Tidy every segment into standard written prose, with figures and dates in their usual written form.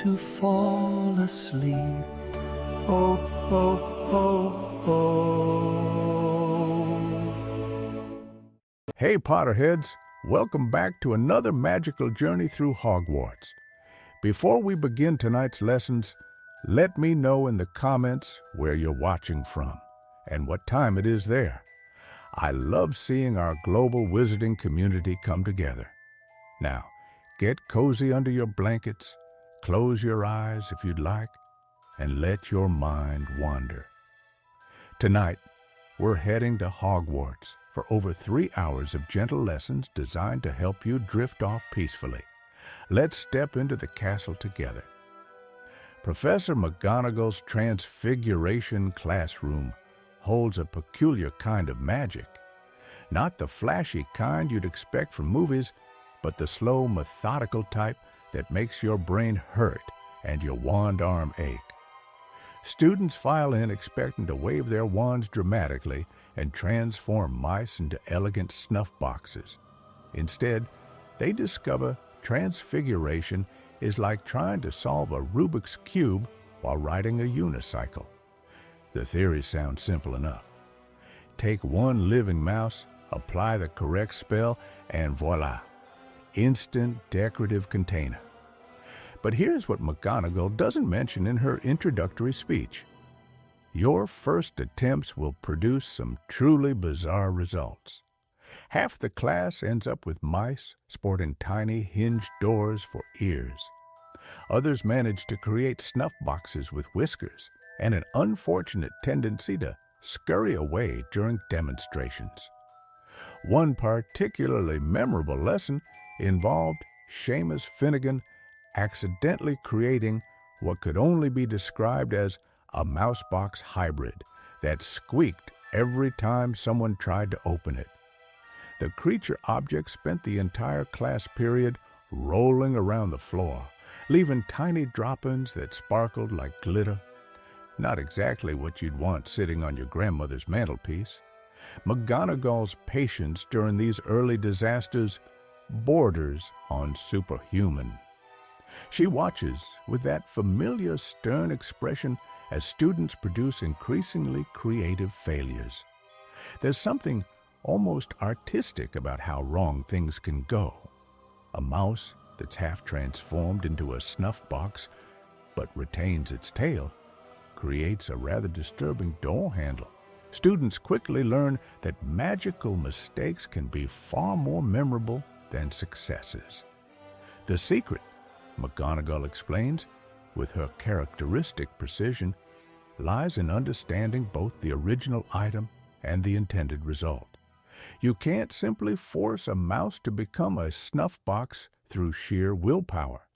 to fall asleep. Oh, oh, oh, oh. Hey Potterheads, welcome back to another magical journey through Hogwarts. Before we begin tonight's lessons, let me know in the comments where you're watching from and what time it is there. I love seeing our global wizarding community come together. Now, get cozy under your blankets, close your eyes if you'd like, and let your mind wander. Tonight, we're heading to Hogwarts for over 3 hours of gentle lessons designed to help you drift off peacefully. Let's step into the castle together. Professor McGonagall's Transfiguration classroom holds a peculiar kind of magic. Not the flashy kind you'd expect from movies, but the slow, methodical type that makes your brain hurt and your wand arm ache. Students file in expecting to wave their wands dramatically and transform mice into elegant snuff boxes. Instead, they discover Transfiguration is like trying to solve a Rubik's Cube while riding a unicycle. The theory sounds simple enough. Take one living mouse, apply the correct spell, and voila, instant decorative container. But here's what McGonagall doesn't mention in her introductory speech. Your first attempts will produce some truly bizarre results. Half the class ends up with mice sporting tiny hinged doors for ears. Others manage to create snuff boxes with whiskers and an unfortunate tendency to scurry away during demonstrations. One particularly memorable lesson involved Seamus Finnegan accidentally creating what could only be described as a mousebox hybrid that squeaked every time someone tried to open it. The creature object spent the entire class period rolling around the floor, leaving tiny drop-ins that sparkled like glitter. Not exactly what you'd want sitting on your grandmother's mantelpiece. McGonagall's patience during these early disasters borders on superhuman. She watches with that familiar stern expression as students produce increasingly creative failures. There's something almost artistic about how wrong things can go. A mouse that's half transformed into a snuff box but retains its tail creates a rather disturbing door handle. Students quickly learn that magical mistakes can be far more memorable than successes. The secret, McGonagall explains, with her characteristic precision, lies in understanding both the original item and the intended result. You can't simply force a mouse to become a snuff box through sheer willpower.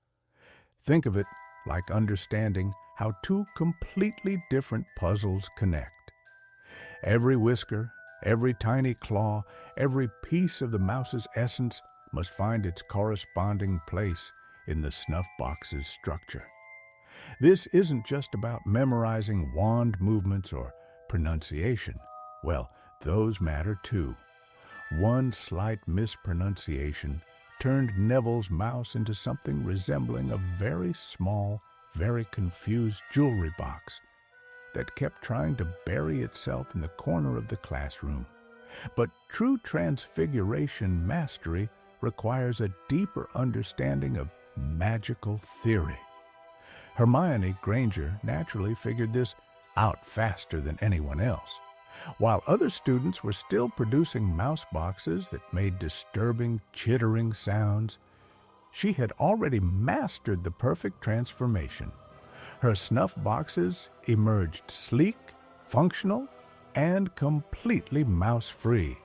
Think of it like understanding how two completely different puzzles connect. Every whisker, every tiny claw, every piece of the mouse's essence must find its corresponding place in the snuff box's structure. This isn't just about memorizing wand movements or pronunciation. Well, those matter too. One slight mispronunciation turned Neville's mouse into something resembling a very small, very confused jewelry box that kept trying to bury itself in the corner of the classroom. But true Transfiguration mastery requires a deeper understanding of magical theory. Hermione Granger naturally figured this out faster than anyone else. While other students were still producing mouse boxes that made disturbing, chittering sounds, she had already mastered the perfect transformation. Her snuff boxes emerged sleek, functional, and completely mouse-free.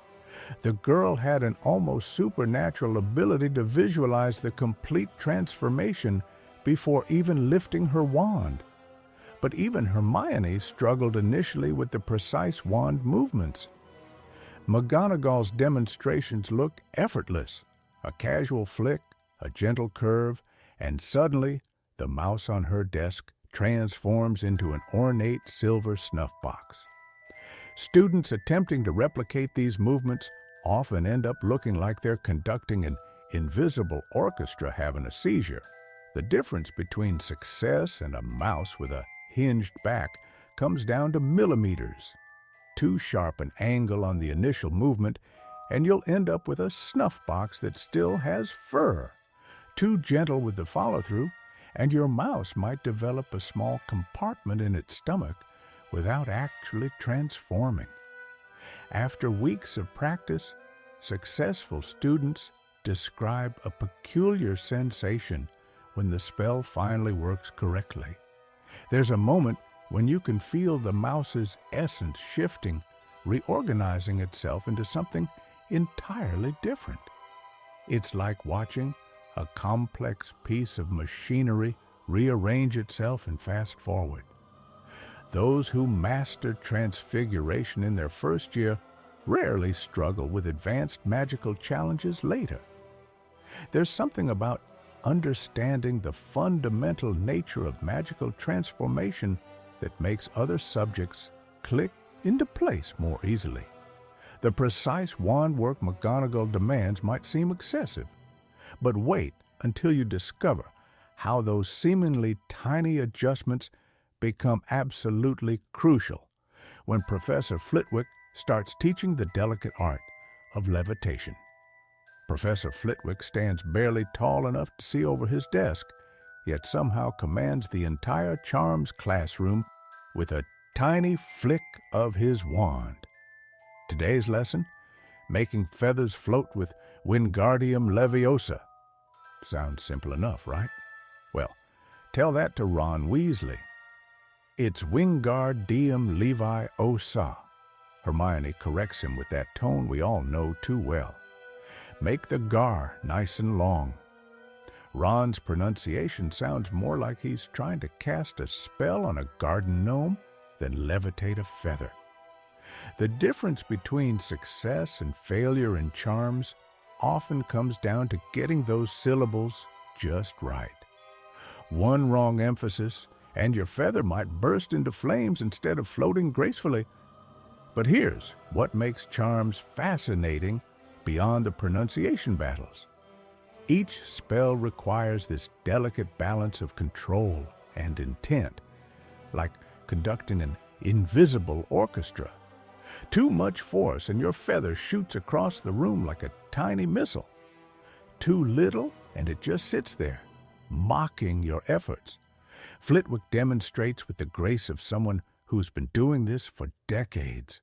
The girl had an almost supernatural ability to visualize the complete transformation before even lifting her wand. But even Hermione struggled initially with the precise wand movements. McGonagall's demonstrations look effortless. A casual flick, a gentle curve, and suddenly the mouse on her desk transforms into an ornate silver snuff box. Students attempting to replicate these movements often end up looking like they're conducting an invisible orchestra having a seizure. The difference between success and a mouse with a hinged back comes down to millimeters. Too sharp an angle on the initial movement, and you'll end up with a snuff box that still has fur. Too gentle with the follow-through, and your mouse might develop a small compartment in its stomach without actually transforming. After weeks of practice, successful students describe a peculiar sensation when the spell finally works correctly. There's a moment when you can feel the mouse's essence shifting, reorganizing itself into something entirely different. It's like watching a complex piece of machinery rearrange itself and fast forward. Those who master Transfiguration in their first year rarely struggle with advanced magical challenges later. There's something about understanding the fundamental nature of magical transformation that makes other subjects click into place more easily. The precise wand work McGonagall demands might seem excessive, but wait until you discover how those seemingly tiny adjustments become absolutely crucial when Professor Flitwick starts teaching the delicate art of levitation. Professor Flitwick stands barely tall enough to see over his desk, yet somehow commands the entire Charms classroom with a tiny flick of his wand. Today's lesson, making feathers float with Wingardium Leviosa. Sounds simple enough, right? Well, tell that to Ron Weasley. It's Wingardium Leviosa. Hermione corrects him with that tone we all know too well. Make the gar nice and long. Ron's pronunciation sounds more like he's trying to cast a spell on a garden gnome than levitate a feather. The difference between success and failure in Charms often comes down to getting those syllables just right. One wrong emphasis, and your feather might burst into flames instead of floating gracefully. But here's what makes Charms fascinating beyond the pronunciation battles. Each spell requires this delicate balance of control and intent, like conducting an invisible orchestra. Too much force and your feather shoots across the room like a tiny missile. Too little and it just sits there, mocking your efforts. Flitwick demonstrates with the grace of someone who's been doing this for decades.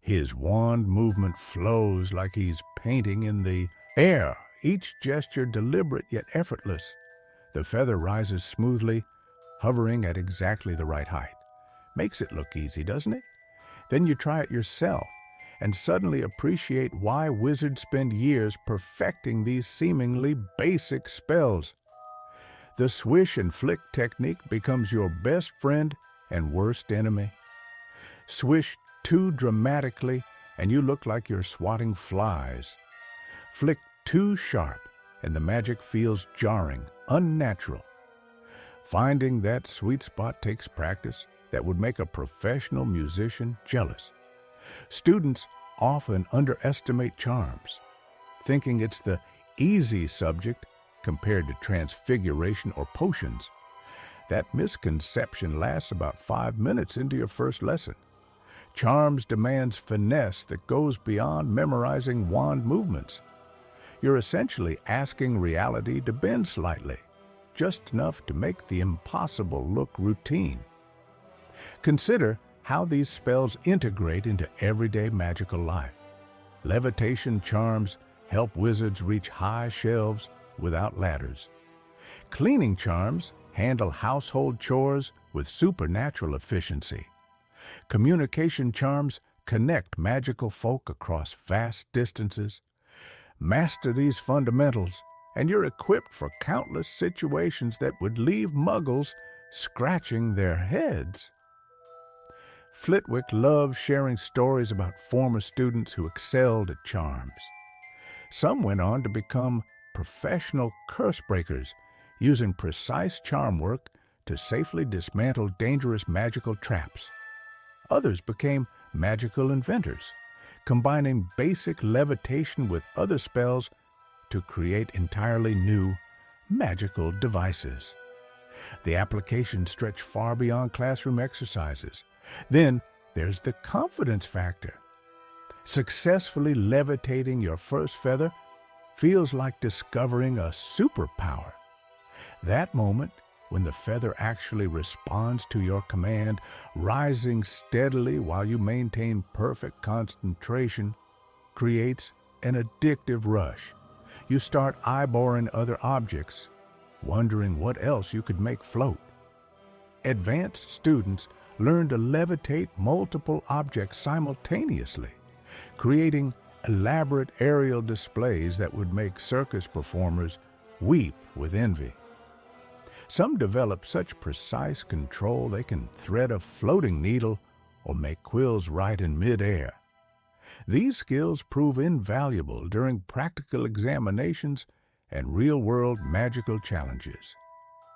His wand movement flows like he's painting in the air, each gesture deliberate yet effortless. The feather rises smoothly, hovering at exactly the right height. Makes it look easy, doesn't it? Then you try it yourself and suddenly appreciate why wizards spend years perfecting these seemingly basic spells. The swish and flick technique becomes your best friend and worst enemy. Swish too dramatically and you look like you're swatting flies. Flick too sharp and the magic feels jarring, unnatural. Finding that sweet spot takes practice that would make a professional musician jealous. Students often underestimate Charms, thinking it's the easy subject compared to Transfiguration or potions. That misconception lasts about 5 minutes into your first lesson. Charms demands finesse that goes beyond memorizing wand movements. You're essentially asking reality to bend slightly, just enough to make the impossible look routine. Consider how these spells integrate into everyday magical life. Levitation charms help wizards reach high shelves without ladders. Cleaning charms handle household chores with supernatural efficiency. Communication charms connect magical folk across vast distances. Master these fundamentals, and you're equipped for countless situations that would leave muggles scratching their heads. Flitwick loves sharing stories about former students who excelled at charms. Some went on to become professional curse breakers, using precise charm work to safely dismantle dangerous magical traps. Others became magical inventors, combining basic levitation with other spells to create entirely new, magical devices. The applications stretch far beyond classroom exercises. Then there's the confidence factor. Successfully levitating your first feather feels like discovering a superpower. That moment, when the feather actually responds to your command, rising steadily while you maintain perfect concentration, creates an addictive rush. You start eyeballing other objects, wondering what else you could make float. Advanced students learn to levitate multiple objects simultaneously, creating elaborate aerial displays that would make circus performers weep with envy. Some develop such precise control they can thread a floating needle or make quills right in midair. These skills prove invaluable during practical examinations and real-world magical challenges.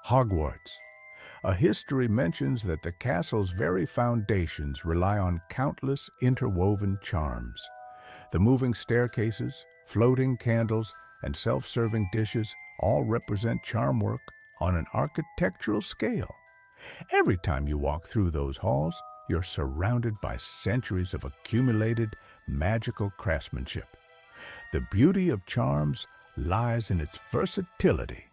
Hogwarts. A history mentions that the castle's very foundations rely on countless interwoven charms. The moving staircases, floating candles, and self-serving dishes all represent charm work on an architectural scale. Every time you walk through those halls, you're surrounded by centuries of accumulated magical craftsmanship. The beauty of charms lies in its versatility.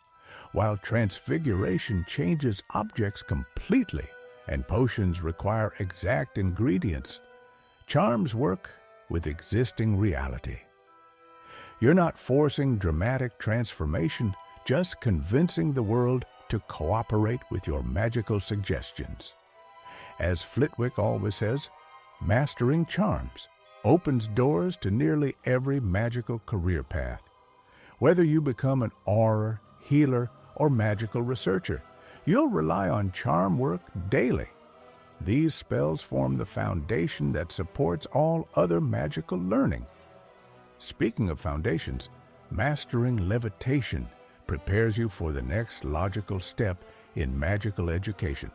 While Transfiguration changes objects completely and potions require exact ingredients, charms work with existing reality. You're not forcing dramatic transformation, just convincing the world to cooperate with your magical suggestions. As Flitwick always says, mastering charms opens doors to nearly every magical career path. Whether you become an auror, healer, or magical researcher, you'll rely on charm work daily. These spells form the foundation that supports all other magical learning. Speaking of foundations, mastering levitation prepares you for the next logical step in magical education.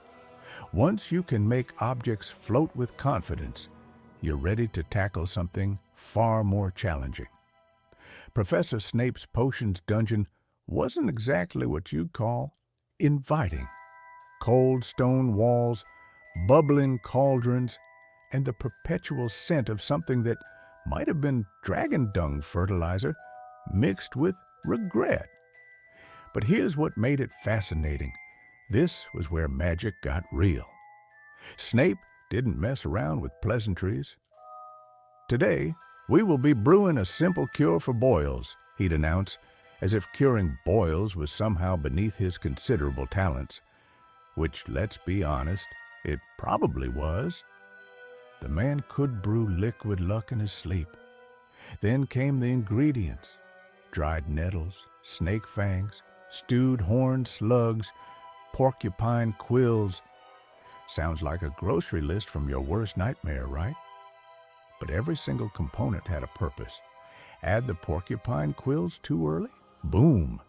Once you can make objects float with confidence, you're ready to tackle something far more challenging. Professor Snape's potions dungeon wasn't exactly what you'd call inviting. Cold stone walls, bubbling cauldrons, and the perpetual scent of something that might have been dragon dung fertilizer mixed with regret. But here's what made it fascinating. This was where magic got real. Snape didn't mess around with pleasantries. "Today, we will be brewing a simple cure for boils," he'd announce, as if curing boils was somehow beneath his considerable talents, which, let's be honest, it probably was. The man could brew liquid luck in his sleep. Then came the ingredients: dried nettles, snake fangs, stewed horned slugs, porcupine quills. Sounds like a grocery list from your worst nightmare, right? But every single component had a purpose. Add the porcupine quills too early? Boom!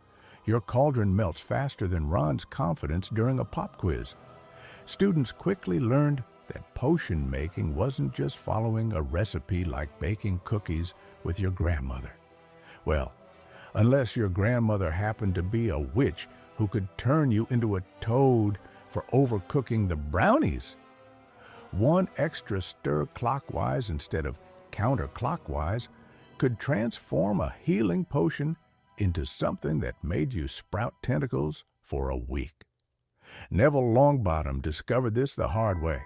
Your cauldron melts faster than Ron's confidence during a pop quiz. Students quickly learned that potion making wasn't just following a recipe like baking cookies with your grandmother. Well, unless your grandmother happened to be a witch who could turn you into a toad for overcooking the brownies. One extra stir clockwise instead of counterclockwise could transform a healing potion into something that made you sprout tentacles for a week. Neville Longbottom discovered this the hard way.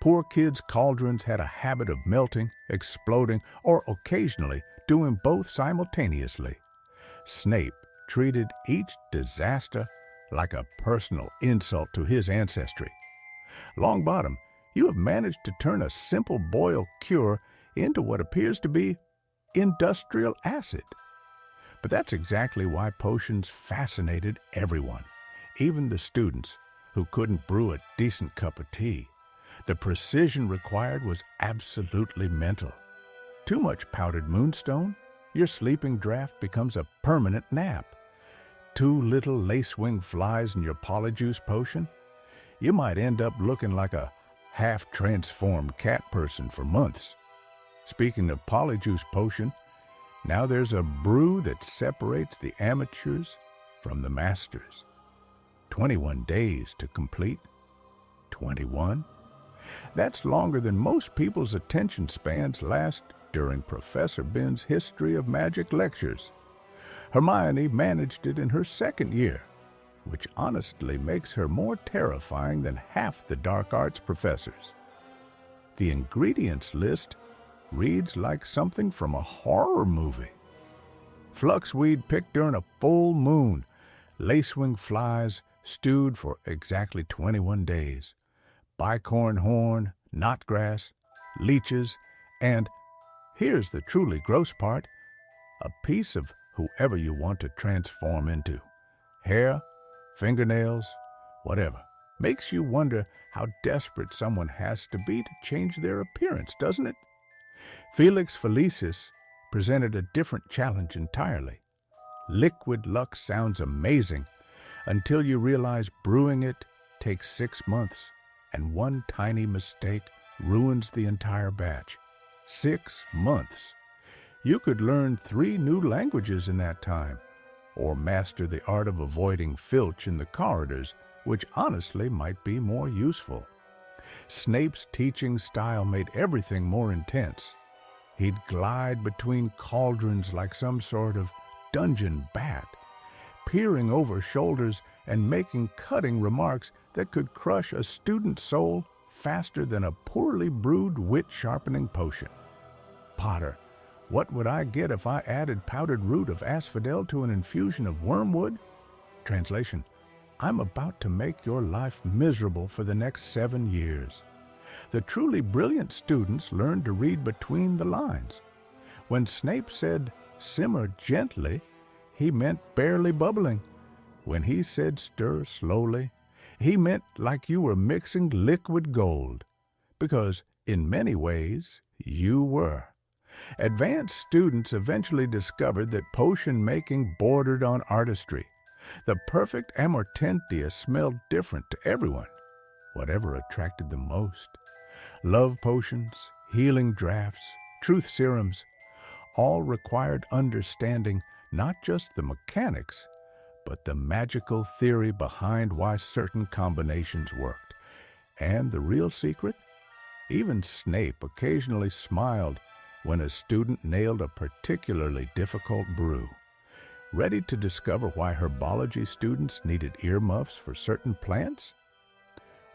Poor kids' cauldrons had a habit of melting, exploding, or occasionally doing both simultaneously. Snape treated each disaster like a personal insult to his ancestry. Longbottom, you have managed to turn a simple boil cure into what appears to be industrial acid. But that's exactly why potions fascinated everyone, even the students who couldn't brew a decent cup of tea. The precision required was absolutely mental. Too much powdered moonstone, your sleeping draft becomes a permanent nap. Too little lacewing flies in your polyjuice potion, you might end up looking like a half-transformed cat person for months. Speaking of polyjuice potion, now there's a brew that separates the amateurs from the masters. 21 days to complete. 21? That's longer than most people's attention spans last during Professor Ben's History of Magic lectures. Hermione managed it in her second year, which honestly makes her more terrifying than half the dark arts professors. The ingredients list reads like something from a horror movie. Fluxweed picked during a full moon, lacewing flies stewed for exactly 21 days, bicorn horn, knotgrass, leeches, and, here's the truly gross part, a piece of whoever you want to transform into. Hair, fingernails, whatever. Makes you wonder how desperate someone has to be to change their appearance, doesn't it? Felix Felicis presented a different challenge entirely. Liquid luck sounds amazing until you realize brewing it takes 6 months, and one tiny mistake ruins the entire batch. 6 months. You could learn 3 new languages in that time, or master the art of avoiding filch in the corridors, which honestly might be more useful. Snape's teaching style made everything more intense. He'd glide between cauldrons like some sort of dungeon bat, peering over shoulders and making cutting remarks that could crush a student's soul faster than a poorly brewed wit-sharpening potion. Potter, what would I get if I added powdered root of asphodel to an infusion of wormwood? Translation: I'm about to make your life miserable for the next 7 years. The truly brilliant students learned to read between the lines. When Snape said, "Simmer gently," he meant barely bubbling. When he said, "Stir slowly," he meant like you were mixing liquid gold. Because, in many ways, you were. Advanced students eventually discovered that potion making bordered on artistry. The perfect amortentia smelled different to everyone, whatever attracted them most. Love potions, healing drafts, truth serums, all required understanding not just the mechanics, but the magical theory behind why certain combinations worked. And the real secret? Even Snape occasionally smiled when a student nailed a particularly difficult brew. Ready to discover why herbology students needed earmuffs for certain plants?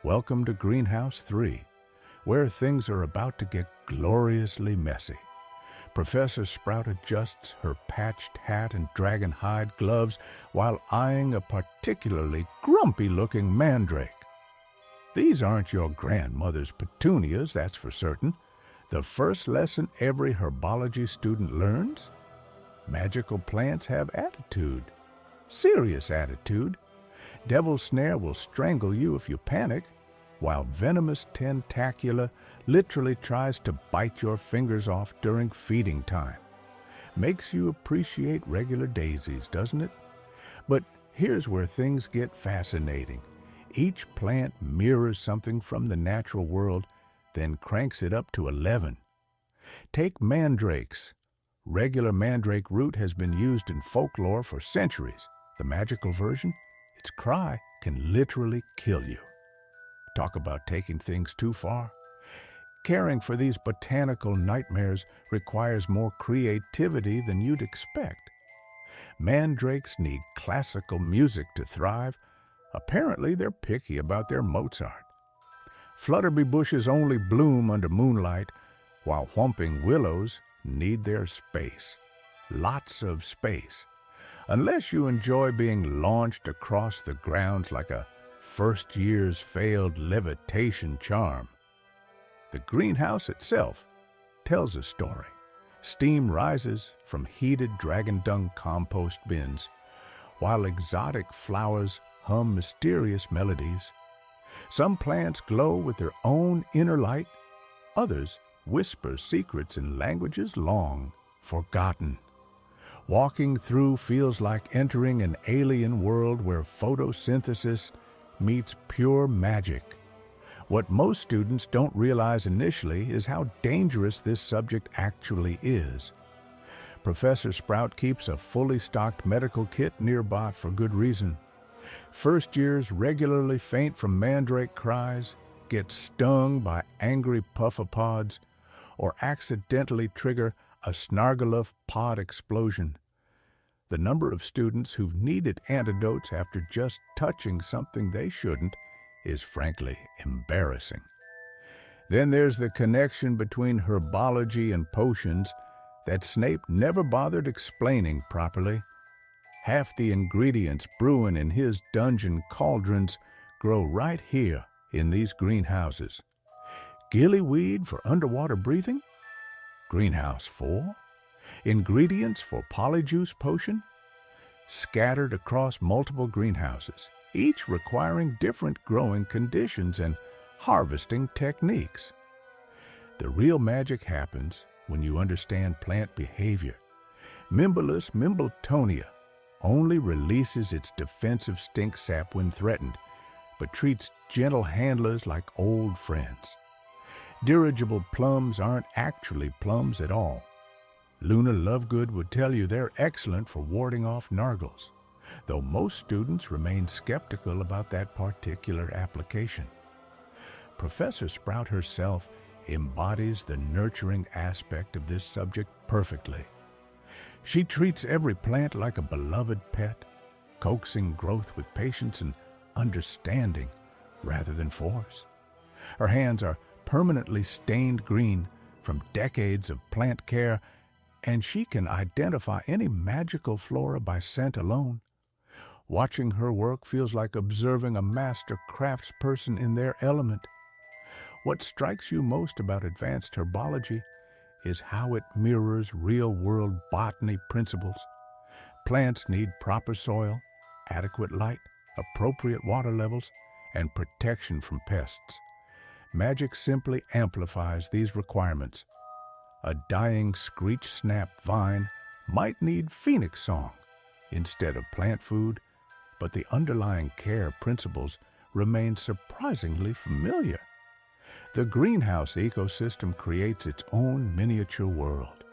Welcome to Greenhouse 3, where things are about to get gloriously messy. Professor Sprout adjusts her patched hat and dragon hide gloves while eyeing a particularly grumpy-looking mandrake. These aren't your grandmother's petunias, that's for certain. The first lesson every herbology student learns? Magical plants have attitude. Serious attitude. Devil's Snare will strangle you if you panic, while venomous tentacula literally tries to bite your fingers off during feeding time. Makes you appreciate regular daisies, doesn't it? But here's where things get fascinating. Each plant mirrors something from the natural world, then cranks it up to 11. Take mandrakes. Regular mandrake root has been used in folklore for centuries. The magical version, its cry can literally kill you. Talk about taking things too far. Caring for these botanical nightmares requires more creativity than you'd expect. Mandrakes need classical music to thrive. Apparently, they're picky about their Mozart. Flutterby bushes only bloom under moonlight, while whomping willows need their space. Lots of space. Unless you enjoy being launched across the grounds like a first year's failed levitation charm. The greenhouse itself tells a story. Steam rises from heated dragon dung compost bins, while exotic flowers hum mysterious melodies. Some plants glow with their own inner light, others whisper secrets in languages long forgotten. Walking through feels like entering an alien world where photosynthesis meets pure magic. What most students don't realize initially is how dangerous this subject actually is. Professor Sprout keeps a fully stocked medical kit nearby for good reason. First years regularly faint from mandrake cries, get stung by angry puffapods, or accidentally trigger a snargaluff pod explosion. The number of students who've needed antidotes after just touching something they shouldn't is frankly embarrassing. Then there's the connection between herbology and potions that Snape never bothered explaining properly. Half the ingredients brewing in his dungeon cauldrons grow right here in these greenhouses. Gillyweed for underwater breathing? Greenhouse 4? Ingredients for polyjuice potion? Scattered across multiple greenhouses, each requiring different growing conditions and harvesting techniques. The real magic happens when you understand plant behavior. Mimbolus mimbletonia only releases its defensive stink sap when threatened, but treats gentle handlers like old friends. Dirigible plums aren't actually plums at all. Luna Lovegood would tell you they're excellent for warding off nargles, though most students remain skeptical about that particular application. Professor Sprout herself embodies the nurturing aspect of this subject perfectly. She treats every plant like a beloved pet, coaxing growth with patience and understanding rather than force. Her hands are permanently stained green from decades of plant care, and she can identify any magical flora by scent alone. Watching her work feels like observing a master craftsperson in their element. What strikes you most about advanced herbology is how it mirrors real-world botany principles. Plants need proper soil, adequate light, appropriate water levels, and protection from pests. Magic simply amplifies these requirements. A dying screech-snap vine might need phoenix song instead of plant food, but the underlying care principles remain surprisingly familiar. The greenhouse ecosystem creates its own miniature world.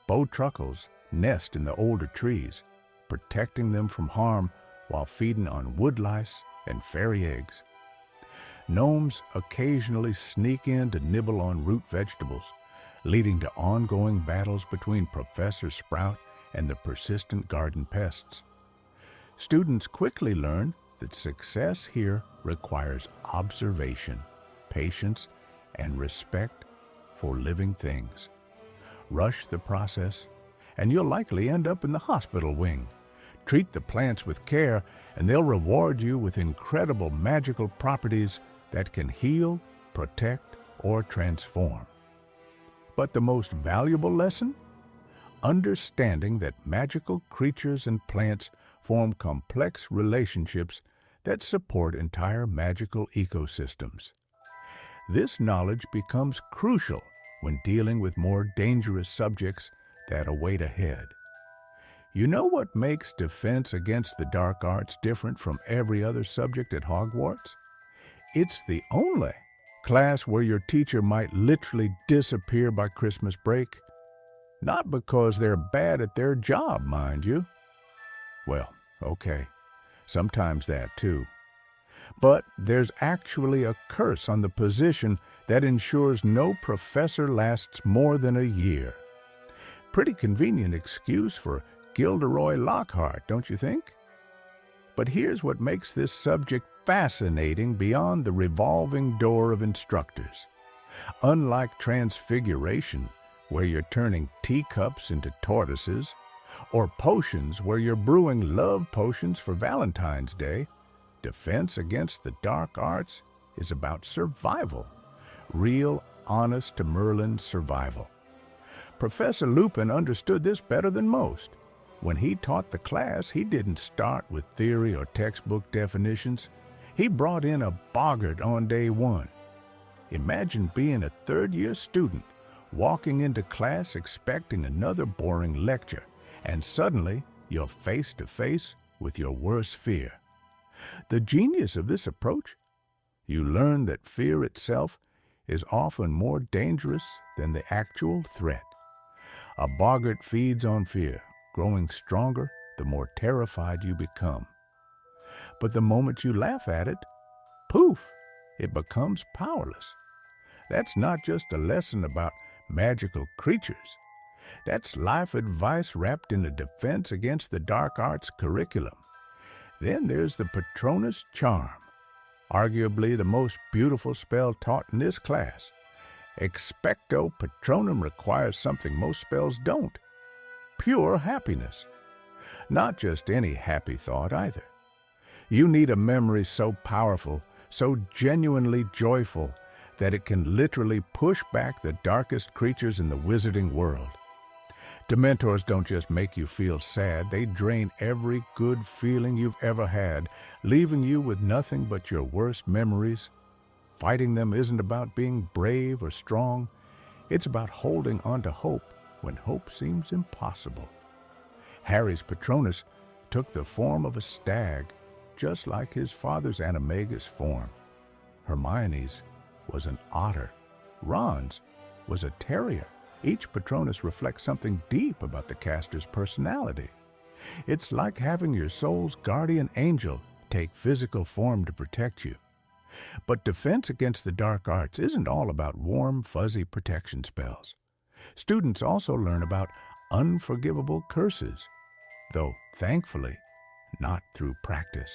Bowtruckles nest in the older trees, protecting them from harm while feeding on woodlice and fairy eggs. Gnomes occasionally sneak in to nibble on root vegetables, leading to ongoing battles between Professor Sprout and the persistent garden pests. Students quickly learn that success here requires observation, patience, and respect for living things. Rush the process, and you'll likely end up in the hospital wing. Treat the plants with care, and they'll reward you with incredible magical properties that can heal, protect, or transform. But the most valuable lesson? Understanding that magical creatures and plants form complex relationships that support entire magical ecosystems. This knowledge becomes crucial when dealing with more dangerous subjects that await ahead. You know what makes defense against the dark arts different from every other subject at Hogwarts? It's the only class where your teacher might literally disappear by Christmas break. Not because they're bad at their job, mind you. Well, okay, sometimes that too. But there's actually a curse on the position that ensures no professor lasts more than a year. Pretty convenient excuse for Gilderoy Lockhart, don't you think? But here's what makes this subject fascinating beyond the revolving door of instructors. Unlike Transfiguration, where you're turning teacups into tortoises, or potions where you're brewing love potions for Valentine's Day, defense against the dark arts is about survival. Real, honest-to-Merlin survival. Professor Lupin understood this better than most. When he taught the class, he didn't start with theory or textbook definitions. He brought in a boggart on day one. Imagine being a third-year student, walking into class expecting another boring lecture, and suddenly you're face-to-face with your worst fear. The genius of this approach? You learn that fear itself is often more dangerous than the actual threat. A boggart feeds on fear, growing stronger the more terrified you become. But the moment you laugh at it, poof, it becomes powerless. That's not just a lesson about magical creatures. That's life advice wrapped in a defense against the dark arts curriculum. Then there's the Patronus Charm, arguably the most beautiful spell taught in this class. Expecto Patronum requires something most spells don't: pure happiness. Not just any happy thought either. You need a memory so powerful, so genuinely joyful, that it can literally push back the darkest creatures in the wizarding world. Dementors don't just make you feel sad, they drain every good feeling you've ever had, leaving you with nothing but your worst memories. Fighting them isn't about being brave or strong, it's about holding on to hope when hope seems impossible. Harry's Patronus took the form of a stag, just like his father's animagus form. Hermione's was an otter. Ron's was a terrier. Each Patronus reflects something deep about the caster's personality. It's like having your soul's guardian angel take physical form to protect you. But defense against the dark arts isn't all about warm, fuzzy protection spells. Students also learn about unforgivable curses, though thankfully not through practice.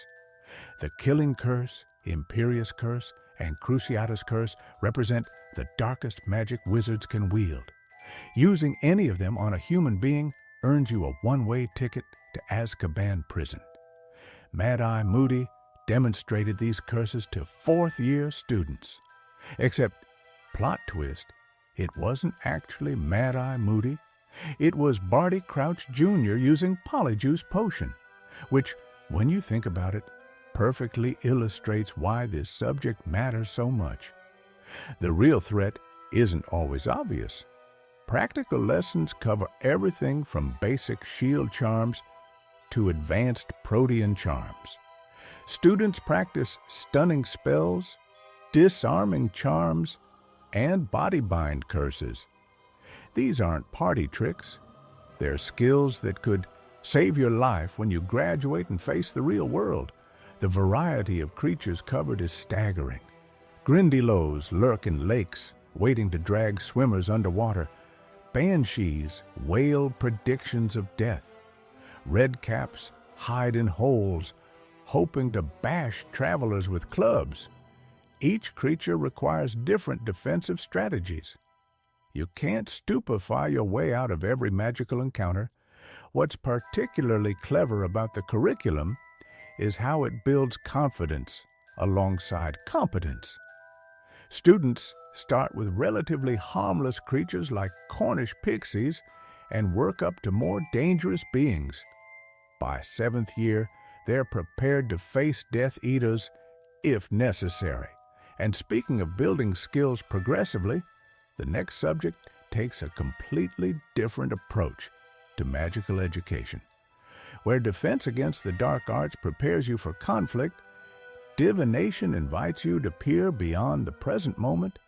The Killing Curse, Imperious Curse, and Cruciatus Curse represent the darkest magic wizards can wield. Using any of them on a human being earns you a one-way ticket to Azkaban prison. Mad-Eye Moody demonstrated these curses to fourth-year students. Except, plot twist, it wasn't actually Mad-Eye Moody. It was Barty Crouch Jr. using Polyjuice Potion, which, when you think about it, perfectly illustrates why this subject matters so much. The real threat isn't always obvious. Practical lessons cover everything from basic shield charms to advanced protean charms. Students practice stunning spells, disarming charms, and body bind curses. These aren't party tricks. They're skills that could save your life when you graduate and face the real world. The variety of creatures covered is staggering. Grindylows lurk in lakes, waiting to drag swimmers underwater. Banshees wail predictions of death. Redcaps hide in holes, hoping to bash travelers with clubs. Each creature requires different defensive strategies. You can't stupefy your way out of every magical encounter. What's particularly clever about the curriculum is how it builds confidence alongside competence. Students start with relatively harmless creatures like Cornish pixies and work up to more dangerous beings. By 7th year, they're prepared to face Death Eaters if necessary. And speaking of building skills progressively, the next subject takes a completely different approach to magical education. Where defense against the dark arts prepares you for conflict, divination invites you to peer beyond the present moment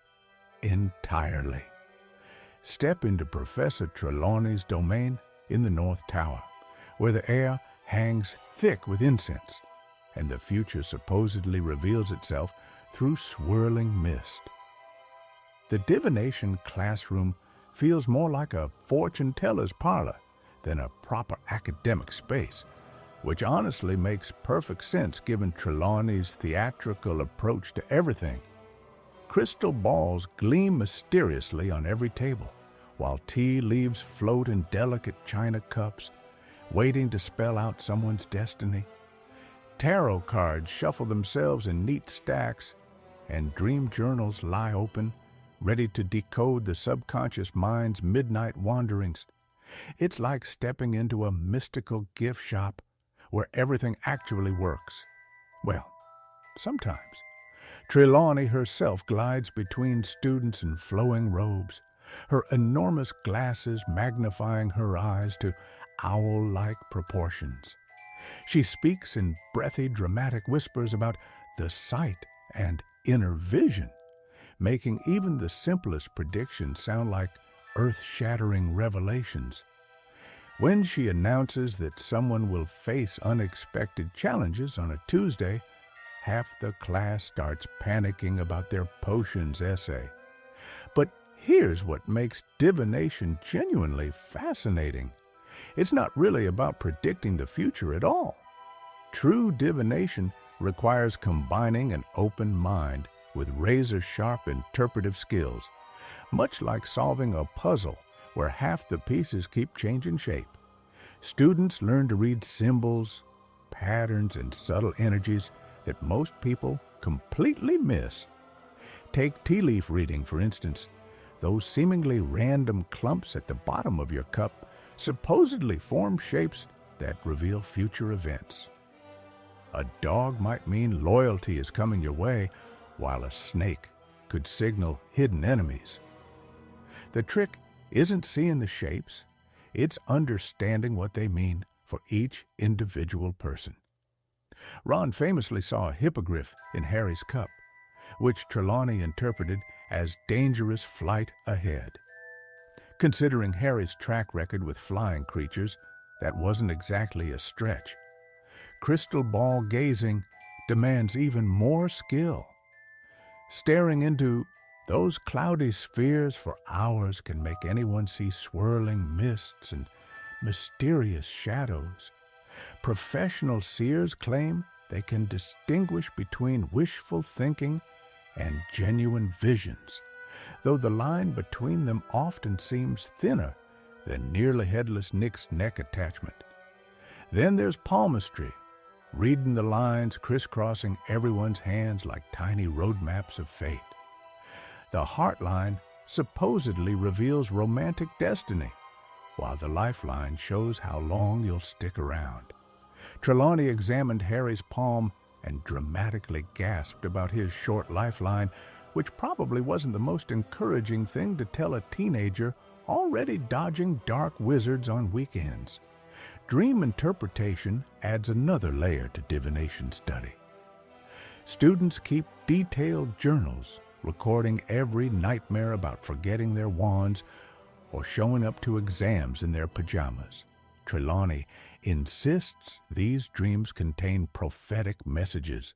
entirely. Step into Professor Trelawney's domain in the North Tower, where the air hangs thick with incense, and the future supposedly reveals itself through swirling mist. The divination classroom feels more like a fortune teller's parlor than a proper academic space, which honestly makes perfect sense given Trelawney's theatrical approach to everything. Crystal balls gleam mysteriously on every table, while tea leaves float in delicate china cups, waiting to spell out someone's destiny. Tarot cards shuffle themselves in neat stacks, and dream journals lie open, ready to decode the subconscious mind's midnight wanderings. It's like stepping into a mystical gift shop where everything actually works. Well, sometimes. Trelawney herself glides between students in flowing robes, her enormous glasses magnifying her eyes to owl-like proportions. She speaks in breathy, dramatic whispers about the sight and inner vision, making even the simplest predictions sound like earth-shattering revelations. When she announces that someone will face unexpected challenges on a Tuesday, half the class starts panicking about their potions essay. But here's what makes divination genuinely fascinating. It's not really about predicting the future at all. True divination requires combining an open mind with razor-sharp interpretive skills, much like solving a puzzle where half the pieces keep changing shape. Students learn to read symbols, patterns, and subtle energies that most people completely miss. Take tea leaf reading, for instance. Those seemingly random clumps at the bottom of your cup supposedly form shapes that reveal future events. A dog might mean loyalty is coming your way, while a snake could signal hidden enemies. The trick isn't seeing the shapes, it's understanding what they mean for each individual person. Ron famously saw a hippogriff in Harry's cup, which Trelawney interpreted as dangerous flight ahead. Considering Harry's track record with flying creatures, that wasn't exactly a stretch. Crystal ball gazing demands even more skill. Staring into those cloudy spheres for hours can make anyone see swirling mists and mysterious shadows. Professional seers claim they can distinguish between wishful thinking and genuine visions, though the line between them often seems thinner than nearly headless Nick's neck attachment. Then there's palmistry, reading the lines crisscrossing everyone's hands like tiny roadmaps of fate. The heart line supposedly reveals romantic destiny, while the lifeline shows how long you'll stick around. Trelawney examined Harry's palm and dramatically gasped about his short lifeline, which probably wasn't the most encouraging thing to tell a teenager already dodging dark wizards on weekends. Dream interpretation adds another layer to divination study. Students keep detailed journals, recording every nightmare about forgetting their wands or showing up to exams in their pajamas. Trelawney insists these dreams contain prophetic messages,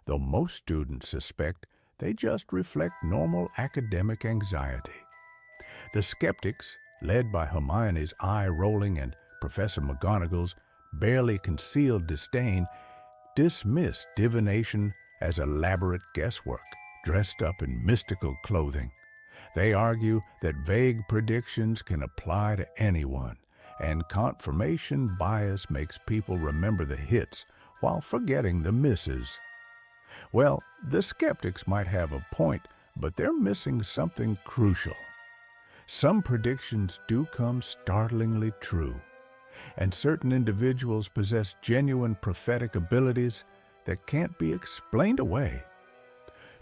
though most students suspect they just reflect normal academic anxiety. The skeptics, led by Hermione's eye-rolling and Professor McGonagall's barely concealed disdain, dismiss divination as elaborate guesswork, dressed up in mystical clothing. They argue that vague predictions can apply to anyone, and confirmation bias makes people remember the hits while forgetting the misses. Well, the skeptics might have a point, but they're missing something crucial. Some predictions do come startlingly true, and certain individuals possess genuine prophetic abilities that can't be explained away.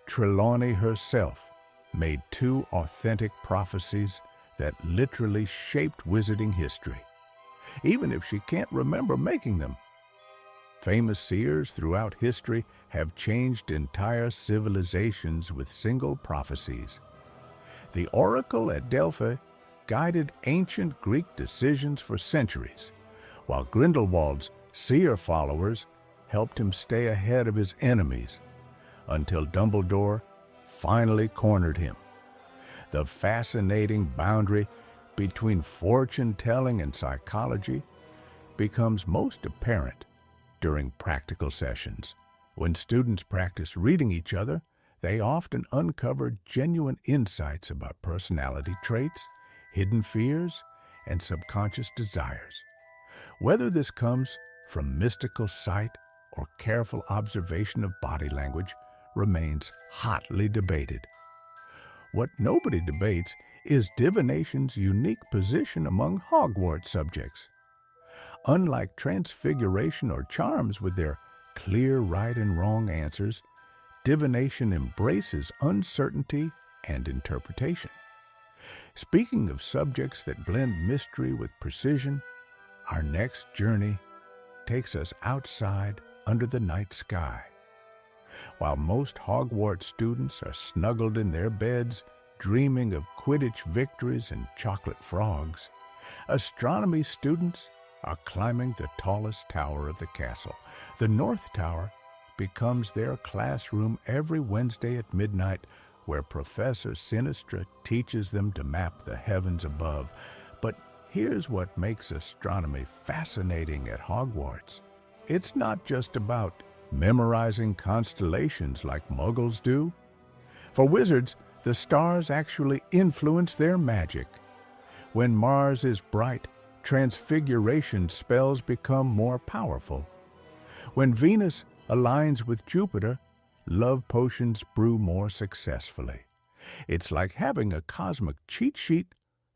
Trelawney herself made 2 authentic prophecies that literally shaped wizarding history, even if she can't remember making them. Famous seers throughout history have changed entire civilizations with single prophecies. The oracle at Delphi guided ancient Greek decisions for centuries, while Grindelwald's seer followers helped him stay ahead of his enemies, until Dumbledore finally cornered him. The fascinating boundary between fortune-telling and psychology becomes most apparent during practical sessions. When students practice reading each other, they often uncover genuine insights about personality traits, hidden fears, and subconscious desires. Whether this comes from mystical sight or careful observation of body language remains hotly debated. What nobody debates is divination's unique position among Hogwarts subjects. Unlike Transfiguration or Charms with their clear right and wrong answers, divination embraces uncertainty and interpretation. Speaking of subjects that blend mystery with precision, our next journey takes us outside under the night sky. While most Hogwarts students are snuggled in their beds, dreaming of Quidditch victories and chocolate frogs, astronomy students are climbing the tallest tower of the castle. The North Tower becomes their classroom every Wednesday at midnight, where Professor Sinistra teaches them to map the heavens above. But here's what makes astronomy fascinating at Hogwarts. It's not just about memorizing constellations like Muggles do. For wizards, the stars actually influence their magic. When Mars is bright, Transfiguration spells become more powerful. When Venus aligns with Jupiter, love potions brew more successfully. It's like having a cosmic cheat sheet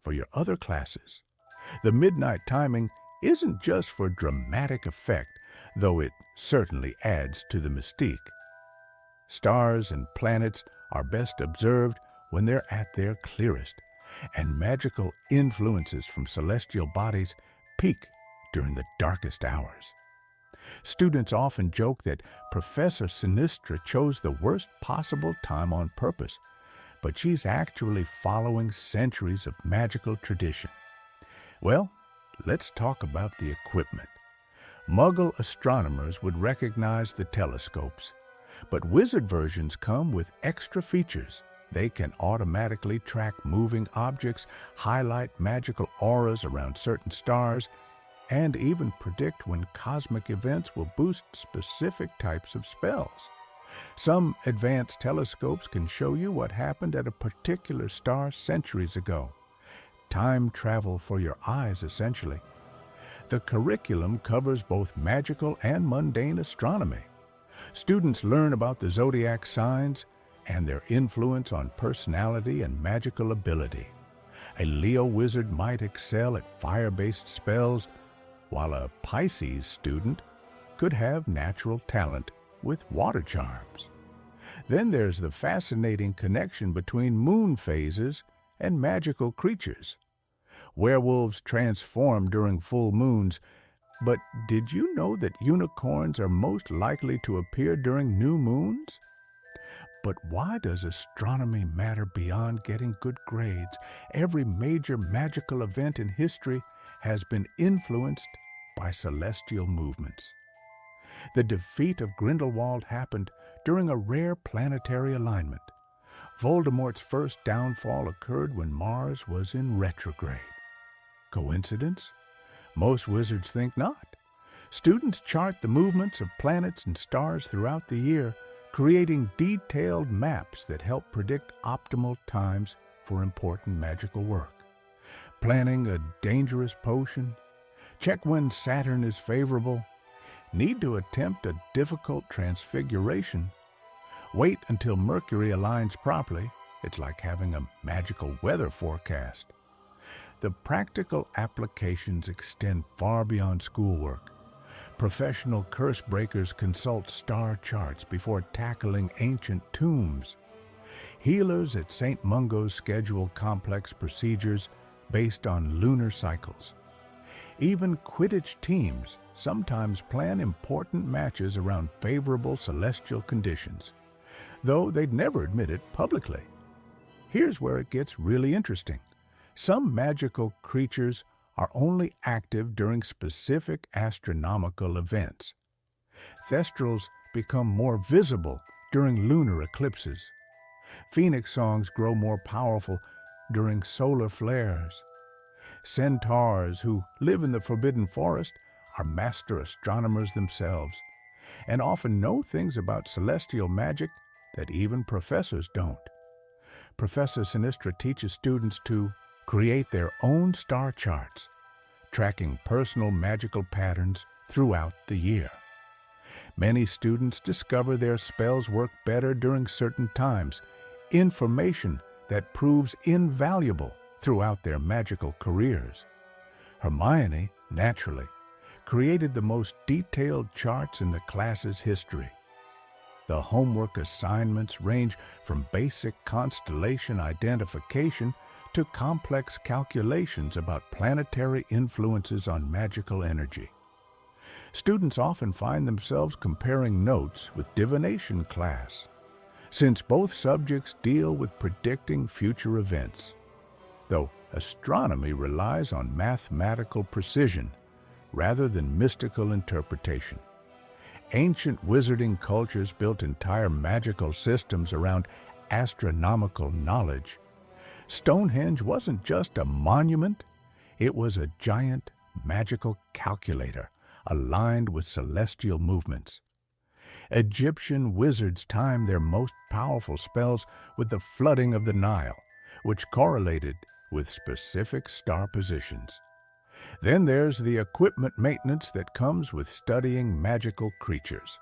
for your other classes. The midnight timing isn't just for dramatic effect, though it certainly adds to the mystique. Stars and planets are best observed when they're at their clearest, and magical influences from celestial bodies peak during the darkest hours. Students often joke that Professor Sinistra chose the worst possible time on purpose, but she's actually following centuries of magical tradition. Well, let's talk about the equipment. Muggle astronomers would recognize the telescopes, but wizard versions come with extra features. They can automatically track moving objects, highlight magical auras around certain stars, and even predict when cosmic events will boost specific types of spells. Some advanced telescopes can show you what happened at a particular star centuries ago. Time travel for your eyes, essentially. The curriculum covers both magical and mundane astronomy. Students learn about the zodiac signs and their influence on personality and magical ability. A Leo wizard might excel at fire-based spells, while a Pisces student could have natural talent with water charms. Then there's the fascinating connection between moon phases and magical creatures. Werewolves transform during full moons, but did you know that unicorns are most likely to appear during new moons? But why does astronomy matter beyond getting good grades? Every major magical event in history has been influenced by celestial movements. The defeat of Grindelwald happened during a rare planetary alignment. Voldemort's first downfall occurred when Mars was in retrograde. Coincidence? Most wizards think not. Students chart the movements of planets and stars throughout the year, creating detailed maps that help predict optimal times for important magical work. Planning a dangerous potion? Check when Saturn is favorable? Need to attempt a difficult transfiguration? Wait until Mercury aligns properly. It's like having a magical weather forecast. The practical applications extend far beyond schoolwork. Professional curse breakers consult star charts before tackling ancient tombs. Healers at St. Mungo's schedule complex procedures based on lunar cycles. Even Quidditch teams sometimes plan important matches around favorable celestial conditions, though they'd never admit it publicly. Here's where it gets really interesting. Some magical creatures are only active during specific astronomical events. Thestrals become more visible during lunar eclipses. Phoenix songs grow more powerful during solar flares. Centaurs who live in the Forbidden Forest are master astronomers themselves, and often know things about celestial magic that even professors don't. Professor Sinistra teaches students to create their own star charts, tracking personal magical patterns throughout the year. Many students discover their spells work better during certain times, information that proves invaluable throughout their magical careers. Hermione, naturally, created the most detailed charts in the class's history. The homework assignments range from basic constellation identification to complex calculations about planetary influences on magical energy. Students often find themselves comparing notes with Divination class. since both subjects deal with predicting future events, though astronomy relies on mathematical precision rather than mystical interpretation. Ancient wizarding cultures built entire magical systems around astronomical knowledge. Stonehenge wasn't just a monument, it was a giant magical calculator aligned with celestial movements. Egyptian wizards timed their most powerful spells with the flooding of the Nile, which correlated with specific star positions. Then there's the equipment maintenance that comes with studying magical creatures,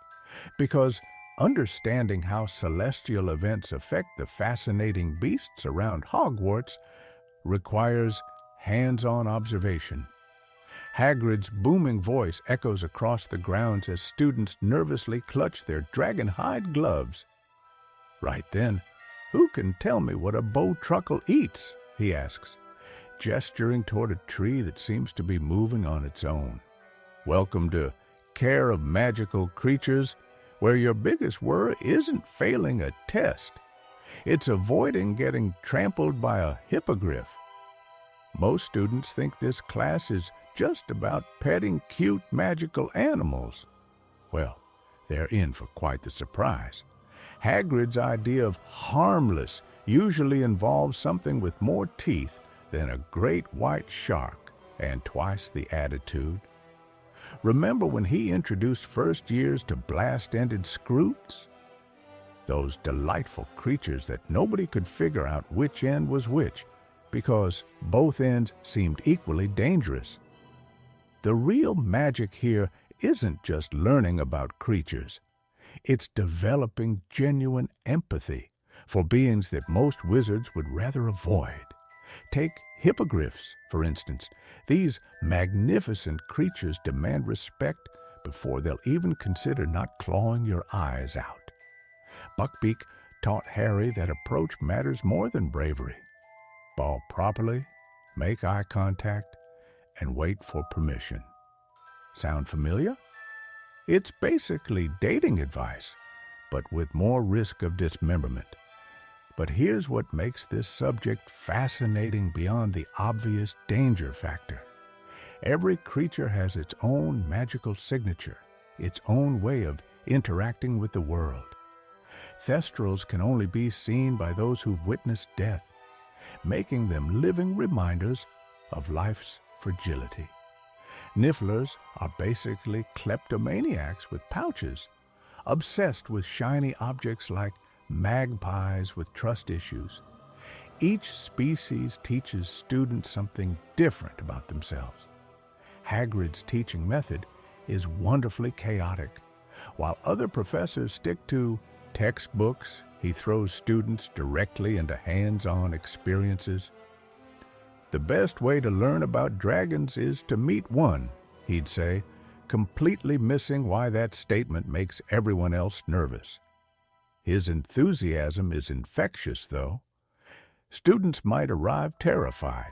because understanding how celestial events affect the fascinating beasts around Hogwarts requires hands-on observation. Hagrid's booming voice echoes across the grounds as students nervously clutch their dragon-hide gloves. Right then, who can tell me what a bowtruckle eats? He asks, gesturing toward a tree that seems to be moving on its own. Welcome to Care of Magical Creatures, where your biggest worry isn't failing a test. It's avoiding getting trampled by a hippogriff. Most students think this class is just about petting cute magical animals. Well, they're in for quite the surprise. Hagrid's idea of harmless usually involves something with more teeth than a great white shark and twice the attitude. Remember when he introduced first years to blast-ended Scroots? Those delightful creatures that nobody could figure out which end was which, because both ends seemed equally dangerous. The real magic here isn't just learning about creatures. It's developing genuine empathy for beings that most wizards would rather avoid. Take hippogriffs, for instance. These magnificent creatures demand respect before they'll even consider not clawing your eyes out. Buckbeak taught Harry that approach matters more than bravery. Bow properly, make eye contact, and wait for permission. Sound familiar? It's basically dating advice, but with more risk of dismemberment. But here's what makes this subject fascinating beyond the obvious danger factor. Every creature has its own magical signature, its own way of interacting with the world. Thestrals can only be seen by those who've witnessed death, making them living reminders of life's fragility. Nifflers are basically kleptomaniacs with pouches, obsessed with shiny objects like magpies with trust issues. Each species teaches students something different about themselves. Hagrid's teaching method is wonderfully chaotic. While other professors stick to textbooks, he throws students directly into hands-on experiences. The best way to learn about dragons is to meet one, he'd say, completely missing why that statement makes everyone else nervous. His enthusiasm is infectious, though. Students might arrive terrified,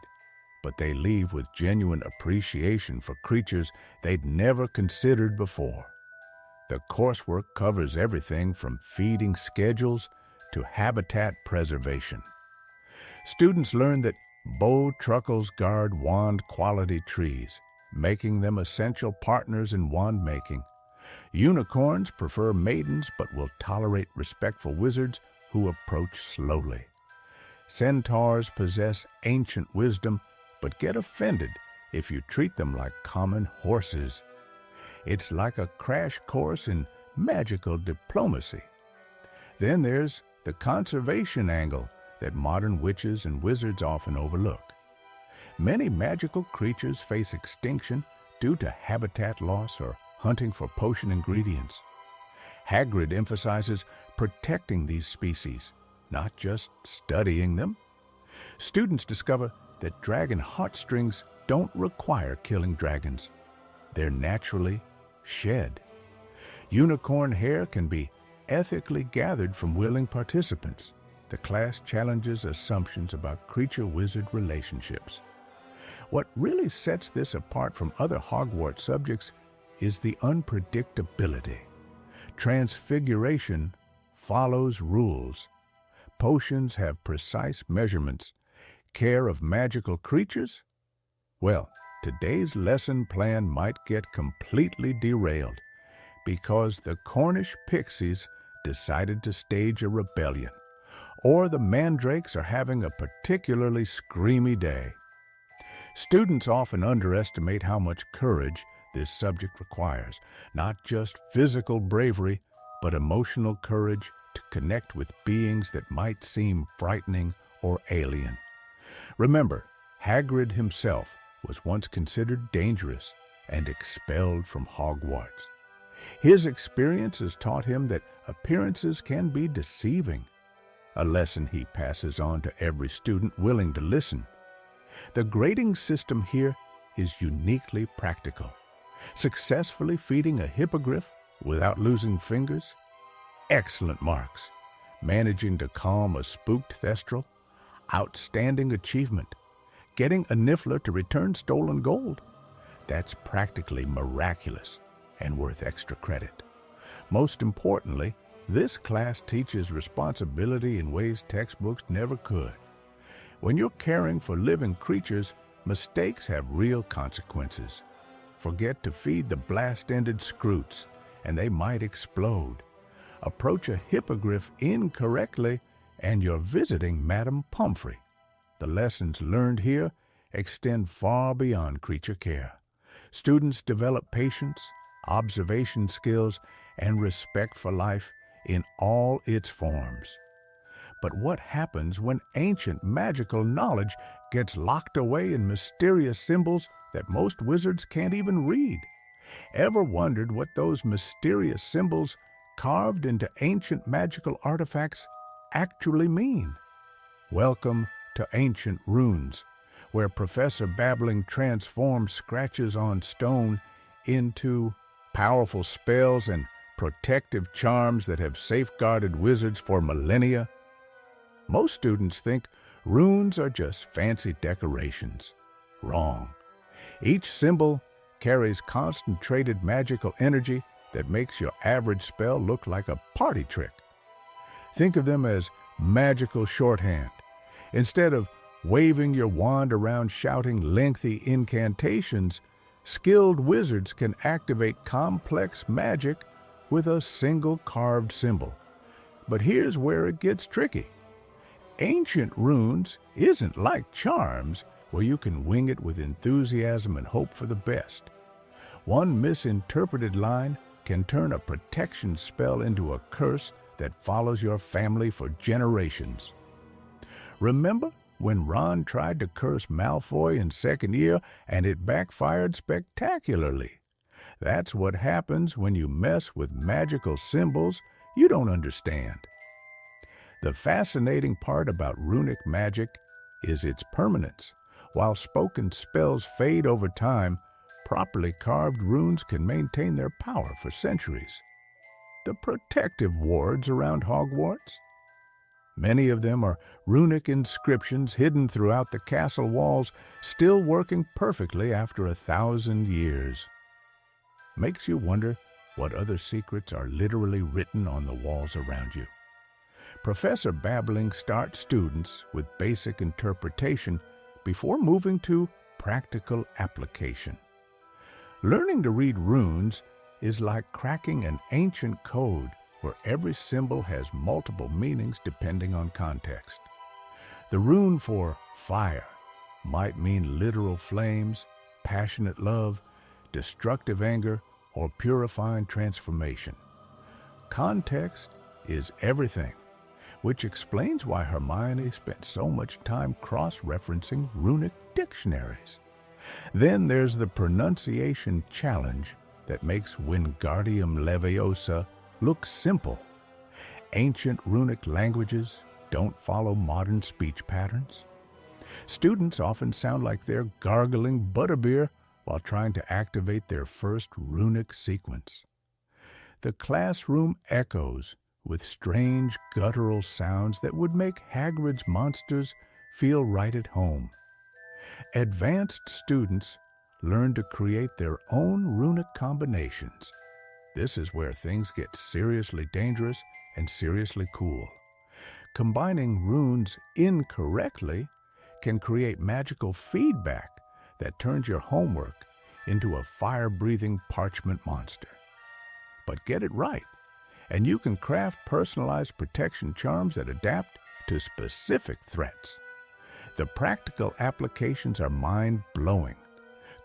but they leave with genuine appreciation for creatures they'd never considered before. The coursework covers everything from feeding schedules to habitat preservation. Students learn that bowtruckles guard wand-quality trees, making them essential partners in wand-making. Unicorns prefer maidens but will tolerate respectful wizards who approach slowly. Centaurs possess ancient wisdom but get offended if you treat them like common horses. It's like a crash course in magical diplomacy. Then there's the conservation angle that modern witches and wizards often overlook. Many magical creatures face extinction due to habitat loss or hunting for potion ingredients. Hagrid emphasizes protecting these species, not just studying them. Students discover that dragon heartstrings don't require killing dragons. They're naturally shed. Unicorn hair can be ethically gathered from willing participants. The class challenges assumptions about creature-wizard relationships. What really sets this apart from other Hogwarts subjects is the unpredictability. Transfiguration follows rules. Potions have precise measurements. Care of magical creatures? Well, today's lesson plan might get completely derailed because the Cornish pixies decided to stage a rebellion, or the mandrakes are having a particularly screamy day. Students often underestimate how much courage this subject requires, not just physical bravery, but emotional courage to connect with beings that might seem frightening or alien. Remember, Hagrid himself was once considered dangerous and expelled from Hogwarts. His experiences taught him that appearances can be deceiving, a lesson he passes on to every student willing to listen. The grading system here is uniquely practical. Successfully feeding a hippogriff without losing fingers? Excellent marks. Managing to calm a spooked thestral? Outstanding achievement. Getting a niffler to return stolen gold? That's practically miraculous and worth extra credit. Most importantly, this class teaches responsibility in ways textbooks never could. When you're caring for living creatures, mistakes have real consequences. Forget to feed the blast-ended scroots, and they might explode. Approach a hippogriff incorrectly, and you're visiting Madame Pomfrey. The lessons learned here extend far beyond creature care. Students develop patience, observation skills, and respect for life in all its forms. But what happens when ancient magical knowledge gets locked away in mysterious symbols that most wizards can't even read? Ever wondered what those mysterious symbols carved into ancient magical artifacts actually mean? Welcome to Ancient Runes, where Professor Babbling transforms scratches on stone into powerful spells and protective charms that have safeguarded wizards for millennia. Most students think runes are just fancy decorations. Wrong. Each symbol carries concentrated magical energy that makes your average spell look like a party trick. Think of them as magical shorthand. Instead of waving your wand around shouting lengthy incantations, skilled wizards can activate complex magic with a single carved symbol. But here's where it gets tricky. Ancient runes isn't like charms where you can wing it with enthusiasm and hope for the best. One misinterpreted line can turn a protection spell into a curse that follows your family for generations. Remember when Ron tried to curse Malfoy in second year and it backfired spectacularly? That's what happens when you mess with magical symbols you don't understand. The fascinating part about runic magic is its permanence. While spoken spells fade over time, properly carved runes can maintain their power for centuries. The protective wards around Hogwarts? Many of them are runic inscriptions hidden throughout the castle walls, still working perfectly after 1,000 years. Makes you wonder what other secrets are literally written on the walls around you. Professor Babbling starts students with basic interpretation before moving to practical application. Learning to read runes is like cracking an ancient code where every symbol has multiple meanings depending on context. The rune for fire might mean literal flames, passionate love, destructive anger, or purifying transformation. Context is everything, which explains why Hermione spent so much time cross-referencing runic dictionaries. Then there's the pronunciation challenge that makes Wingardium Leviosa look simple. Ancient runic languages don't follow modern speech patterns. Students often sound like they're gargling butterbeer while trying to activate their first runic sequence. The classroom echoes with strange guttural sounds that would make Hagrid's monsters feel right at home. Advanced students learn to create their own runic combinations. This is where things get seriously dangerous and seriously cool. Combining runes incorrectly can create magical feedback that turns your homework into a fire-breathing parchment monster. But get it right, and you can craft personalized protection charms that adapt to specific threats. The practical applications are mind-blowing.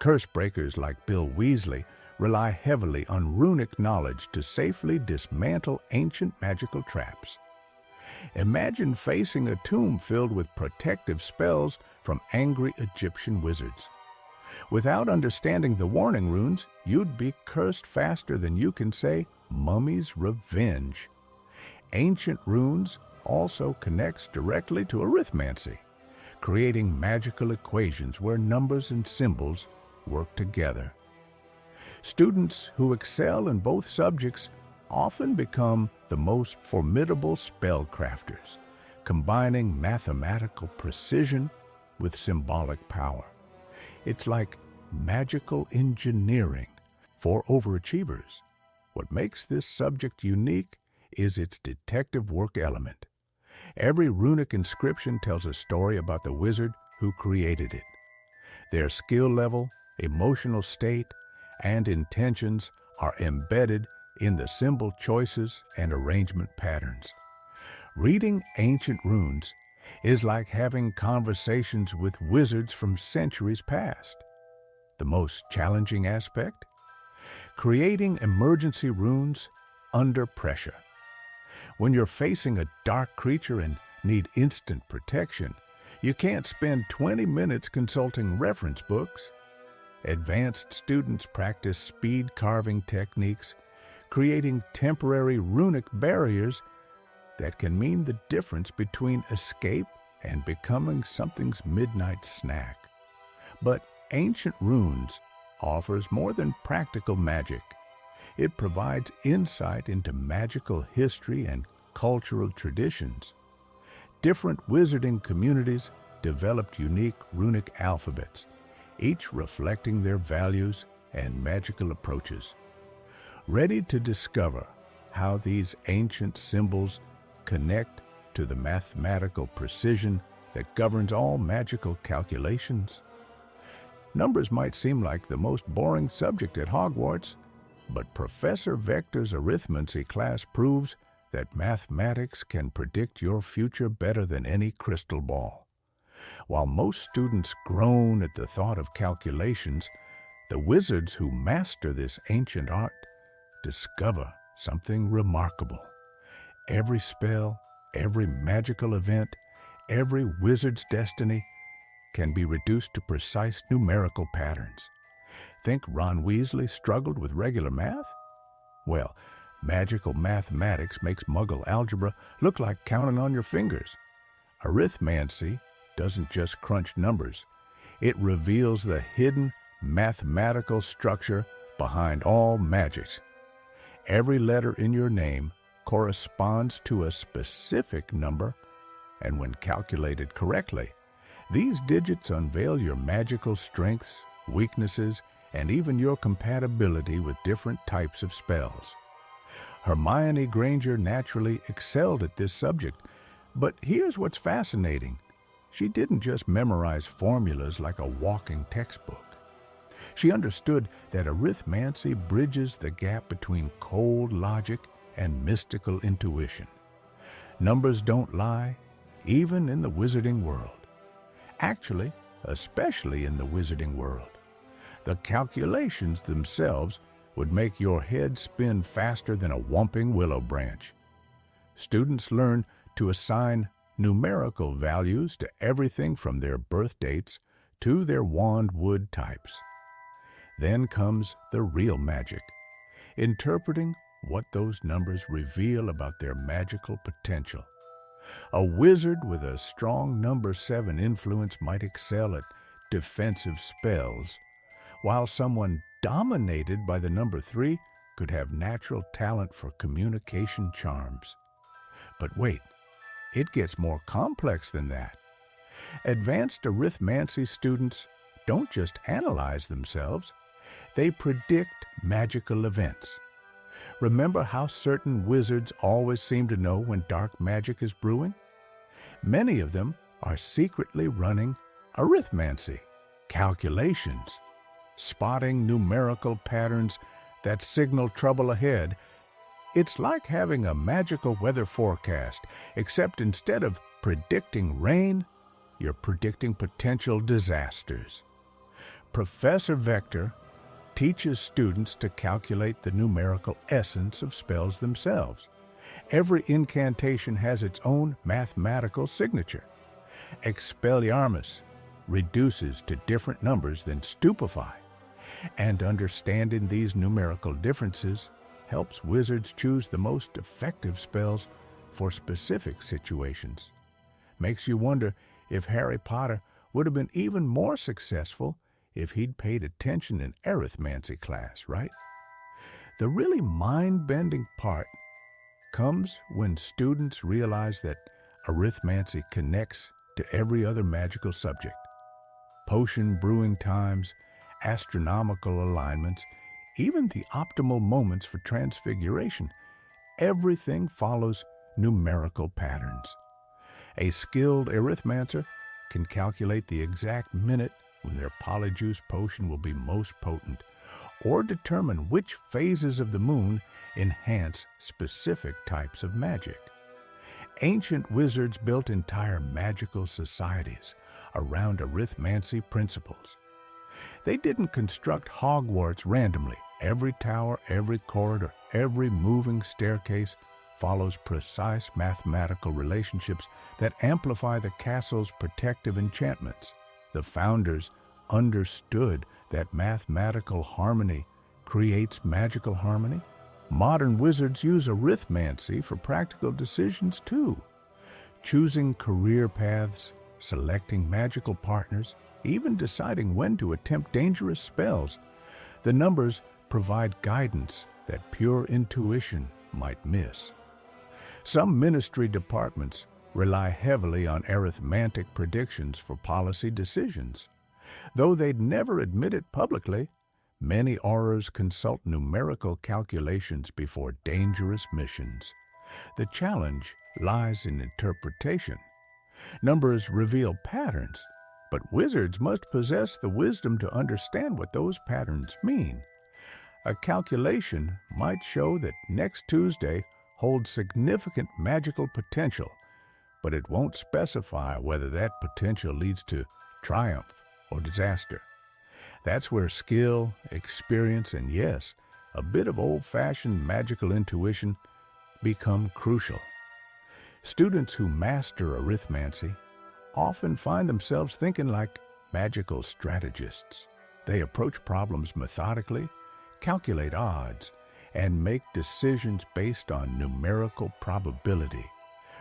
Curse breakers like Bill Weasley rely heavily on runic knowledge to safely dismantle ancient magical traps. Imagine facing a tomb filled with protective spells from angry Egyptian wizards. Without understanding the warning runes, you'd be cursed faster than you can say, "Mummy's revenge." Ancient runes also connects directly to arithmancy, creating magical equations where numbers and symbols work together. Students who excel in both subjects often become the most formidable spellcrafters, combining mathematical precision with symbolic power. It's like magical engineering for overachievers. What makes this subject unique is its detective work element. Every runic inscription tells a story about the wizard who created it. Their skill level, emotional state, and intentions are embedded in the symbol choices and arrangement patterns. Reading ancient runes is like having conversations with wizards from centuries past. The most challenging aspect? Creating emergency runes under pressure. When you're facing a dark creature and need instant protection, you can't spend 20 minutes consulting reference books. Advanced students practice speed carving techniques, creating temporary runic barriers that can mean the difference between escape and becoming something's midnight snack. But ancient runes offers more than practical magic. It provides insight into magical history and cultural traditions. Different wizarding communities developed unique runic alphabets, each reflecting their values and magical approaches. Ready to discover how these ancient symbols connect to the mathematical precision that governs all magical calculations? Numbers might seem like the most boring subject at Hogwarts, but Professor Vector's arithmancy class proves that mathematics can predict your future better than any crystal ball. While most students groan at the thought of calculations, the wizards who master this ancient art discover something remarkable. Every spell, every magical event, every wizard's destiny can be reduced to precise numerical patterns. Think Ron Weasley struggled with regular math? Well, magical mathematics makes Muggle algebra look like counting on your fingers. Arithmancy doesn't just crunch numbers. It reveals the hidden mathematical structure behind all magics. Every letter in your name corresponds to a specific number, and when calculated correctly, these digits unveil your magical strengths, weaknesses, and even your compatibility with different types of spells. Hermione Granger naturally excelled at this subject, but here's what's fascinating. She didn't just memorize formulas like a walking textbook. She understood that arithmancy bridges the gap between cold logic and mystical intuition. Numbers don't lie, even in the wizarding world. Actually, especially in the wizarding world. The calculations themselves would make your head spin faster than a whomping willow branch. Students learn to assign numerical values to everything from their birth dates to their wand wood types. Then comes the real magic, interpreting what those numbers reveal about their magical potential. A wizard with a strong number 7 influence might excel at defensive spells, while someone dominated by the number 3 could have natural talent for communication charms. But wait, it gets more complex than that. Advanced arithmancy students don't just analyze themselves, they predict magical events. Remember how certain wizards always seem to know when dark magic is brewing? Many of them are secretly running arithmancy, calculations, spotting numerical patterns that signal trouble ahead. It's like having a magical weather forecast, except instead of predicting rain, you're predicting potential disasters. Professor Vector teaches students to calculate the numerical essence of spells themselves. Every incantation has its own mathematical signature. Expelliarmus reduces to different numbers than stupefy, and understanding these numerical differences helps wizards choose the most effective spells for specific situations. Makes you wonder if Harry Potter would have been even more successful if he'd paid attention in arithmancy class, right? The really mind-bending part comes when students realize that arithmancy connects to every other magical subject. Potion brewing times, astronomical alignments, even the optimal moments for transfiguration. Everything follows numerical patterns. A skilled arithmancer can calculate the exact minute when their polyjuice potion will be most potent, or determine which phases of the moon enhance specific types of magic. Ancient wizards built entire magical societies around arithmancy principles. They didn't construct Hogwarts randomly. Every tower, every corridor, every moving staircase follows precise mathematical relationships that amplify the castle's protective enchantments. The founders understood that mathematical harmony creates magical harmony. Modern wizards use arithmancy for practical decisions too, choosing career paths, selecting magical partners, even deciding when to attempt dangerous spells. The numbers provide guidance that pure intuition might miss. Some ministry departments rely heavily on arithmetic predictions for policy decisions. Though they'd never admit it publicly, many Aurors consult numerical calculations before dangerous missions. The challenge lies in interpretation. Numbers reveal patterns, but wizards must possess the wisdom to understand what those patterns mean. A calculation might show that next Tuesday holds significant magical potential, but it won't specify whether that potential leads to triumph or disaster. That's where skill, experience, and yes, a bit of old-fashioned magical intuition become crucial. Students who master arithmancy often find themselves thinking like magical strategists. They approach problems methodically, calculate odds, and make decisions based on numerical probability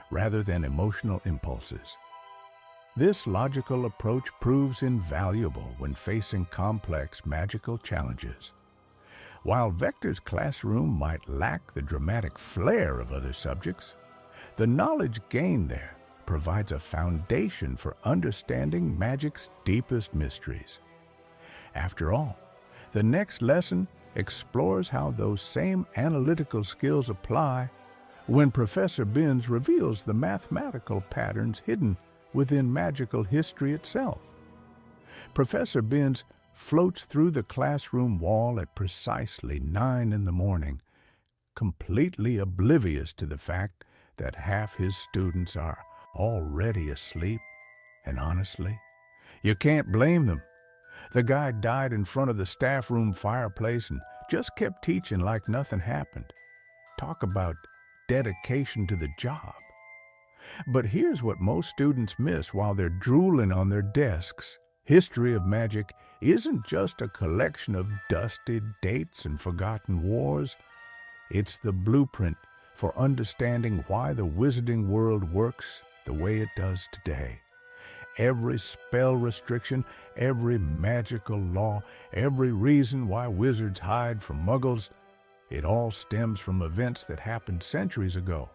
rather than emotional impulses. This logical approach proves invaluable when facing complex magical challenges. While Vector's classroom might lack the dramatic flair of other subjects, the knowledge gained there provides a foundation for understanding magic's deepest mysteries. After all, the next lesson explores how those same analytical skills apply when Professor Binns reveals the mathematical patterns hidden within magical history itself. Professor Binns floats through the classroom wall at precisely 9 a.m, completely oblivious to the fact that half his students are already asleep. And honestly, you can't blame them. The guy died in front of the staff room fireplace and just kept teaching like nothing happened. Talk about dedication to the job. But here's what most students miss while they're drooling on their desks. History of magic isn't just a collection of dusted dates and forgotten wars. It's the blueprint for understanding why the wizarding world works the way it does today. Every spell restriction, every magical law, every reason why wizards hide from muggles, it all stems from events that happened centuries ago.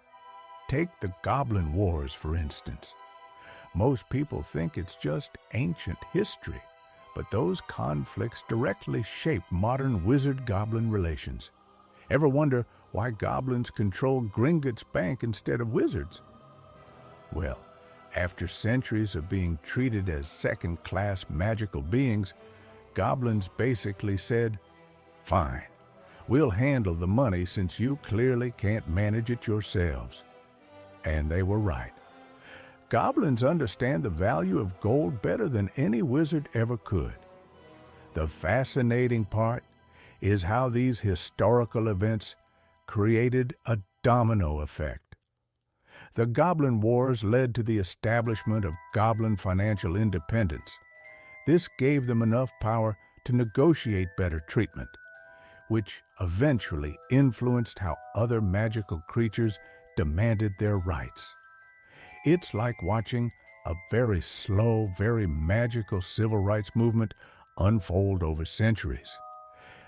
Take the Goblin Wars, for instance. Most people think it's just ancient history, but those conflicts directly shape modern wizard-goblin relations. Ever wonder why goblins control Gringotts Bank instead of wizards? Well, after centuries of being treated as second-class magical beings, goblins basically said, "Fine, we'll handle the money since you clearly can't manage it yourselves." And they were right. Goblins understand the value of gold better than any wizard ever could. The fascinating part is how these historical events created a domino effect. The Goblin Wars led to the establishment of goblin financial independence. This gave them enough power to negotiate better treatment, which eventually influenced how other magical creatures demanded their rights. It's like watching a very slow, very magical civil rights movement unfold over centuries.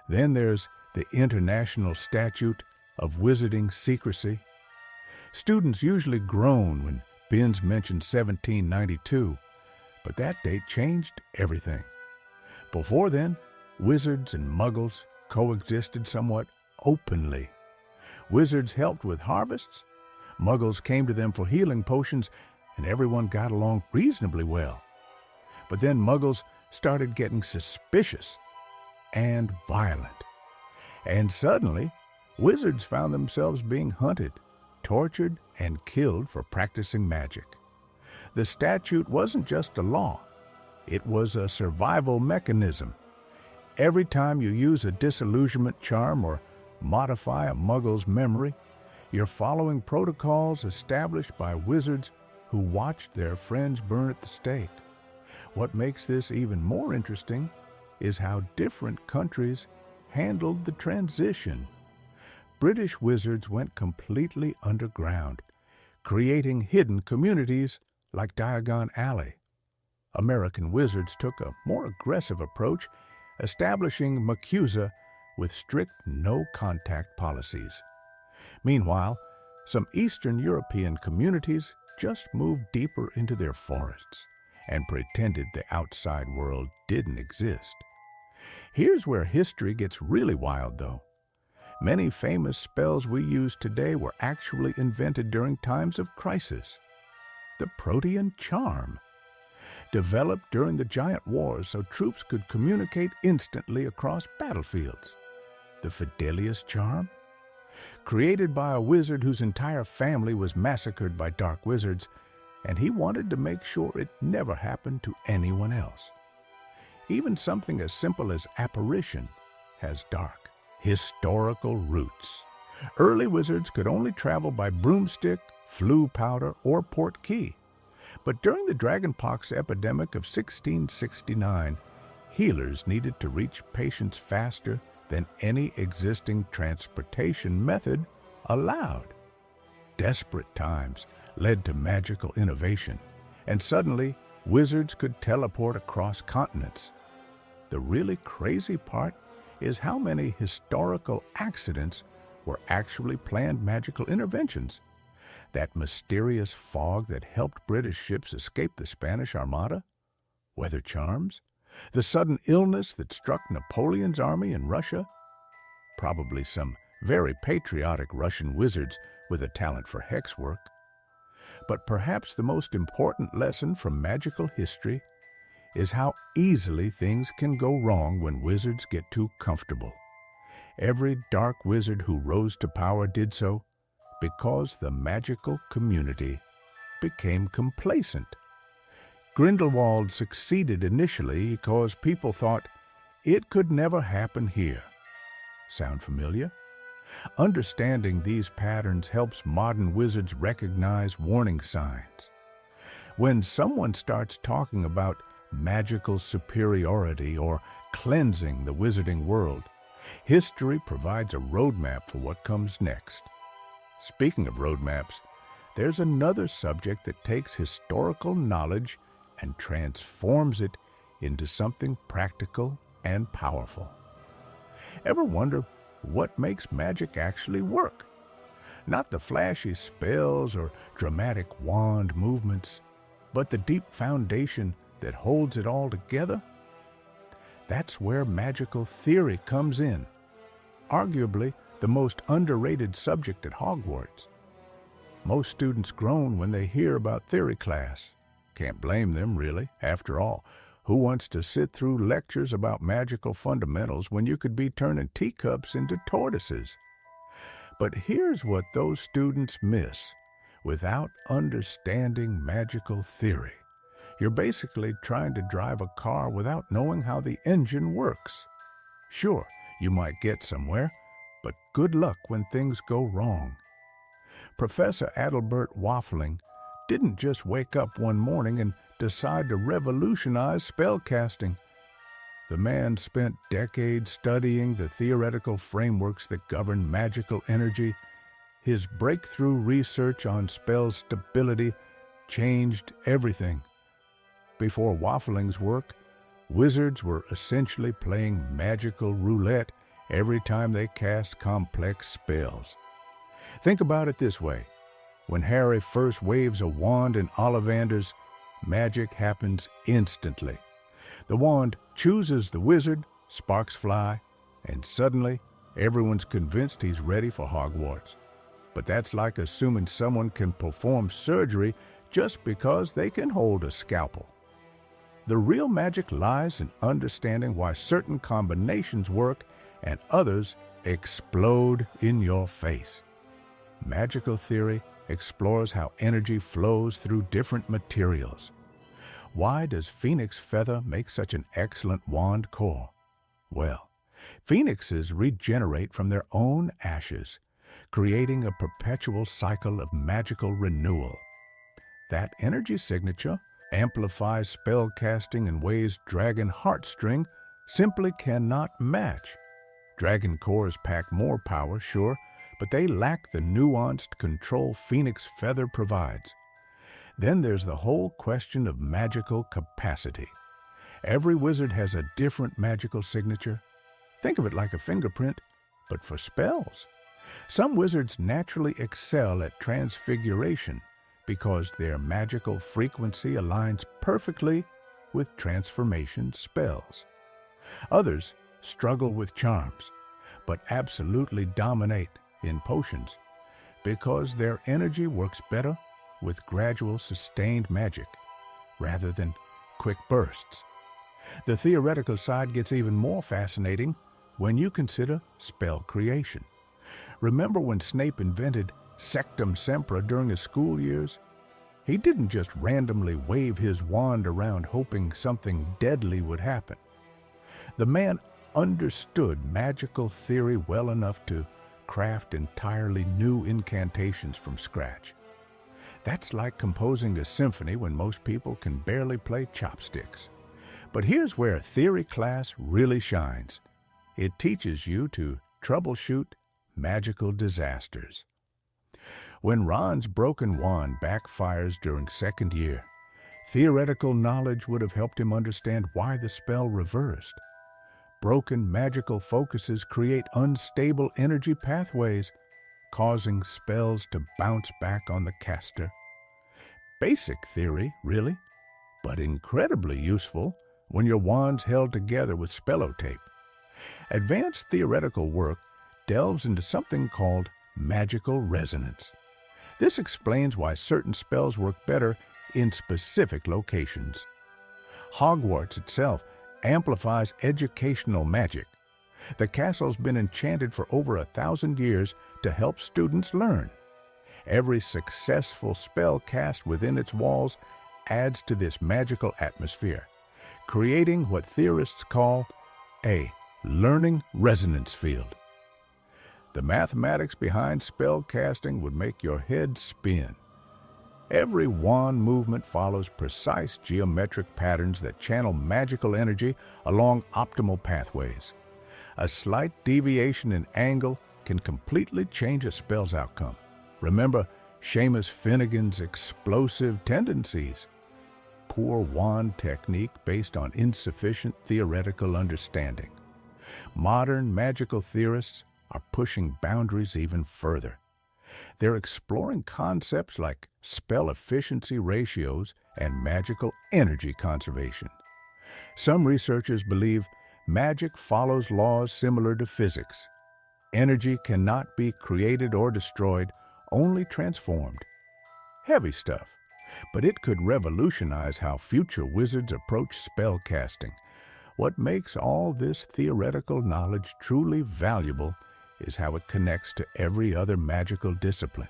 Then there's the International Statute of Wizarding Secrecy. Students usually groan when Binns mentioned 1792, but that date changed everything. Before then, wizards and muggles coexisted somewhat openly. Wizards helped with harvests, muggles came to them for healing potions, and everyone got along reasonably well. But then muggles started getting suspicious and violent. And suddenly, wizards found themselves being hunted, tortured, and killed for practicing magic. The statute wasn't just a law, it was a survival mechanism. Every time you use a disillusionment charm or modify a muggle's memory, you're following protocols established by wizards who watched their friends burn at the stake. What makes this even more interesting is how different countries handled the transition. British wizards went completely underground, creating hidden communities like Diagon Alley. American wizards took a more aggressive approach, establishing MACUSA with strict no-contact policies. Meanwhile, some Eastern European communities just moved deeper into their forests and pretended the outside world didn't exist. Here's where history gets really wild, though. Many famous spells we use today were actually invented during times of crisis. The Protean Charm, developed during the Giant Wars so troops could communicate instantly across battlefields. The Fidelius Charm, created by a wizard whose entire family was massacred by dark wizards, and he wanted to make sure it never happened to anyone else. Even something as simple as apparition has dark, historical roots. Early wizards could only travel by broomstick, flue powder, or port key. But during the dragonpox epidemic of 1669, healers needed to reach patients faster than any existing transportation method allowed. Desperate times led to magical innovation, and suddenly wizards could teleport across continents. The really crazy part is how many historical accidents were actually planned magical interventions. That mysterious fog that helped British ships escape the Spanish Armada, weather charms, the sudden illness that struck Napoleon's army in Russia, probably some very patriotic Russian wizards with a talent for hex work. But perhaps the most important lesson from magical history is how easily things can go wrong when wizards get too comfortable. Every dark wizard who rose to power did so because the magical community became complacent. Grindelwald succeeded initially because people thought it could never happen here. Sound familiar? Understanding these patterns helps modern wizards recognize warning signs. When someone starts talking about magical superiority or cleansing the wizarding world, history provides a roadmap for what comes next. Speaking of roadmaps, there's another subject that takes historical knowledge and transforms it into something practical and powerful. Ever wonder what makes magic actually work? Not the flashy spells or dramatic wand movements, but the deep foundation that holds it all together? That's where magical theory comes in. Arguably, the most underrated subject at Hogwarts. Most students groan when they hear about theory class. Can't blame them, really. After all, who wants to sit through lectures about magical fundamentals when you could be turning teacups into tortoises? But here's what those students miss. Without understanding magical theory, you're basically trying to drive a car without knowing how the engine works. Sure, you might get somewhere, but good luck when things go wrong. Professor Adelbert Waffling didn't just wake up one morning and decide to revolutionize spellcasting. The man spent decades studying the theoretical frameworks that govern magical energy. His breakthrough research on spell stability changed everything. Before Waffling's work, wizards were essentially playing magical roulette every time they cast complex spells. Think about it this way. When Harry first waves a wand in Ollivander's, magic happens instantly. The wand chooses the wizard, sparks fly, and suddenly everyone's convinced he's ready for Hogwarts. But that's like assuming someone can perform surgery just because they can hold a scalpel. The real magic lies in understanding why certain combinations work and others explode in your face. Magical theory explores how energy flows through different materials. Why does phoenix feather make such an excellent wand core? Well, phoenixes regenerate from their own ashes, creating a perpetual cycle of magical renewal. That energy signature amplifies spell casting in ways Dragon Heartstring simply cannot match. Dragon cores pack more power, sure, but they lack the nuanced control Phoenix Feather provides. Then there's the whole question of magical capacity. Every wizard has a different magical signature. Think of it like a fingerprint, but for spells. Some wizards naturally excel at Transfiguration because their magical frequency aligns perfectly with transformation spells. Others struggle with charms, but absolutely dominate in potions because their energy works better with gradual sustained magic rather than quick bursts. The theoretical side gets even more fascinating when you consider spell creation. Remember when Snape invented Sectum Sempra during his school years? He didn't just randomly wave his wand around hoping something deadly would happen. The man understood magical theory well enough to craft entirely new incantations from scratch. That's like composing a symphony when most people can barely play chopsticks. But here's where theory class really shines. It teaches you to troubleshoot magical disasters. When Ron's broken wand backfires during second year, theoretical knowledge would have helped him understand why the spell reversed. Broken magical focuses create unstable energy pathways, causing spells to bounce back on the caster. Basic theory, really, but incredibly useful when your wand's held together with spellotape. Advanced theoretical work delves into something called magical resonance. This explains why certain spells work better in specific locations. Hogwarts itself amplifies educational magic. The castle's been enchanted for over 1,000 years to help students learn. Every successful spell cast within its walls adds to this magical atmosphere, creating what theorists call a learning resonance field. The mathematics behind spell casting would make your head spin. Every wand movement follows precise geometric patterns that channel magical energy along optimal pathways. A slight deviation in angle can completely change a spell's outcome. Remember Seamus Finnegan's explosive tendencies. Poor wand technique based on insufficient theoretical understanding. Modern magical theorists are pushing boundaries even further. They're exploring concepts like spell efficiency ratios and magical energy conservation. Some researchers believe magic follows laws similar to physics. Energy cannot be created or destroyed, only transformed. Heavy stuff, but it could revolutionize how future wizards approach spell casting. What makes all this theoretical knowledge truly valuable is how it connects to every other magical discipline.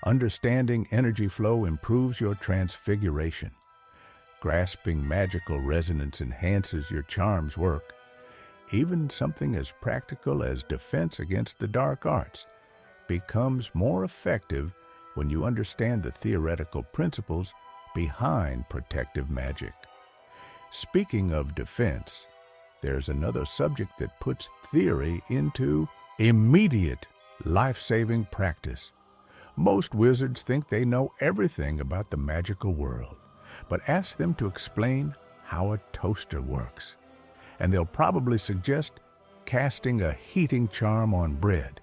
Understanding energy flow improves your transfiguration. Grasping magical resonance enhances your charm's work. Even something as practical as defense against the dark arts becomes more effective when you understand the theoretical principles behind protective magic. Speaking of defense, there's another subject that puts theory into immediate, life-saving practice. Most wizards think they know everything about the magical world, but ask them to explain how a toaster works, and they'll probably suggest casting a heating charm on bread.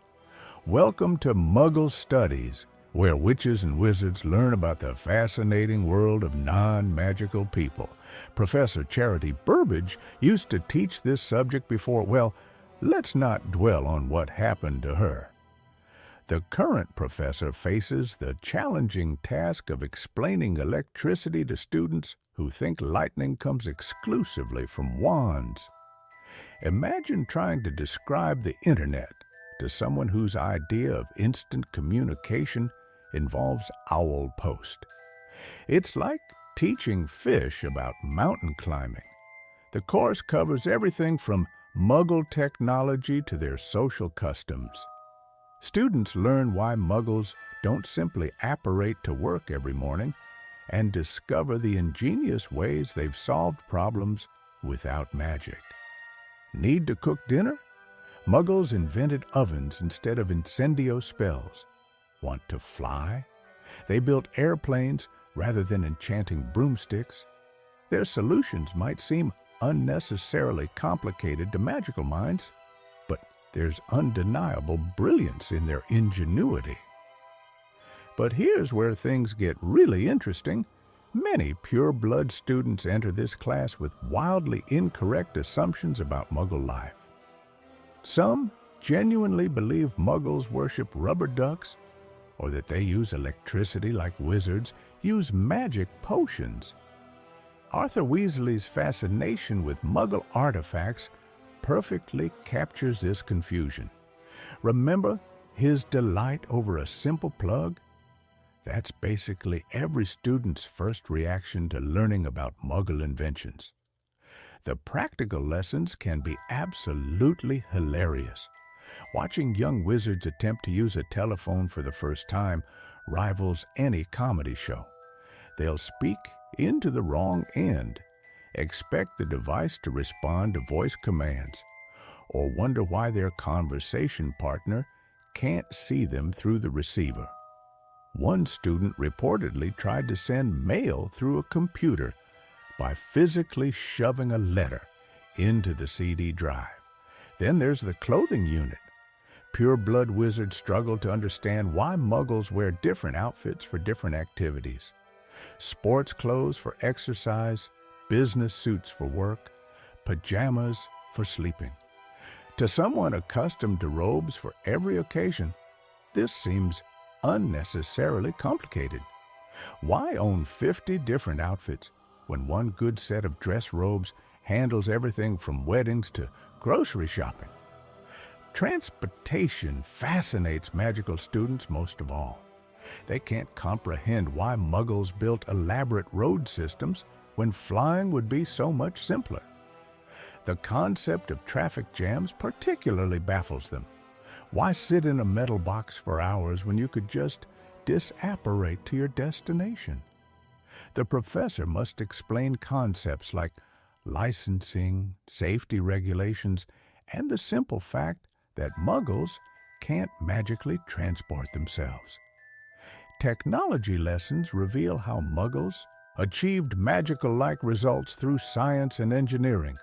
Welcome to Muggle Studies, where witches and wizards learn about the fascinating world of non-magical people. Professor Charity Burbage used to teach this subject before, well, let's not dwell on what happened to her. The current professor faces the challenging task of explaining electricity to students who think lightning comes exclusively from wands. Imagine trying to describe the internet to someone whose idea of instant communication involves owl post. It's like teaching fish about mountain climbing. The course covers everything from Muggle technology to their social customs. Students learn why Muggles don't simply apparate to work every morning and discover the ingenious ways they've solved problems without magic. Need to cook dinner? Muggles invented ovens instead of incendio spells. Want to fly? They built airplanes rather than enchanting broomsticks. Their solutions might seem unnecessarily complicated to magical minds, but there's undeniable brilliance in their ingenuity. But here's where things get really interesting. Many pure-blood students enter this class with wildly incorrect assumptions about Muggle life. Some genuinely believe Muggles worship rubber ducks, or that they use electricity like wizards, use magic potions. Arthur Weasley's fascination with Muggle artifacts perfectly captures this confusion. Remember his delight over a simple plug? That's basically every student's first reaction to learning about Muggle inventions. The practical lessons can be absolutely hilarious. Watching young wizards attempt to use a telephone for the first time rivals any comedy show. They'll speak into the wrong end, expect the device to respond to voice commands, or wonder why their conversation partner can't see them through the receiver. One student reportedly tried to send mail through a computer by physically shoving a letter into the CD drive. Then there's the clothing unit. Pure-blood wizards struggle to understand why Muggles wear different outfits for different activities. Sports clothes for exercise, business suits for work, pajamas for sleeping. To someone accustomed to robes for every occasion, this seems unnecessarily complicated. Why own 50 different outfits when one good set of dress robes handles everything from weddings to grocery shopping? Transportation fascinates magical students most of all. They can't comprehend why Muggles built elaborate road systems when flying would be so much simpler. The concept of traffic jams particularly baffles them. Why sit in a metal box for hours when you could just disapparate to your destination? The professor must explain concepts like licensing, safety regulations, and the simple fact that Muggles can't magically transport themselves. Technology lessons reveal how Muggles achieved magical-like results through science and engineering.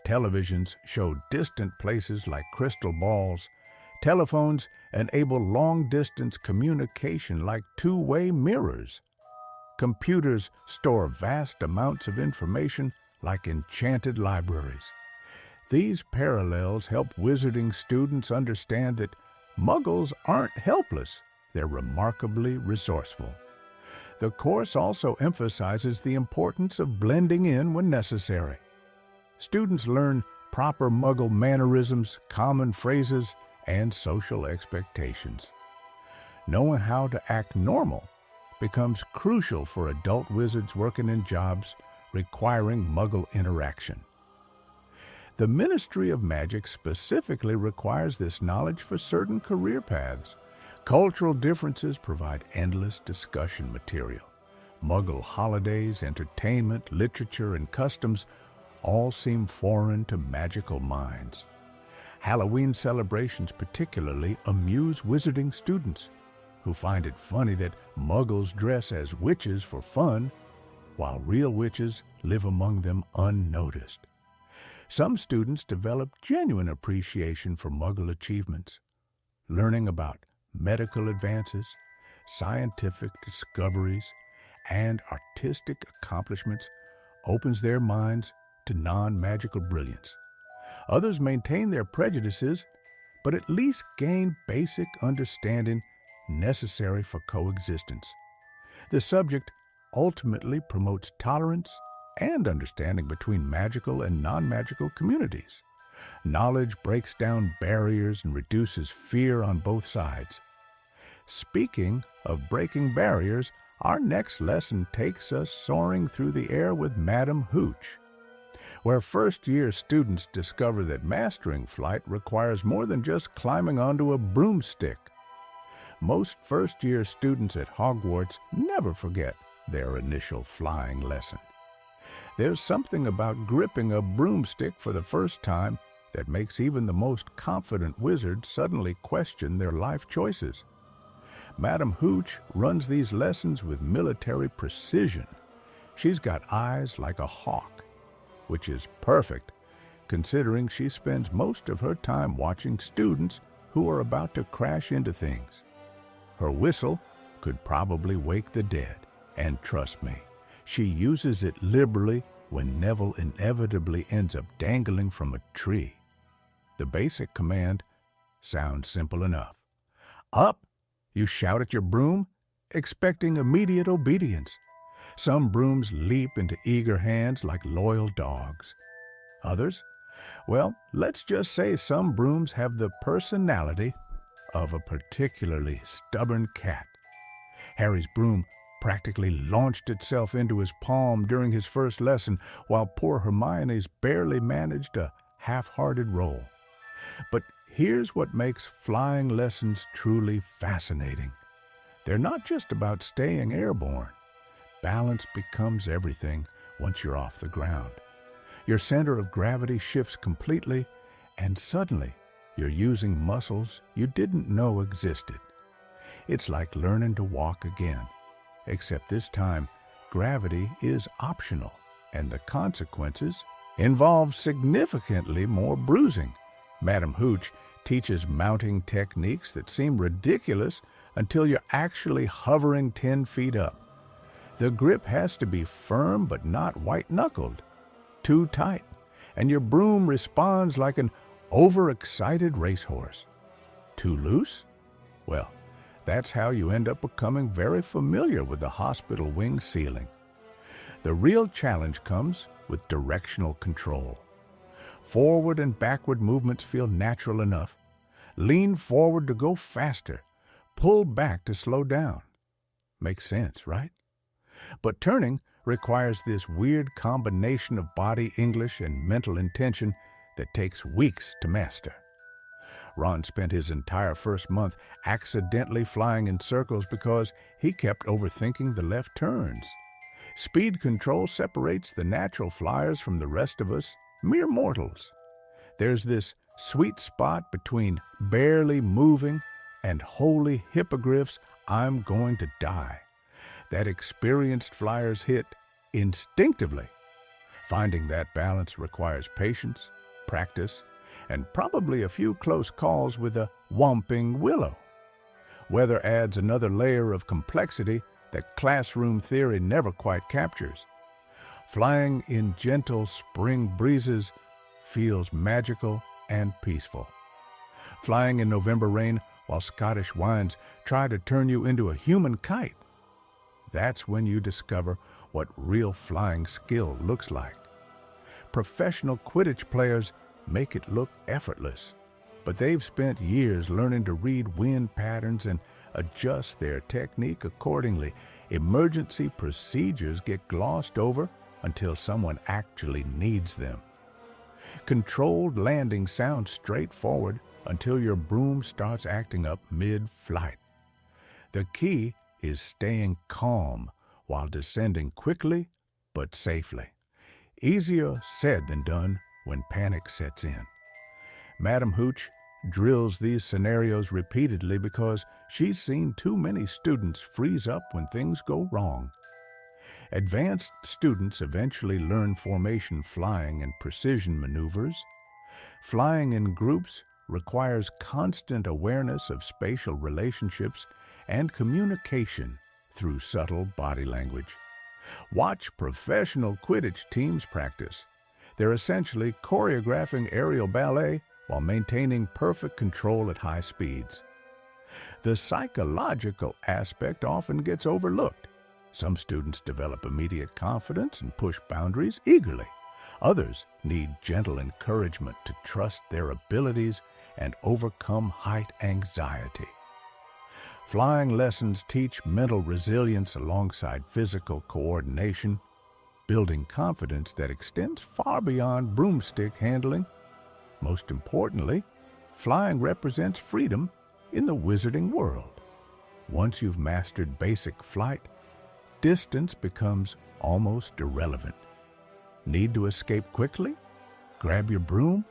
Televisions show distant places like crystal balls. Telephones enable long-distance communication like two-way mirrors. Computers store vast amounts of information like enchanted libraries. These parallels help wizarding students understand that Muggles aren't helpless, they're remarkably resourceful. The course also emphasizes the importance of blending in when necessary. Students learn proper Muggle mannerisms, common phrases, and social expectations. Knowing how to act normal becomes crucial for adult wizards working in jobs requiring Muggle interaction. The Ministry of Magic specifically requires this knowledge for certain career paths. Cultural differences provide endless discussion material. Muggle holidays, entertainment, literature, and customs all seem foreign to magical minds. Halloween celebrations particularly amuse wizarding students, who find it funny that Muggles dress as witches for fun, while real witches live among them unnoticed. Some students develop genuine appreciation for Muggle achievements. Learning about medical advances, scientific discoveries, and artistic accomplishments opens their minds to non-magical brilliance. Others maintain their prejudices, but at least gain basic understanding necessary for coexistence. The subject ultimately promotes tolerance and understanding between magical and non-magical communities. Knowledge breaks down barriers and reduces fear on both sides. Speaking of breaking barriers, our next lesson takes us soaring through the air with Madam Hooch, where first-year students discover that mastering flight requires more than just climbing onto a broomstick. Most first-year students at Hogwarts never forget their initial flying lesson. There's something about gripping a broomstick for the first time that makes even the most confident wizard suddenly question their life choices. Madam Hooch runs these lessons with military precision. She's got eyes like a hawk, which is perfect considering she spends most of her time watching students who are about to crash into things. Her whistle could probably wake the dead, and trust me, she uses it liberally when Neville inevitably ends up dangling from a tree. The basic command sounds simple enough. Up, you shout at your broom, expecting immediate obedience. Some brooms leap into eager hands like loyal dogs. Others, well, let's just say some brooms have the personality of a particularly stubborn cat. Harry's broom practically launched itself into his palm during his first lesson, while poor Hermione's barely managed a half-hearted roll. But here's what makes flying lessons truly fascinating. They're not just about staying airborne. Balance becomes everything once you're off the ground. Your center of gravity shifts completely, and suddenly you're using muscles you didn't know existed. It's like learning to walk again, except this time gravity is optional, and the consequences involve significantly more bruising. Madam Hooch teaches mounting techniques that seem ridiculous until you're actually hovering 10 feet up. The grip has to be firm but not white-knuckled, too tight, and your broom responds like an overexcited racehorse. Too loose? Well, that's how you end up becoming very familiar with the hospital wing ceiling. The real challenge comes with directional control. Forward and backward movements feel natural enough. Lean forward to go faster. Pull back to slow down. Makes sense, right? But turning requires this weird combination of body English and mental intention that takes weeks to master. Ron spent his entire first month accidentally flying in circles because he kept overthinking the left turns. Speed control separates the natural flyers from the rest of us, mere mortals. There's this sweet spot between barely moving and holy hippogriffs, I'm going to die, that experienced flyers hit instinctively. Finding that balance requires patience, practice, and probably a few close calls with a whomping willow. Weather adds another layer of complexity that classroom theory never quite captures. Flying in gentle spring breezes feels magical and peaceful. Flying in November rain while Scottish winds try to turn you into a human kite. That's when you discover what real flying skill looks like. Professional Quidditch players make it look effortless, but they've spent years learning to read wind patterns and adjust their technique accordingly. Emergency procedures get glossed over until someone actually needs them. Controlled landing sounds straightforward until your broom starts acting up mid-flight. The key is staying calm while descending quickly but safely. Easier said than done when panic sets in. Madam Hooch drills these scenarios repeatedly because she's seen too many students freeze up when things go wrong. Advanced students eventually learn formation flying and precision maneuvers. Flying in groups requires constant awareness of spatial relationships and communication through subtle body language. Watch professional Quidditch teams practice. They're essentially choreographing aerial ballet while maintaining perfect control at high speeds. The psychological aspect often gets overlooked. Some students develop immediate confidence and push boundaries eagerly. Others need gentle encouragement to trust their abilities and overcome height anxiety. Flying lessons teach mental resilience alongside physical coordination, building confidence that extends far beyond broomstick handling. Most importantly, flying represents freedom in the wizarding world. Once you've mastered basic flight, distance becomes almost irrelevant. Need to escape quickly? Grab your broom?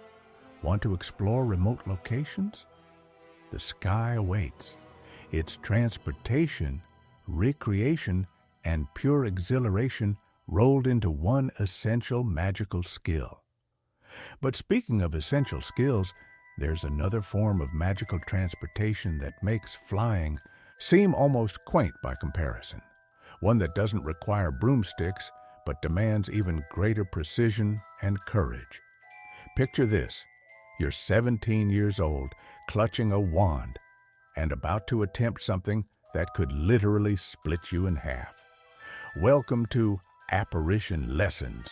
Want to explore remote locations? The sky awaits. It's transportation, recreation, and pure exhilaration rolled into one essential magical skill. But speaking of essential skills, there's another form of magical transportation that makes flying seem almost quaint by comparison. One that doesn't require broomsticks, but demands even greater precision and courage. Picture this: you're 17 years old, clutching a wand, and about to attempt something that could literally split you in half. Welcome to Apparition Lessons,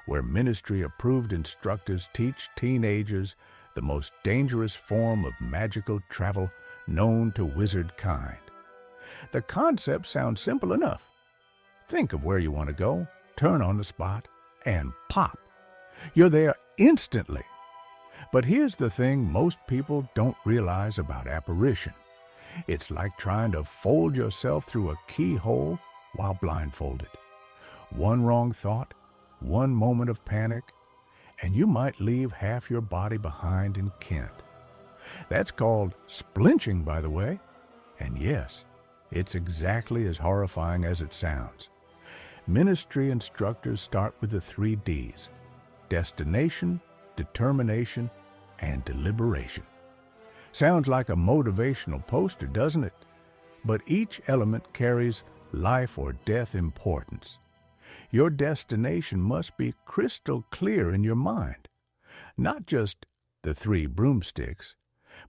where ministry-approved instructors teach teenagers the most dangerous form of magical travel known to wizard kind. The concept sounds simple enough. Think of where you want to go, turn on the spot, and pop. You're there instantly. But here's the thing most people don't realize about apparition. It's like trying to fold yourself through a keyhole while blindfolded. One wrong thought, one moment of panic, and you might leave half your body behind in Kent. That's called splinching, by the way. And yes, it's exactly as horrifying as it sounds. Ministry instructors start with the 3 Ds: destination, determination, and deliberation. Sounds like a motivational poster, doesn't it? But each element carries life or death importance. Your destination must be crystal clear in your mind. Not just the 3 broomsticks,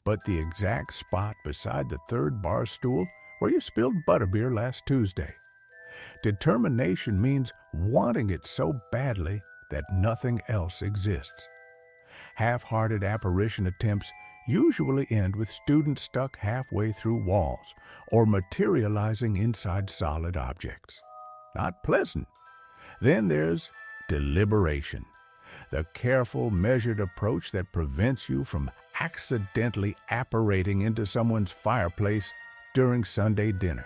but the exact spot beside the 3rd bar stool where you spilled butterbeer last Tuesday. Determination means wanting it so badly that nothing else exists. Half-hearted apparition attempts usually end with students stuck halfway through walls or materializing inside solid objects. Not pleasant. Then there's deliberation, the careful, measured approach that prevents you from accidentally apparating into someone's fireplace during Sunday dinner.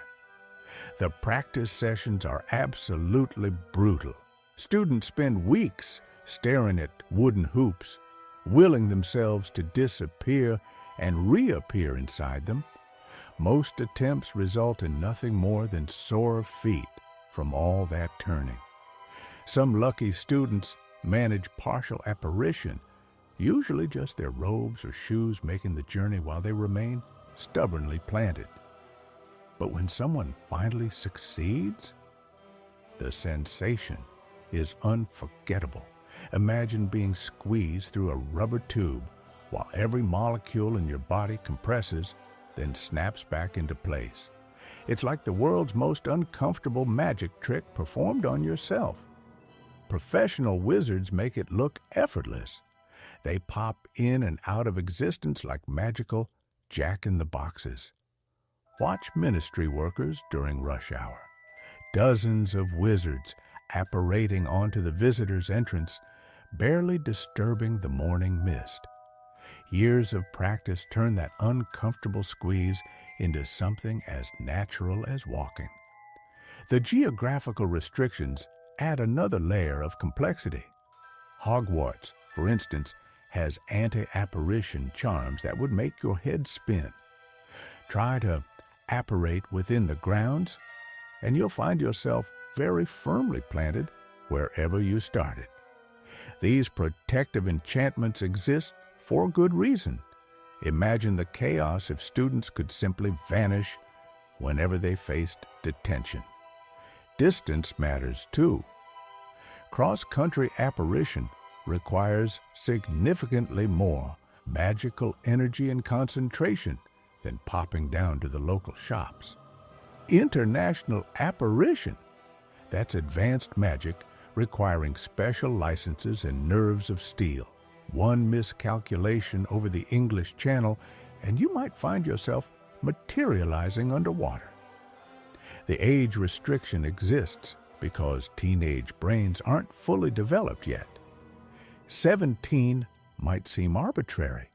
The practice sessions are absolutely brutal. Students spend weeks staring at wooden hoops, willing themselves to disappear and reappear inside them. Most attempts result in nothing more than sore feet from all that turning. Some lucky students manage partial apparition, usually just their robes or shoes making the journey while they remain stubbornly planted. But when someone finally succeeds, the sensation is unforgettable. Imagine being squeezed through a rubber tube while every molecule in your body compresses, then snaps back into place. It's like the world's most uncomfortable magic trick performed on yourself. Professional wizards make it look effortless. They pop in and out of existence like magical jack-in-the-boxes. Watch ministry workers during rush hour. Dozens of wizards apparating onto the visitor's entrance, barely disturbing the morning mist. Years of practice turn that uncomfortable squeeze into something as natural as walking. The geographical restrictions add another layer of complexity. Hogwarts, for instance, has anti-apparition charms that would make your head spin. Try to apparate within the grounds, and you'll find yourself very firmly planted wherever you started. These protective enchantments exist for good reason. Imagine the chaos if students could simply vanish whenever they faced detention. Distance matters too. Cross-country apparition requires significantly more magical energy and concentration than popping down to the local shops. International apparition, that's advanced magic requiring special licenses and nerves of steel. One miscalculation over the English Channel, and you might find yourself materializing underwater. The age restriction exists because teenage brains aren't fully developed yet. 17 might seem arbitrary,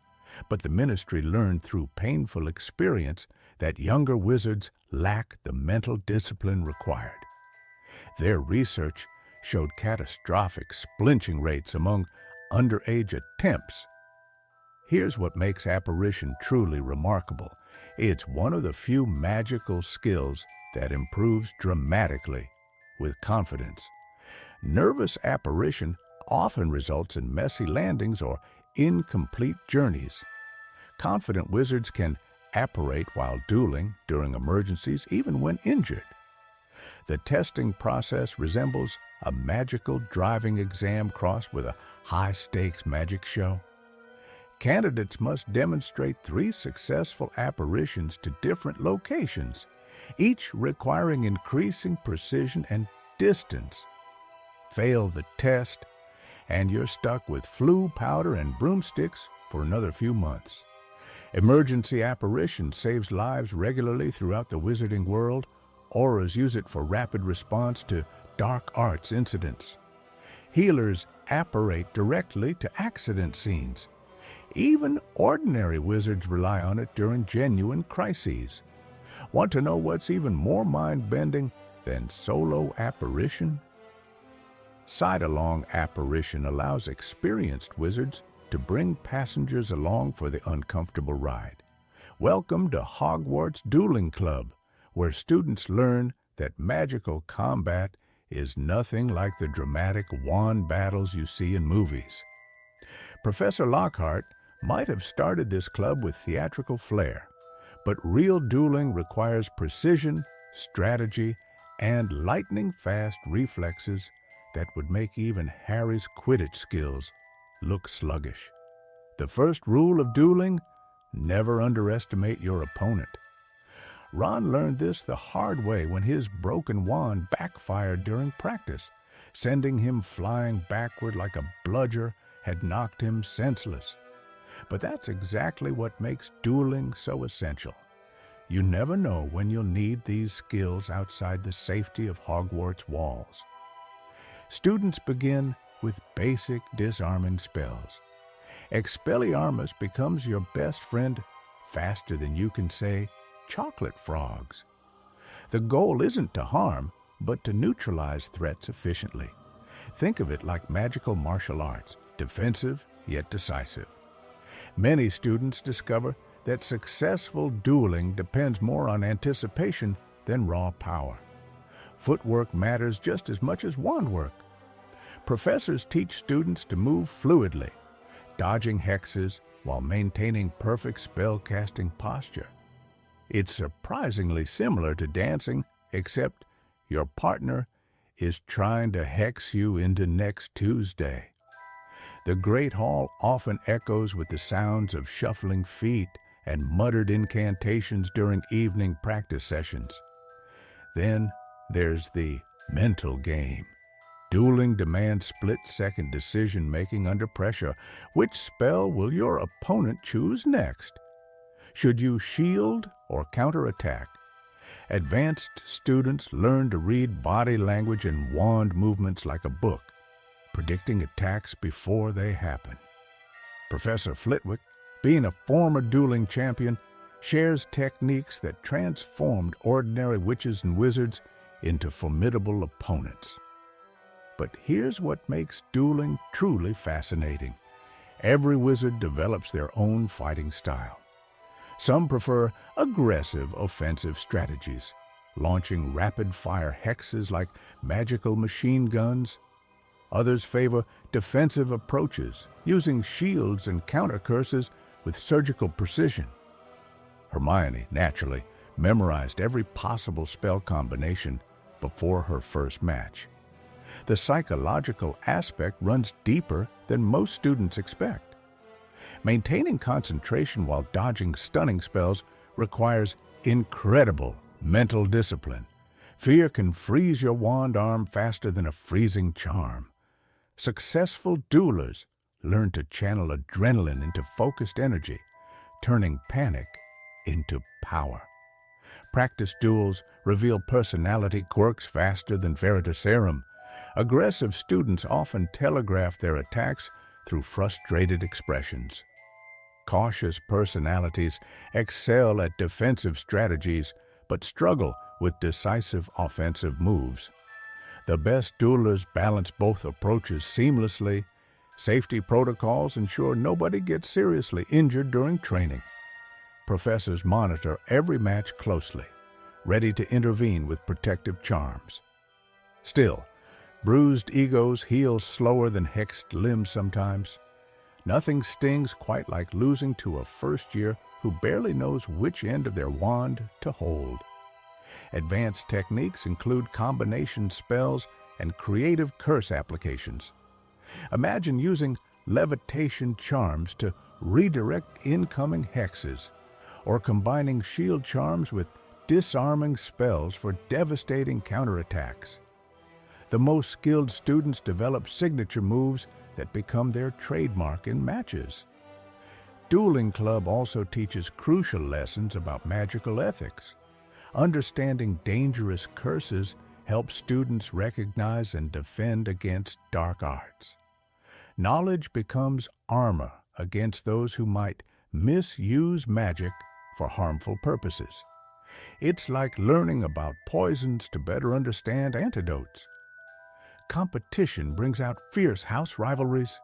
but the ministry learned through painful experience that younger wizards lack the mental discipline required. Their research showed catastrophic splinching rates among underage attempts. Here's what makes apparition truly remarkable. It's one of the few magical skills that improves dramatically with confidence. Nervous apparition often results in messy landings or incomplete journeys. Confident wizards can apparate while dueling during emergencies, even when injured. The testing process resembles a magical driving exam crossed with a high-stakes magic show. Candidates must demonstrate 3 successful apparitions to different locations, each requiring increasing precision and distance. Fail the test, and you're stuck with flu powder and broomsticks for another few months. Emergency apparition saves lives regularly throughout the wizarding world. Auras use it for rapid response to dark arts incidents. Healers apparate directly to accident scenes. Even ordinary wizards rely on it during genuine crises. Want to know what's even more mind-bending than solo apparition? Side-along apparition allows experienced wizards to bring passengers along for the uncomfortable ride. Welcome to Hogwarts Dueling Club, where students learn that magical combat is nothing like the dramatic wand battles you see in movies. Professor Lockhart might have started this club with theatrical flair, but real dueling requires precision, strategy, and lightning-fast reflexes that would make even Harry's Quidditch skills look sluggish. The first rule of dueling: never underestimate your opponent. Ron learned this the hard way when his broken wand backfired during practice, sending him flying backward like a bludger had knocked him senseless. But that's exactly what makes dueling so essential. You never know when you'll need these skills outside the safety of Hogwarts walls. Students begin with basic disarming spells. Expelliarmus becomes your best friend faster than you can say chocolate frogs. The goal isn't to harm, but to neutralize threats efficiently. Think of it like magical martial arts, defensive yet decisive. Many students discover that successful dueling depends more on anticipation than raw power. Footwork matters just as much as wand work. Professors teach students to move fluidly, dodging hexes while maintaining perfect spell-casting posture. It's surprisingly similar to dancing, except your partner is trying to hex you into next Tuesday. The great hall often echoes with the sounds of shuffling feet and muttered incantations during evening practice sessions. Then there's the mental game. Dueling demands split-second decision-making under pressure. Which spell will your opponent choose next? Should you shield or counterattack? Advanced students learn to read body language and wand movements like a book, predicting attacks before they happen. Professor Flitwick, being a former dueling champion, shares techniques that transformed ordinary witches and wizards into formidable opponents. But here's what makes dueling truly fascinating. Every wizard develops their own fighting style. Some prefer aggressive offensive strategies, launching rapid-fire hexes like magical machine guns. Others favor defensive approaches, using shields and counter curses with surgical precision. Hermione, naturally, memorized every possible spell combination before her first match. The psychological aspect runs deeper than most students expect. Maintaining concentration while dodging stunning spells requires incredible mental discipline. Fear can freeze your wand arm faster than a freezing charm. Successful duelers learn to channel adrenaline into focused energy, turning panic into power. Practice duels reveal personality quirks faster than Veritaserum. Aggressive students often telegraph their attacks through frustrated expressions. Cautious personalities excel at defensive strategies but struggle with decisive offensive moves. The best duelers balance both approaches seamlessly. Safety protocols ensure nobody gets seriously injured during training. Professors monitor every match closely, ready to intervene with protective charms. Still, bruised egos heal slower than hexed limbs sometimes. Nothing stings quite like losing to a first-year who barely knows which end of their wand to hold. Advanced techniques include combination spells and creative curse applications. Imagine using levitation charms to redirect incoming hexes, or combining shield charms with disarming spells for devastating counterattacks. The most skilled students develop signature moves that become their trademark in matches. Dueling Club also teaches crucial lessons about magical ethics. Understanding dangerous curses helps students recognize and defend against dark arts. Knowledge becomes armor against those who might misuse magic for harmful purposes. It's like learning about poisons to better understand antidotes. Competition brings out fierce house rivalries.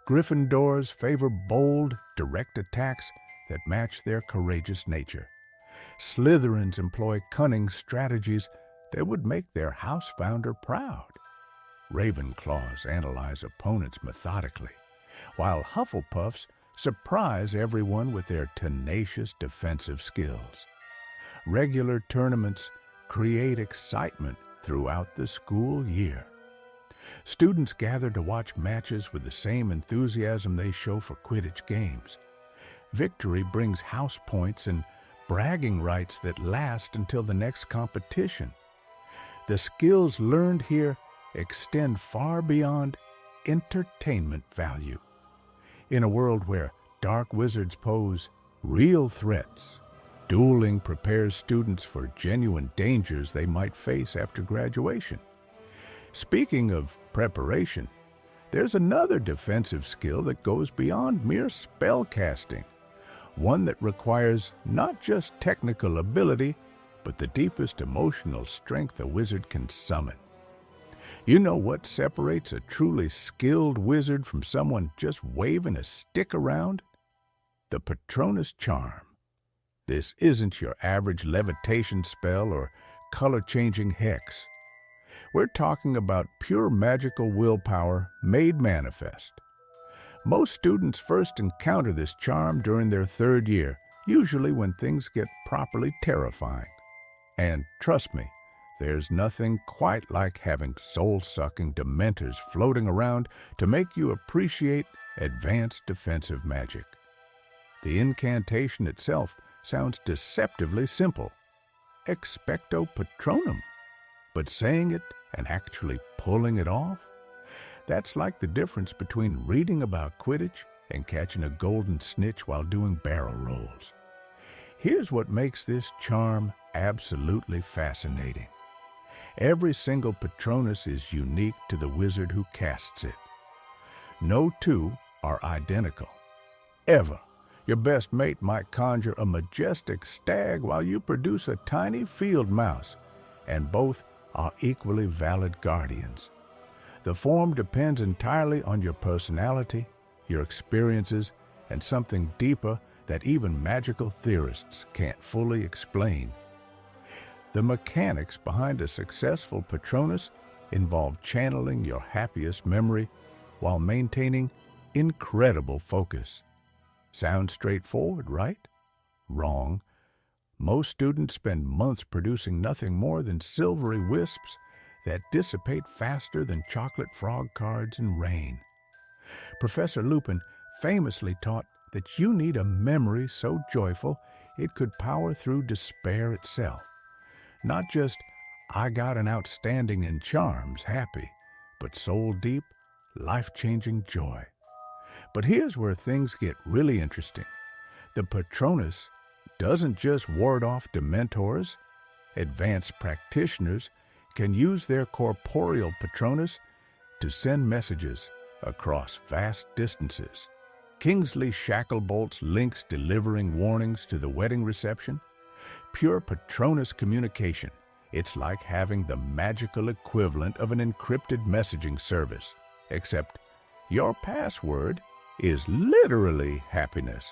Gryffindors favor bold, direct attacks that match their courageous nature. Slytherins employ cunning strategies that would make their house founder proud. Ravenclaws analyze opponents methodically, while Hufflepuffs surprise everyone with their tenacious defensive skills. Regular tournaments create excitement throughout the school year. Students gather to watch matches with the same enthusiasm they show for Quidditch games. Victory brings house points and bragging rights that last until the next competition. The skills learned here extend far beyond entertainment value. In a world where dark wizards pose real threats, dueling prepares students for genuine dangers they might face after graduation. Speaking of preparation, there's another defensive skill that goes beyond mere spell casting, one that requires not just technical ability, but the deepest emotional strength a wizard can summon. You know what separates a truly skilled wizard from someone just waving a stick around? The Patronus charm. This isn't your average levitation spell or color-changing hex. We're talking about pure magical willpower made manifest. Most students first encounter this charm during their third year, usually when things get properly terrifying. And trust me, There's nothing quite like having soul-sucking dementors floating around to make you appreciate advanced defensive magic. The incantation itself sounds deceptively simple. Expecto Patronum. But saying it and actually pulling it off? That's like the difference between reading about Quidditch and catching a golden snitch while doing barrel rolls. Here's what makes this charm absolutely fascinating. Every single Patronus is unique to the wizard who casts it. No two are identical. Ever. Your best mate might conjure a majestic stag while you produce a tiny field mouse, and both are equally valid guardians. The form depends entirely on your personality, your experiences, and something deeper that even magical theorists can't fully explain. The mechanics behind a successful Patronus involve channeling your happiest memory while maintaining incredible focus. Sounds straightforward, right? Wrong. Most students spend months producing nothing more than silvery wisps that dissipate faster than chocolate frog cards in rain. Professor Lupin famously taught that you need a memory so joyful it could power through despair itself. Not just, I got an outstanding in charms happy, but soul-deep, life-changing joy. But here's where things get really interesting. The Patronus doesn't just ward off dementors. Advanced practitioners can use their corporeal Patronus to send messages across vast distances. Kingsley Shacklebolt's links delivering warnings to the wedding reception. Pure Patronus communication. It's like having the magical equivalent of an encrypted messaging service, except your password is literally happiness.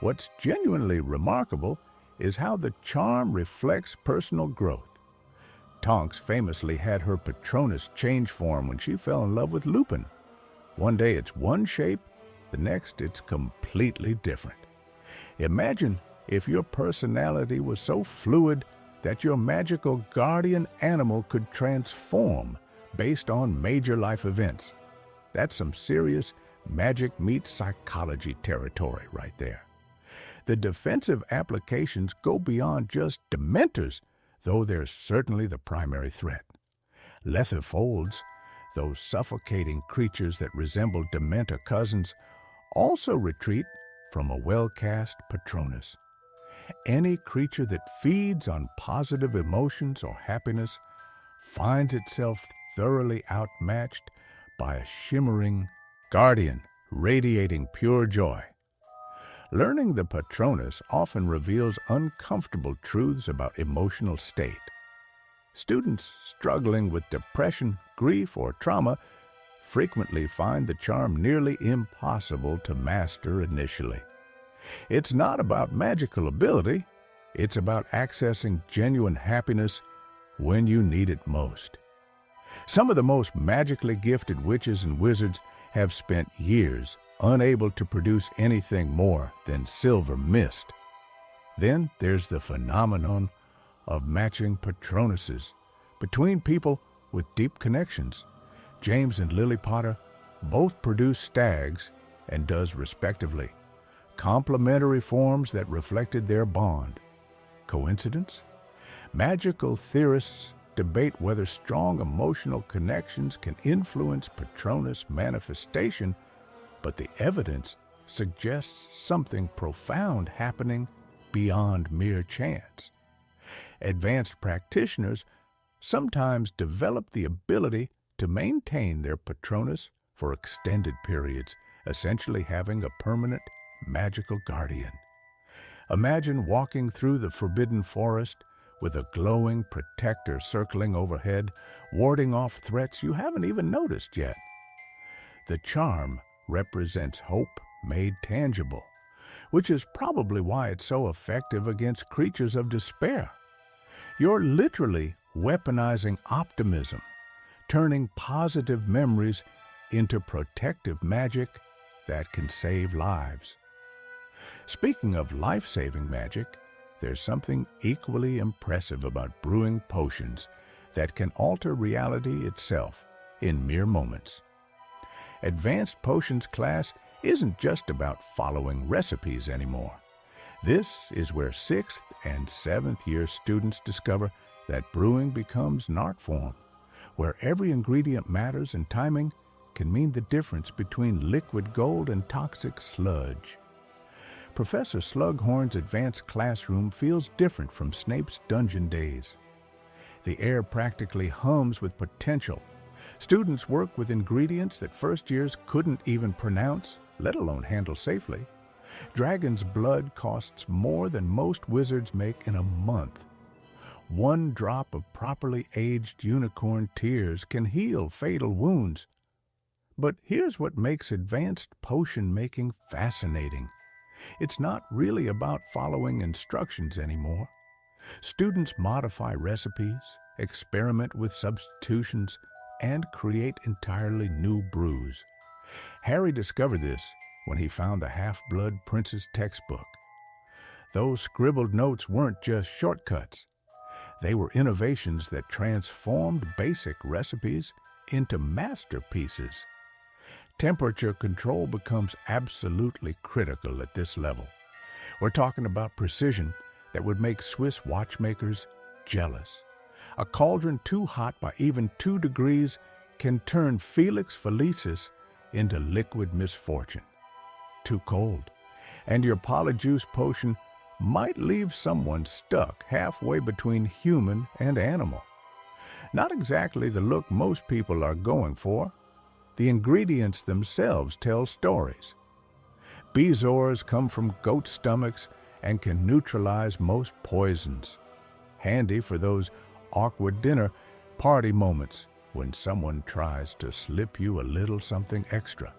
What's genuinely remarkable is how the charm reflects personal growth. Tonks famously had her Patronus change form when she fell in love with Lupin. One day it's one shape, the next it's completely different. Imagine if your personality was so fluid that your magical guardian animal could transform based on major life events. That's some serious magic meets psychology territory right there. The defensive applications go beyond just dementors, though they're certainly the primary threat. Lethifolds, those suffocating creatures that resemble dementor cousins, also retreat from a well-cast Patronus. Any creature that feeds on positive emotions or happiness finds itself thoroughly outmatched by a shimmering guardian radiating pure joy. Learning the Patronus often reveals uncomfortable truths about emotional state. Students struggling with depression, grief, or trauma frequently find the charm nearly impossible to master initially. It's not about magical ability, it's about accessing genuine happiness when you need it most. Some of the most magically gifted witches and wizards have spent years unable to produce anything more than silver mist. Then there's the phenomenon of matching Patronuses between people with deep connections. James and Lily Potter both produce stags and does respectively, complementary forms that reflected their bond. Coincidence? Magical theorists debate whether strong emotional connections can influence Patronus manifestation, but the evidence suggests something profound happening beyond mere chance. Advanced practitioners sometimes develop the ability to maintain their Patronus for extended periods, essentially having a permanent magical guardian. Imagine walking through the forbidden forest with a glowing protector circling overhead, warding off threats you haven't even noticed yet. The charm represents hope made tangible, which is probably why it's so effective against creatures of despair. You're literally weaponizing optimism, turning positive memories into protective magic that can save lives. Speaking of life-saving magic, there's something equally impressive about brewing potions that can alter reality itself in mere moments. Advanced Potions class isn't just about following recipes anymore. This is where 6th and 7th year students discover that brewing becomes an art form, where every ingredient matters and timing can mean the difference between liquid gold and toxic sludge. Professor Slughorn's advanced classroom feels different from Snape's dungeon days. The air practically hums with potential. Students work with ingredients that first years couldn't even pronounce, let alone handle safely. Dragon's blood costs more than most wizards make in a month. 1 drop of properly aged unicorn tears can heal fatal wounds. But here's what makes advanced potion making fascinating. It's not really about following instructions anymore. Students modify recipes, experiment with substitutions, and create entirely new brews. Harry discovered this when he found the Half-Blood Prince's textbook. Those scribbled notes weren't just shortcuts. They were innovations that transformed basic recipes into masterpieces. Temperature control becomes absolutely critical at this level. We're talking about precision that would make Swiss watchmakers jealous. A cauldron too hot by even 2 degrees can turn Felix Felicis into liquid misfortune. Too cold, and your polyjuice potion might leave someone stuck halfway between human and animal. Not exactly the look most people are going for. The ingredients themselves tell stories. Bezoars come from goat stomachs and can neutralize most poisons. Handy for those awkward dinner party moments when someone tries to slip you a little something extra.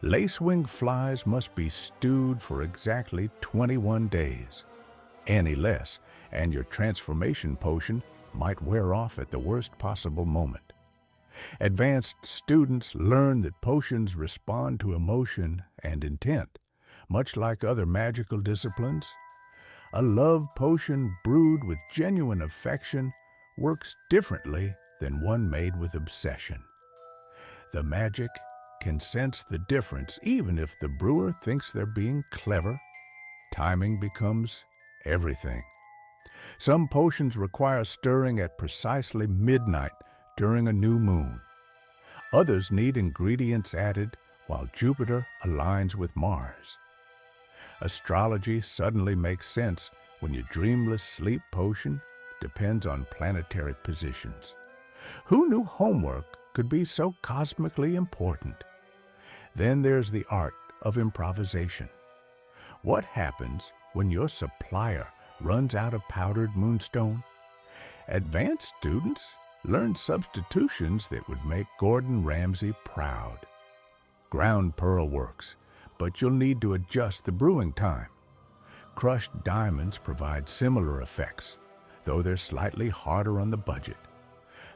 Lacewing flies must be stewed for exactly 21 days. Any less, and your transformation potion might wear off at the worst possible moment. Advanced students learn that potions respond to emotion and intent, much like other magical disciplines. A love potion brewed with genuine affection works differently than one made with obsession. The magic can sense the difference even if the brewer thinks they're being clever. Timing becomes everything. Some potions require stirring at precisely midnight during a new moon. Others need ingredients added while Jupiter aligns with Mars. Astrology suddenly makes sense when your dreamless sleep potion depends on planetary positions. Who knew homework could be so cosmically important? Then there's the art of improvisation. What happens when your supplier runs out of powdered moonstone? Advanced students learn substitutions that would make Gordon Ramsay proud. Ground pearl works, but you'll need to adjust the brewing time. Crushed diamonds provide similar effects, though they're slightly harder on the budget.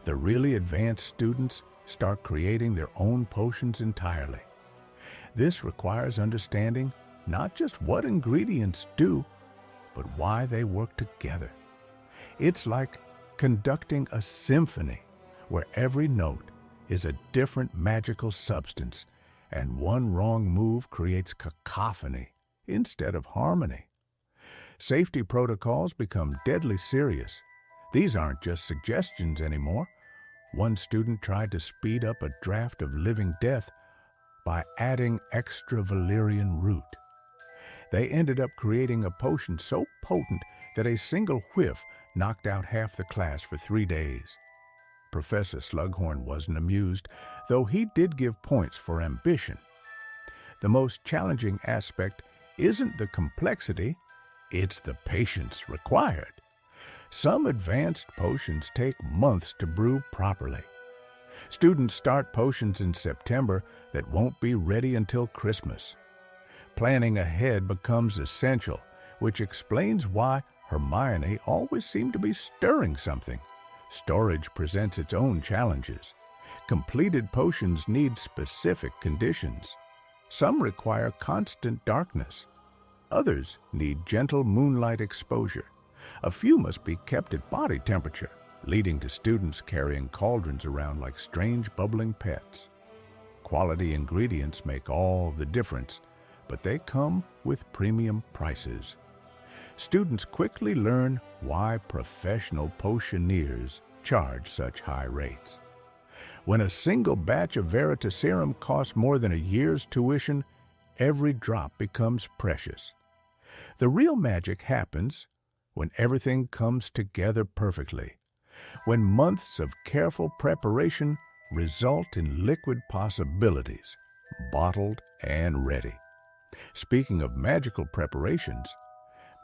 The really advanced students start creating their own potions entirely. This requires understanding not just what ingredients do, but why they work together. It's like conducting a symphony where every note is a different magical substance, and one wrong move creates cacophony instead of harmony. Safety protocols become deadly serious. These aren't just suggestions anymore. One student tried to speed up a draft of Living Death by adding extra valerian root. They ended up creating a potion so potent that a single whiff knocked out half the class for 3 days. Professor Slughorn wasn't amused, though he did give points for ambition. The most challenging aspect isn't the complexity, it's the patience required. Some advanced potions take months to brew properly. Students start potions in September that won't be ready until Christmas. Planning ahead becomes essential, which explains why Hermione always seemed to be stirring something. Storage presents its own challenges. Completed potions need specific conditions. Some require constant darkness. Others need gentle moonlight exposure. A few must be kept at body temperature, leading to students carrying cauldrons around like strange bubbling pets. Quality ingredients make all the difference, but they come with premium prices. Students quickly learn why professional potioneers charge such high rates. When a single batch of Veritaserum costs more than a year's tuition, every drop becomes precious. The real magic happens when everything comes together perfectly, when months of careful preparation result in liquid possibilities, bottled and ready. Speaking of magical preparations,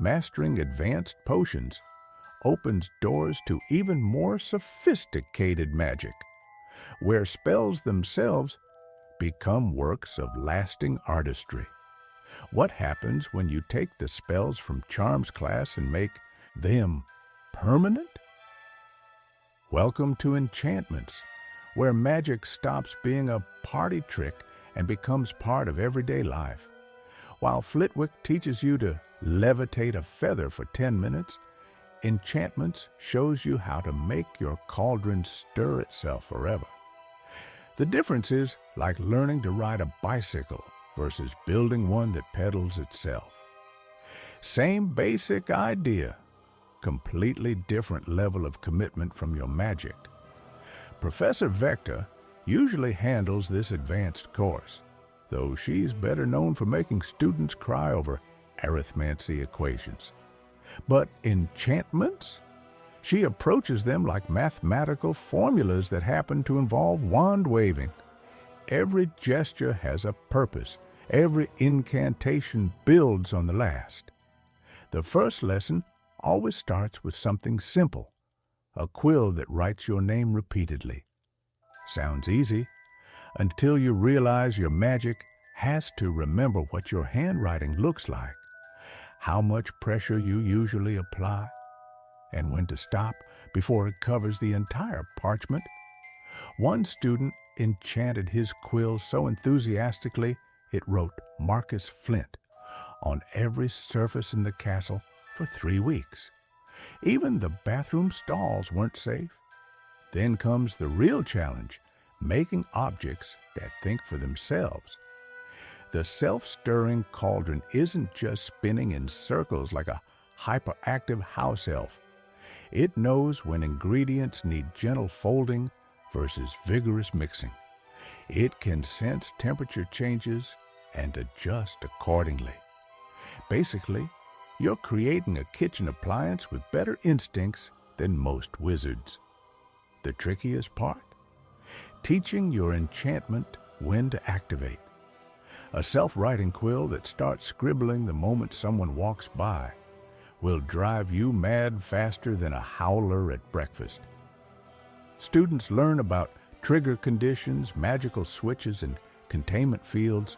mastering advanced potions opens doors to even more sophisticated magic, where spells themselves become works of lasting artistry. What happens when you take the spells from charms class and make them permanent? Welcome to Enchantments, where magic stops being a party trick and becomes part of everyday life. While Flitwick teaches you to levitate a feather for 10 minutes, Enchantments shows you how to make your cauldron stir itself forever. The difference is like learning to ride a bicycle versus building one that pedals itself. Same basic idea, completely different level of commitment from your magic. Professor Vector usually handles this advanced course, though she's better known for making students cry over arithmancy equations. But Enchantments? She approaches them like mathematical formulas that happen to involve wand waving. Every gesture has a purpose. Every incantation builds on the last. The first lesson always starts with something simple, a quill that writes your name repeatedly. Sounds easy, until you realize your magic has to remember what your handwriting looks like, how much pressure you usually apply, and when to stop before it covers the entire parchment. One student enchanted his quill so enthusiastically it wrote Marcus Flint on every surface in the castle for 3 weeks. Even the bathroom stalls weren't safe. Then comes the real challenge, making objects that think for themselves. The self-stirring cauldron isn't just spinning in circles like a hyperactive house elf. It knows when ingredients need gentle folding versus vigorous mixing. It can sense temperature changes and adjust accordingly. Basically, you're creating a kitchen appliance with better instincts than most wizards. The trickiest part? Teaching your enchantment when to activate. A self-writing quill that starts scribbling the moment someone walks by will drive you mad faster than a howler at breakfast. Students learn about trigger conditions, magical switches, and containment fields.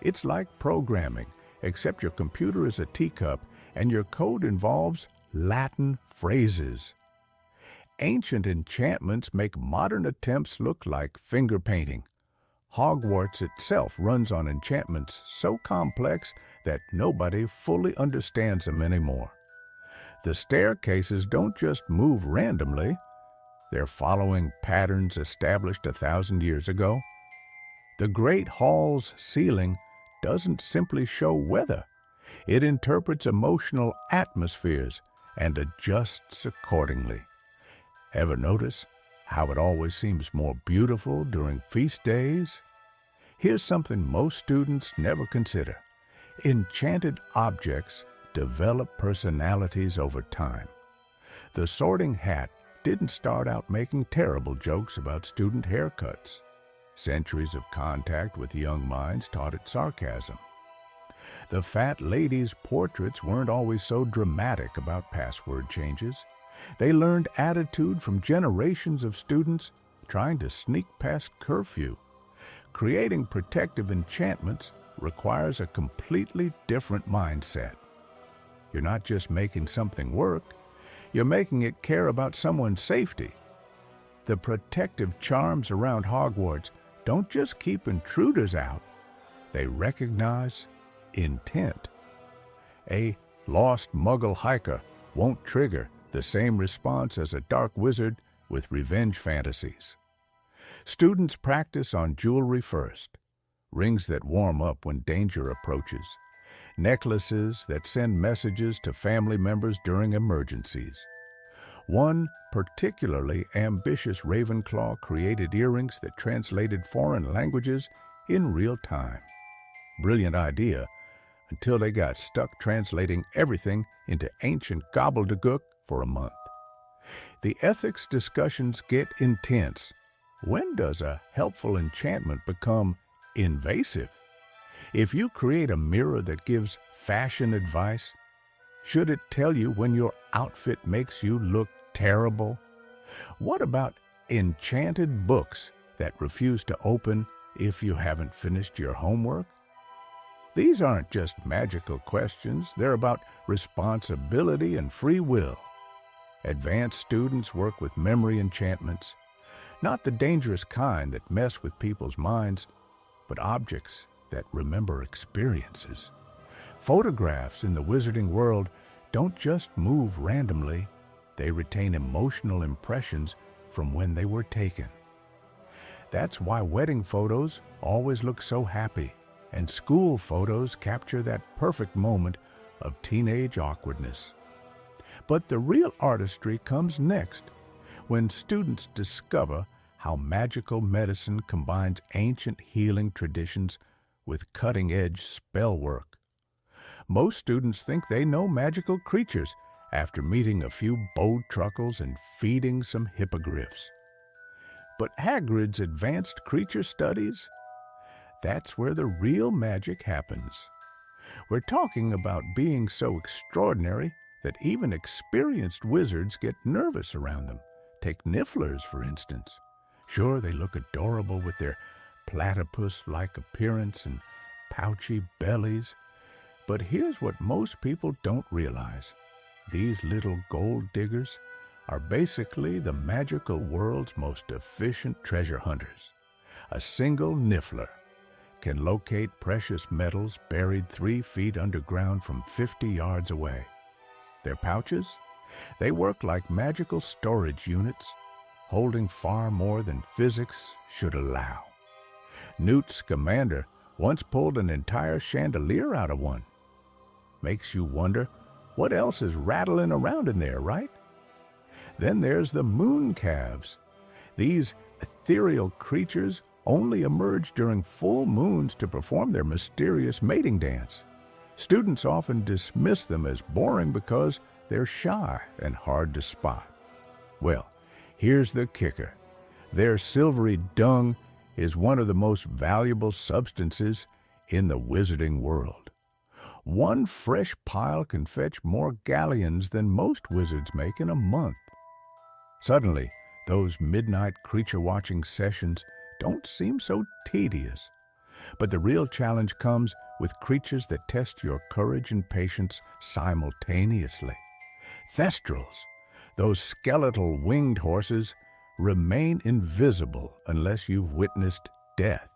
It's like programming, except your computer is a teacup and your code involves Latin phrases. Ancient enchantments make modern attempts look like finger painting. Hogwarts itself runs on enchantments so complex that nobody fully understands them anymore. The staircases don't just move randomly. They're following patterns established 1,000 years ago. The Great Hall's ceiling doesn't simply show weather. It interprets emotional atmospheres and adjusts accordingly. Ever notice how it always seems more beautiful during feast days? Here's something most students never consider. Enchanted objects develop personalities over time. The Sorting Hat didn't start out making terrible jokes about student haircuts. Centuries of contact with young minds taught it sarcasm. The Fat Lady's portraits weren't always so dramatic about password changes. They learned attitude from generations of students trying to sneak past curfew. Creating protective enchantments requires a completely different mindset. You're not just making something work, you're making it care about someone's safety. The protective charms around Hogwarts don't just keep intruders out, they recognize intent. A lost Muggle hiker won't trigger the same response as a dark wizard with revenge fantasies. Students practice on jewelry first, rings that warm up when danger approaches, necklaces that send messages to family members during emergencies. One particularly ambitious Ravenclaw created earrings that translated foreign languages in real time. Brilliant idea, until they got stuck translating everything into ancient gobbledygook for a month. The ethics discussions get intense. When does a helpful enchantment become invasive? If you create a mirror that gives fashion advice, should it tell you when your outfit makes you look terrible? What about enchanted books that refuse to open if you haven't finished your homework? These aren't just magical questions, they're about responsibility and free will. Advanced students work with memory enchantments, not the dangerous kind that mess with people's minds, but objects that remember experiences. Photographs in the wizarding world don't just move randomly, they retain emotional impressions from when they were taken. That's why wedding photos always look so happy, and school photos capture that perfect moment of teenage awkwardness. But the real artistry comes next, when students discover how magical medicine combines ancient healing traditions with cutting-edge spell work. Most students think they know magical creatures after meeting a few bowtruckles and feeding some hippogriffs. But Hagrid's advanced creature studies? That's where the real magic happens. We're talking about being so extraordinary that even experienced wizards get nervous around them. Take nifflers, for instance. Sure, they look adorable with their platypus-like appearance and pouchy bellies, but here's what most people don't realize. These little gold diggers are basically the magical world's most efficient treasure hunters. A single niffler can locate precious metals buried 3 feet underground from 50 yards away. Their pouches? They work like magical storage units, holding far more than physics should allow. Newt Scamander once pulled an entire chandelier out of one. Makes you wonder what else is rattling around in there, right? Then there's the moon calves. These ethereal creatures only emerge during full moons to perform their mysterious mating dance. Students often dismiss them as boring because they're shy and hard to spot. Well, here's the kicker. Their silvery dung is one of the most valuable substances in the wizarding world. One fresh pile can fetch more galleons than most wizards make in a month. Suddenly, those midnight creature-watching sessions don't seem so tedious. But the real challenge comes with creatures that test your courage and patience simultaneously. Thestrals, those skeletal winged horses, remain invisible unless you've witnessed death.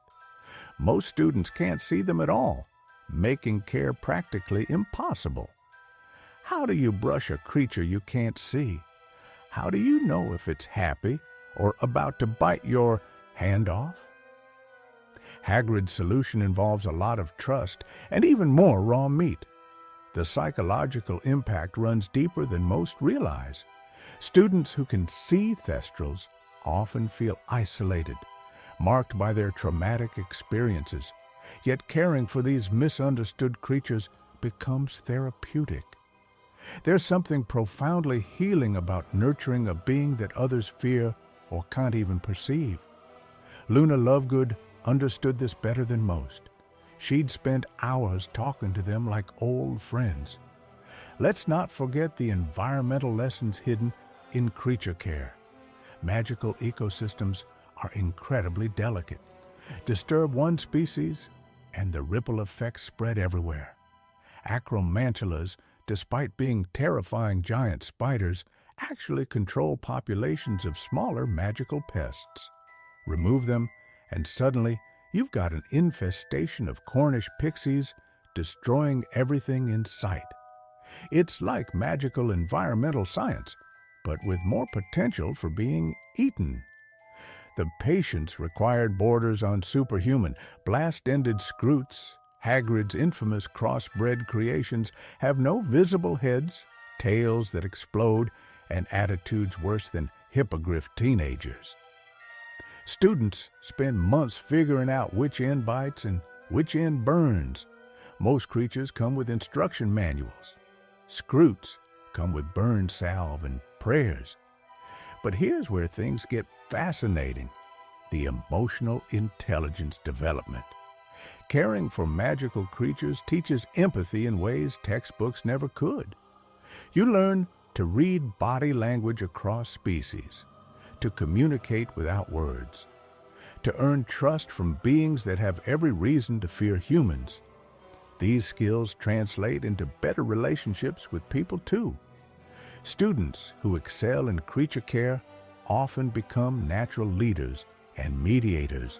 Most students can't see them at all, making care practically impossible. How do you brush a creature you can't see? How do you know if it's happy or about to bite your hand off? Hagrid's solution involves a lot of trust and even more raw meat. The psychological impact runs deeper than most realize. Students who can see Thestrals often feel isolated, marked by their traumatic experiences. Yet caring for these misunderstood creatures becomes therapeutic. There's something profoundly healing about nurturing a being that others fear or can't even perceive. Luna Lovegood understood this better than most. She'd spend hours talking to them like old friends. Let's not forget the environmental lessons hidden in creature care. Magical ecosystems are incredibly delicate. Disturb one species, and the ripple effects spread everywhere. Acromantulas, despite being terrifying giant spiders, actually control populations of smaller magical pests. Remove them, and suddenly you've got an infestation of Cornish pixies destroying everything in sight. It's like magical environmental science, but with more potential for being eaten. The patience required borders on superhuman, blast-ended scroots, Hagrid's infamous crossbred creations have no visible heads, tails that explode, and attitudes worse than hippogriff teenagers. Students spend months figuring out which end bites and which end burns. Most creatures come with instruction manuals. Scroots come with burn salve and prayers. But here's where things get fascinating: the emotional intelligence development. Caring for magical creatures teaches empathy in ways textbooks never could. You learn to read body language across species, to communicate without words, to earn trust from beings that have every reason to fear humans. These skills translate into better relationships with people too. Students who excel in creature care often become natural leaders and mediators.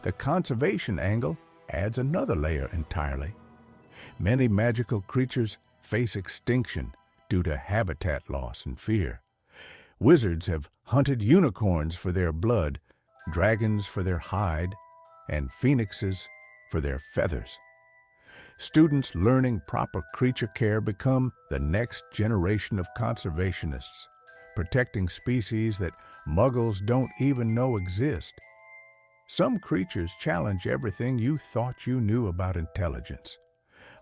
The conservation angle adds another layer entirely. Many magical creatures face extinction due to habitat loss and fear. Wizards have hunted unicorns for their blood, dragons for their hide, and phoenixes for their feathers. Students learning proper creature care become the next generation of conservationists, protecting species that muggles don't even know exist. Some creatures challenge everything you thought you knew about intelligence.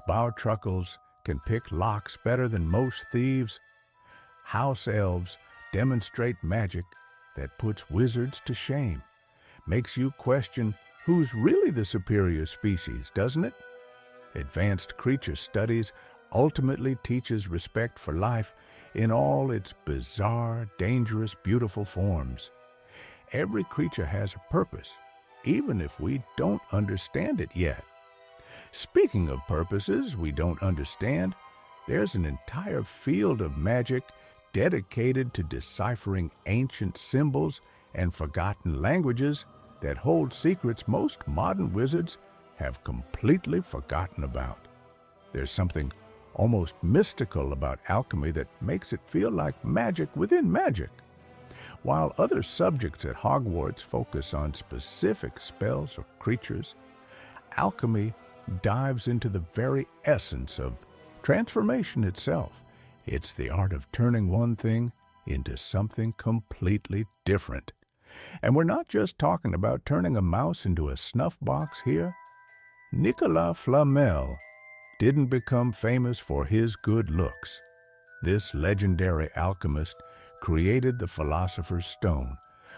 Bowtruckles can pick locks better than most thieves. House elves demonstrate magic that puts wizards to shame. Makes you question who's really the superior species, doesn't it? Advanced creature studies ultimately teaches respect for life in all its bizarre, dangerous, beautiful forms. Every creature has a purpose, even if we don't understand it yet. Speaking of purposes we don't understand, there's an entire field of magic dedicated to deciphering ancient symbols and forgotten languages that hold secrets most modern wizards have completely forgotten about. There's something almost mystical about alchemy that makes it feel like magic within magic. While other subjects at Hogwarts focus on specific spells or creatures, alchemy dives into the very essence of transformation itself. It's the art of turning one thing into something completely different. And we're not just talking about turning a mouse into a snuff box here. Nicolas Flamel didn't become famous for his good looks. This legendary alchemist created the Philosopher's Stone,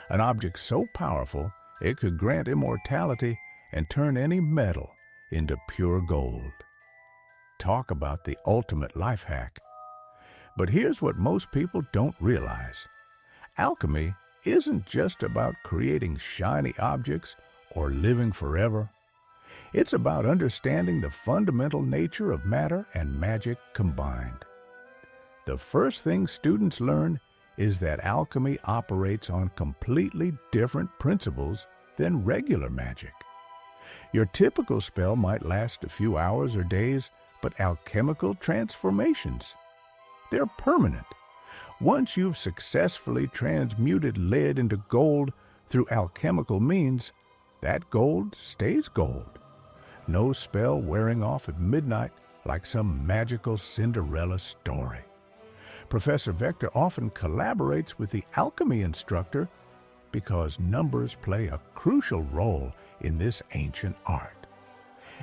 an object so powerful it could grant immortality and turn any metal into pure gold. Talk about the ultimate life hack. But here's what most people don't realize. Alchemy isn't just about creating shiny objects or living forever. It's about understanding the fundamental nature of matter and magic combined. The first thing students learn is that alchemy operates on completely different principles than regular magic. Your typical spell might last a few hours or days, but alchemical transformations, they're permanent. Once you've successfully transmuted lead into gold through alchemical means, that gold stays gold. No spell wearing off at midnight like some magical Cinderella story. Professor Vector often collaborates with the alchemy instructor because numbers play a crucial role in this ancient art.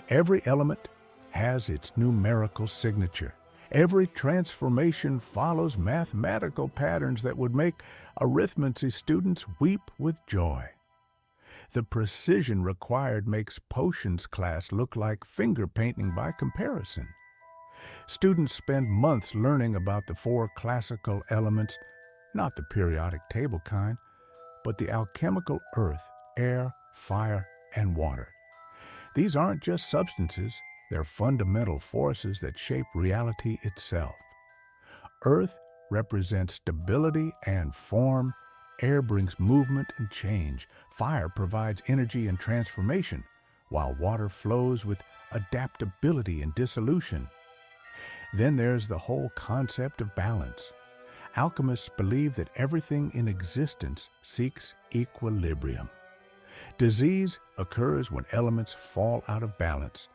Every element has its numerical signature. Every transformation follows mathematical patterns that would make arithmancy students weep with joy. The precision required makes potions class look like finger painting by comparison. Students spend months learning about the 4 classical elements, not the periodic table kind, but the alchemical earth, air, fire, and water. These aren't just substances, they're fundamental forces that shape reality itself. Earth represents stability and form, air brings movement and change, fire provides energy and transformation, while water flows with adaptability and dissolution. Then there's the whole concept of balance. Alchemists believe that everything in existence seeks equilibrium. Disease occurs when elements fall out of balance.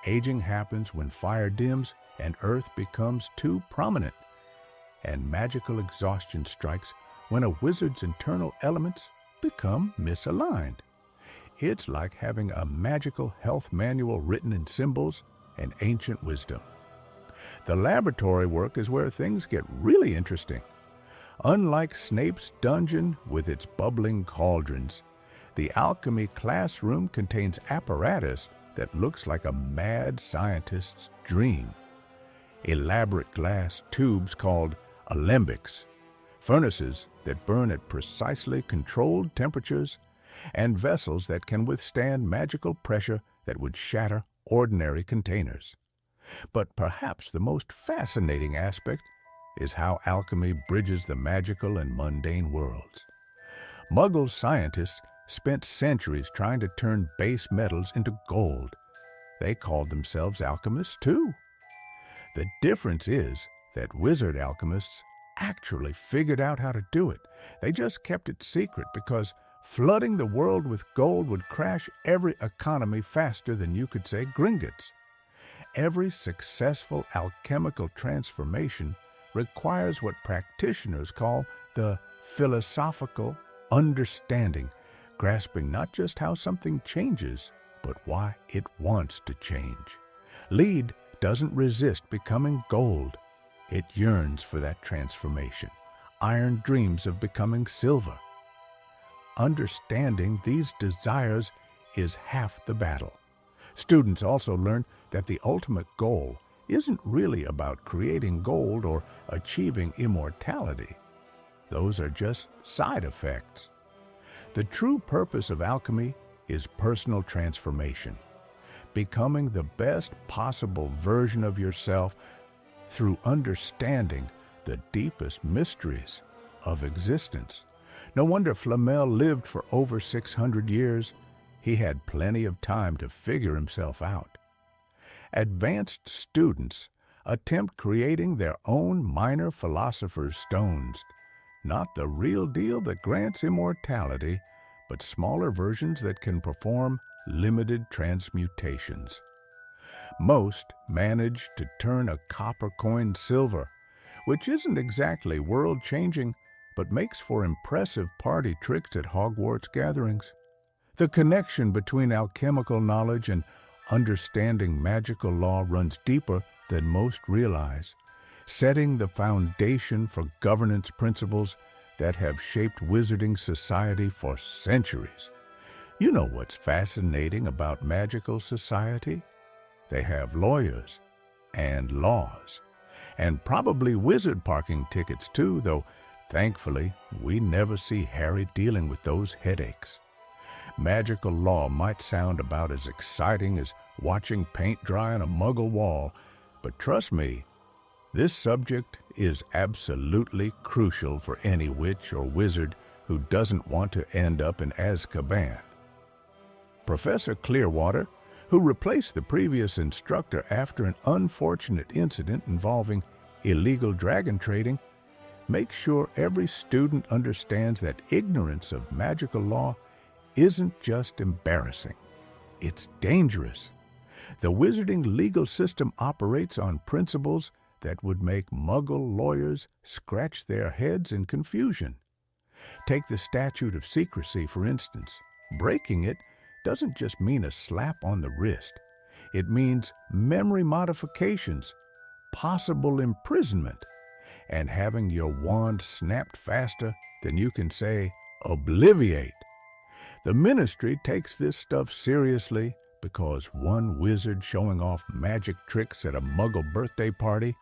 Aging happens when fire dims and earth becomes too prominent. And magical exhaustion strikes when a wizard's internal elements become misaligned. It's like having a magical health manual written in symbols and ancient wisdom. The laboratory work is where things get really interesting. Unlike Snape's dungeon with its bubbling cauldrons, the alchemy classroom contains apparatus that looks like a mad scientist's dream. Elaborate glass tubes called alembics, furnaces that burn at precisely controlled temperatures, and vessels that can withstand magical pressure that would shatter ordinary containers. But perhaps the most fascinating aspect is how alchemy bridges the magical and mundane worlds. Muggle scientists spent centuries trying to turn base metals into gold. They called themselves alchemists too. The difference is that wizard alchemists actually figured out how to do it. They just kept it secret because flooding the world with gold would crash every economy faster than you could say Gringotts. Every successful alchemical transformation requires what practitioners call the philosophical understanding, grasping not just how something changes, but why it wants to change. Lead doesn't resist becoming gold. It yearns for that transformation. Iron dreams of becoming silver. Understanding these desires is half the battle. Students also learn that the ultimate goal isn't really about creating gold or achieving immortality. Those are just side effects. The true purpose of alchemy is personal transformation, becoming the best possible version of yourself through understanding the deepest mysteries of existence. No wonder Flamel lived for over 600 years. He had plenty of time to figure himself out. Advanced students attempt creating their own minor philosopher's stones, not the real deal that grants immortality, but smaller versions that can perform limited transmutations. Most manage to turn a copper coin silver, which isn't exactly world-changing, but makes for impressive party tricks at Hogwarts gatherings. The connection between alchemical knowledge and understanding magical law runs deeper than most realize, setting the foundation for governance principles that have shaped wizarding society for centuries. You know what's fascinating about magical society? They have lawyers and laws, and probably wizard parking tickets too, though thankfully we never see Harry dealing with those headaches. Magical law might sound about as exciting as watching paint dry on a muggle wall, but trust me, this subject is absolutely crucial for any witch or wizard who doesn't want to end up in Azkaban. Professor Clearwater, who replaced the previous instructor after an unfortunate incident involving illegal dragon trading, makes sure every student understands that ignorance of magical law isn't just embarrassing, it's dangerous. The wizarding legal system operates on principles that would make Muggle lawyers scratch their heads in confusion. Take the Statute of Secrecy, for instance. Breaking it doesn't just mean a slap on the wrist. It means memory modifications, possible imprisonment, and having your wand snapped faster than you can say, "Obliviate." The Ministry takes this stuff seriously because one wizard showing off magic tricks at a Muggle birthday party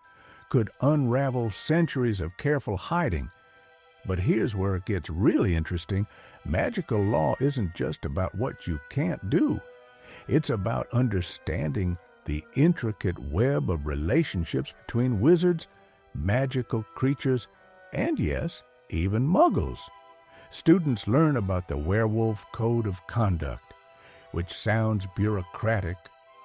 could unravel centuries of careful hiding. But here's where it gets really interesting. Magical law isn't just about what you can't do. It's about understanding the intricate web of relationships between wizards, magical creatures, and yes, even Muggles. Students learn about the werewolf code of conduct, which sounds bureaucratic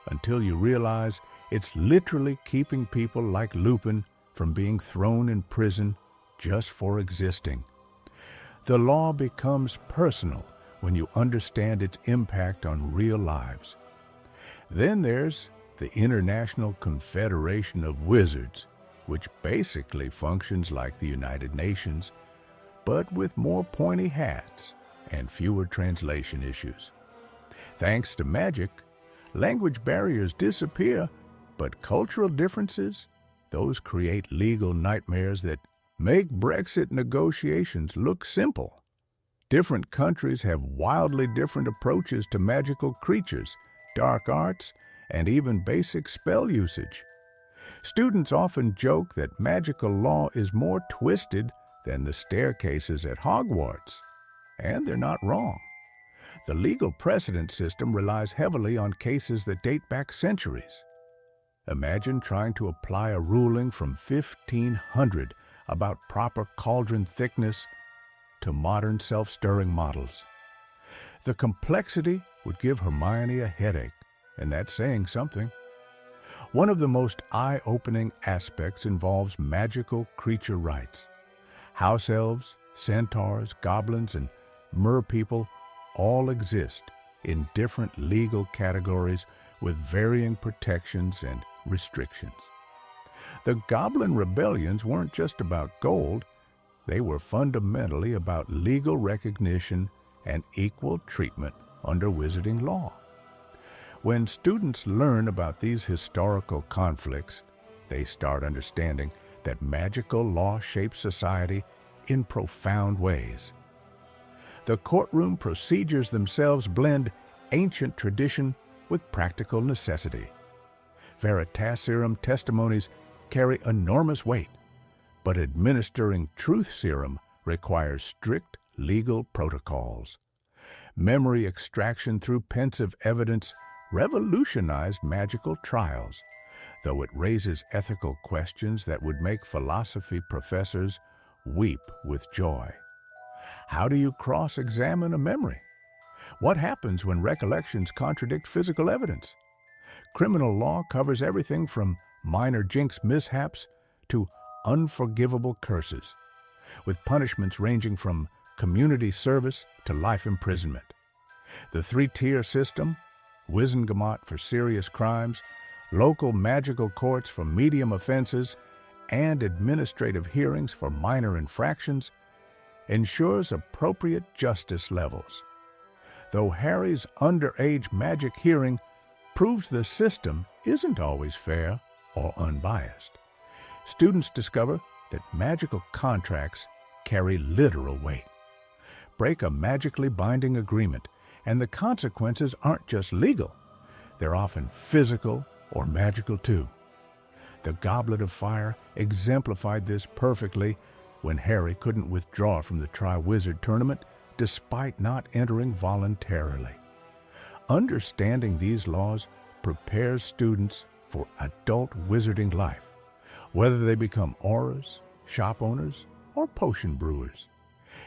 until you realize It's literally keeping people like Lupin from being thrown in prison just for existing. The law becomes personal when you understand its impact on real lives. Then there's the International Confederation of Wizards, which basically functions like the United Nations, but with more pointy hats and fewer translation issues. Thanks to magic, language barriers disappear, but cultural differences, those create legal nightmares that make Brexit negotiations look simple. Different countries have wildly different approaches to magical creatures, dark arts, and even basic spell usage. Students often joke that magical law is more twisted than the staircases at Hogwarts, and they're not wrong. The legal precedent system relies heavily on cases that date back centuries. Imagine trying to apply a ruling from 1500 about proper cauldron thickness to modern self-stirring models. The complexity would give Hermione a headache, and that's saying something. One of the most eye-opening aspects involves magical creature rights. House elves, centaurs, goblins, and merpeople all exist in different legal categories with varying protections and restrictions. The Goblin rebellions weren't just about gold, they were fundamentally about legal recognition and equal treatment under wizarding law. When students learn about these historical conflicts, they start understanding that magical law shapes society in profound ways. The courtroom procedures themselves blend ancient tradition with practical necessity. Veritaserum testimonies carry enormous weight, but administering truth serum requires strict legal protocols. Memory extraction through pensive evidence revolutionized magical trials, though it raises ethical questions that would make philosophy professors weep with joy. How do you cross-examine a memory? What happens when recollections contradict physical evidence? Criminal law covers everything from minor jinx mishaps to unforgivable curses, with punishments ranging from community service to life imprisonment. The three-tier system, Wizengamot for serious crimes, local magical courts for medium offenses, and administrative hearings for minor infractions, ensures appropriate justice levels. Though Harry's underage magic hearing proves the system isn't always fair or unbiased, students discover that magical contracts carry literal weight. Break a magically binding agreement, and the consequences aren't just legal, they're often physical or magical too. The Goblet of Fire exemplified this perfectly when Harry couldn't withdraw from the Triwizard Tournament despite not entering voluntarily. Understanding these laws prepares students for adult wizarding life, whether they become auras, shop owners, or potion brewers.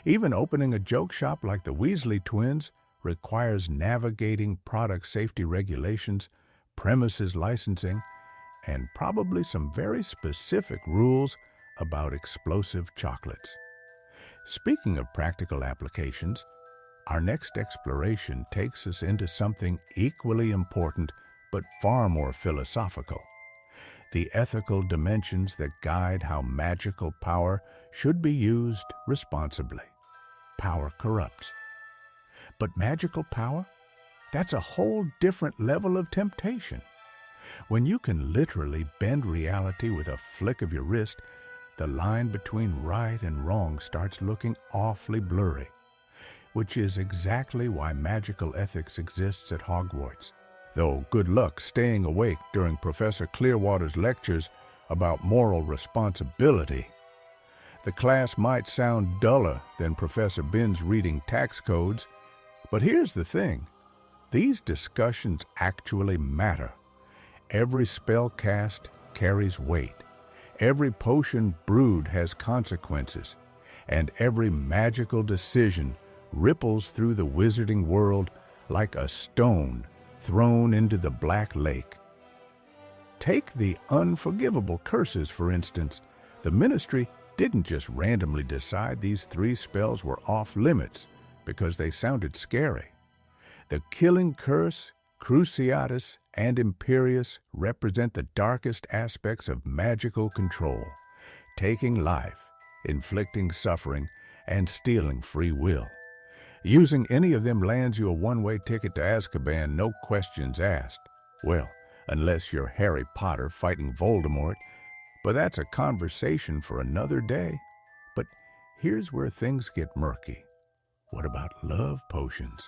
Even opening a joke shop like the Weasley twins requires navigating product safety regulations, premises licensing, and probably some very specific rules about explosive chocolates. Speaking of practical applications, our next exploration takes us into something equally important but far more philosophical: the ethical dimensions that guide how magical power should be used responsibly. Power corrupts. But magical power? That's a whole different level of temptation. When you can literally bend reality with a flick of your wrist, the line between right and wrong starts looking awfully blurry, which is exactly why magical ethics exists at Hogwarts. Though good luck staying awake during Professor Clearwater's lectures about moral responsibility. The class might sound duller than Professor Binns reading tax codes, but here's the thing: these discussions actually matter. Every spell cast carries weight. Every potion brewed has consequences, and every magical decision ripples through the wizarding world like a stone thrown into the Black Lake. Take the unforgivable curses, for instance. The ministry didn't just randomly decide these 3 spells were off limits because they sounded scary. The killing curse, Cruciatus, and Imperius represent the darkest aspects of magical control, taking life, inflicting suffering, and stealing free will. Using any of them lands you a one-way ticket to Azkaban, no questions asked. Well, unless you're Harry Potter fighting Voldemort, but that's a conversation for another day. But here's where things get murky. What about love potions?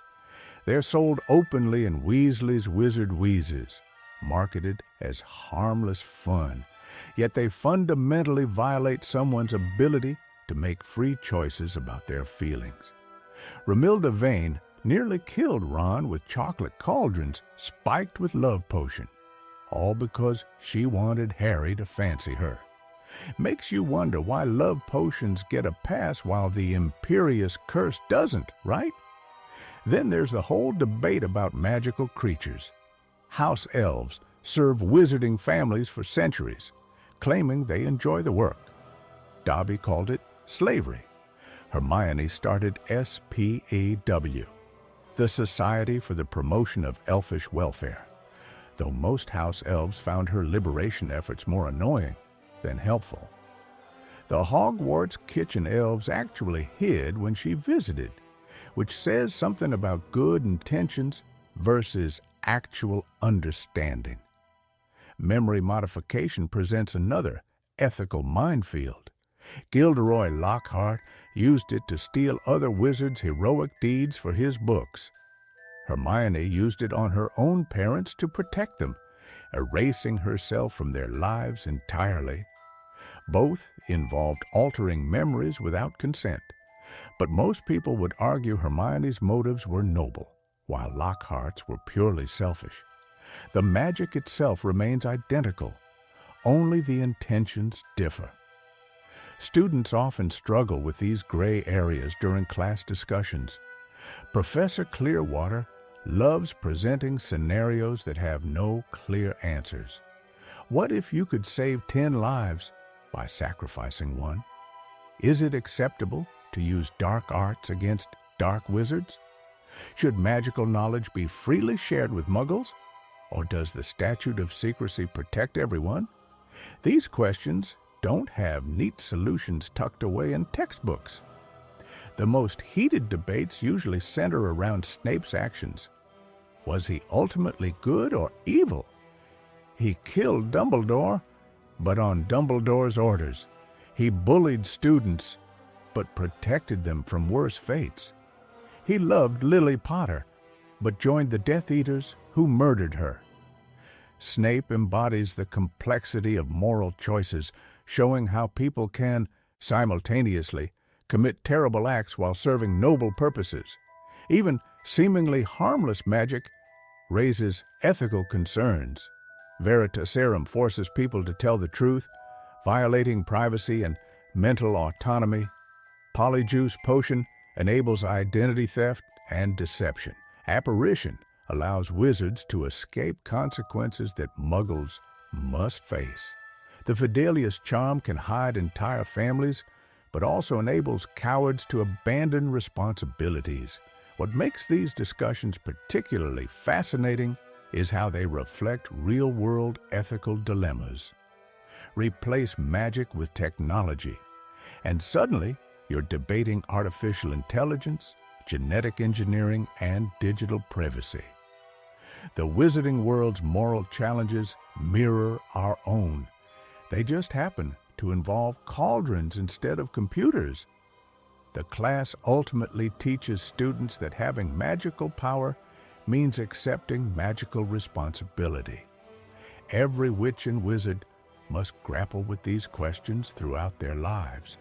They're sold openly in Weasley's Wizard Wheezes, marketed as harmless fun, yet they fundamentally violate someone's ability to make free choices about their feelings. Romilda Vane nearly killed Ron with chocolate cauldrons spiked with love potion, all because she wanted Harry to fancy her. Makes you wonder why love potions get a pass while the Imperius curse doesn't, right? Then there's the whole debate about magical creatures. House elves serve wizarding families for centuries, claiming they enjoy the work. Dobby called it slavery. Hermione started SPAW, the Society for the Promotion of Elfish Welfare, though most house elves found her liberation efforts more annoying than helpful. The Hogwarts kitchen elves actually hid when she visited, which says something about good intentions versus actual understanding. Memory modification presents another ethical minefield. Gilderoy Lockhart used it to steal other wizards' heroic deeds for his books. Hermione used it on her own parents to protect them, erasing herself from their lives entirely. Both involved altering memories without consent, but most people would argue Hermione's motives were noble, while Lockhart's were purely selfish. The magic itself remains identical, only the intentions differ. Students often struggle with these gray areas during class discussions. Professor Clearwater loves presenting scenarios that have no clear answers. What if you could save 10 lives by sacrificing one? Is it acceptable to use dark arts against dark wizards? Should magical knowledge be freely shared with muggles? Or does the statute of secrecy protect everyone? These questions don't have neat solutions tucked away in textbooks. The most heated debates usually center around Snape's actions. Was he ultimately good or evil? He killed Dumbledore, but on Dumbledore's orders. He bullied students, but protected them from worse fates. He loved Lily Potter, but joined the Death Eaters who murdered her. Snape embodies the complexity of moral choices, showing how people can, simultaneously, commit terrible acts while serving noble purposes. Even seemingly harmless magic raises ethical concerns. Veritaserum forces people to tell the truth, violating privacy and mental autonomy. Polyjuice Potion enables identity theft and deception. Apparition allows wizards to escape consequences that muggles must face. The Fidelius Charm can hide entire families, but also enables cowards to abandon responsibilities. What makes these discussions particularly fascinating is how they reflect real-world ethical dilemmas. Replace magic with technology, and suddenly you're debating artificial intelligence, genetic engineering, and digital privacy. The wizarding world's moral challenges mirror our own. They just happen to involve cauldrons instead of computers. The class ultimately teaches students that having magical power means accepting magical responsibility. Every witch and wizard must grapple with these questions throughout their lives,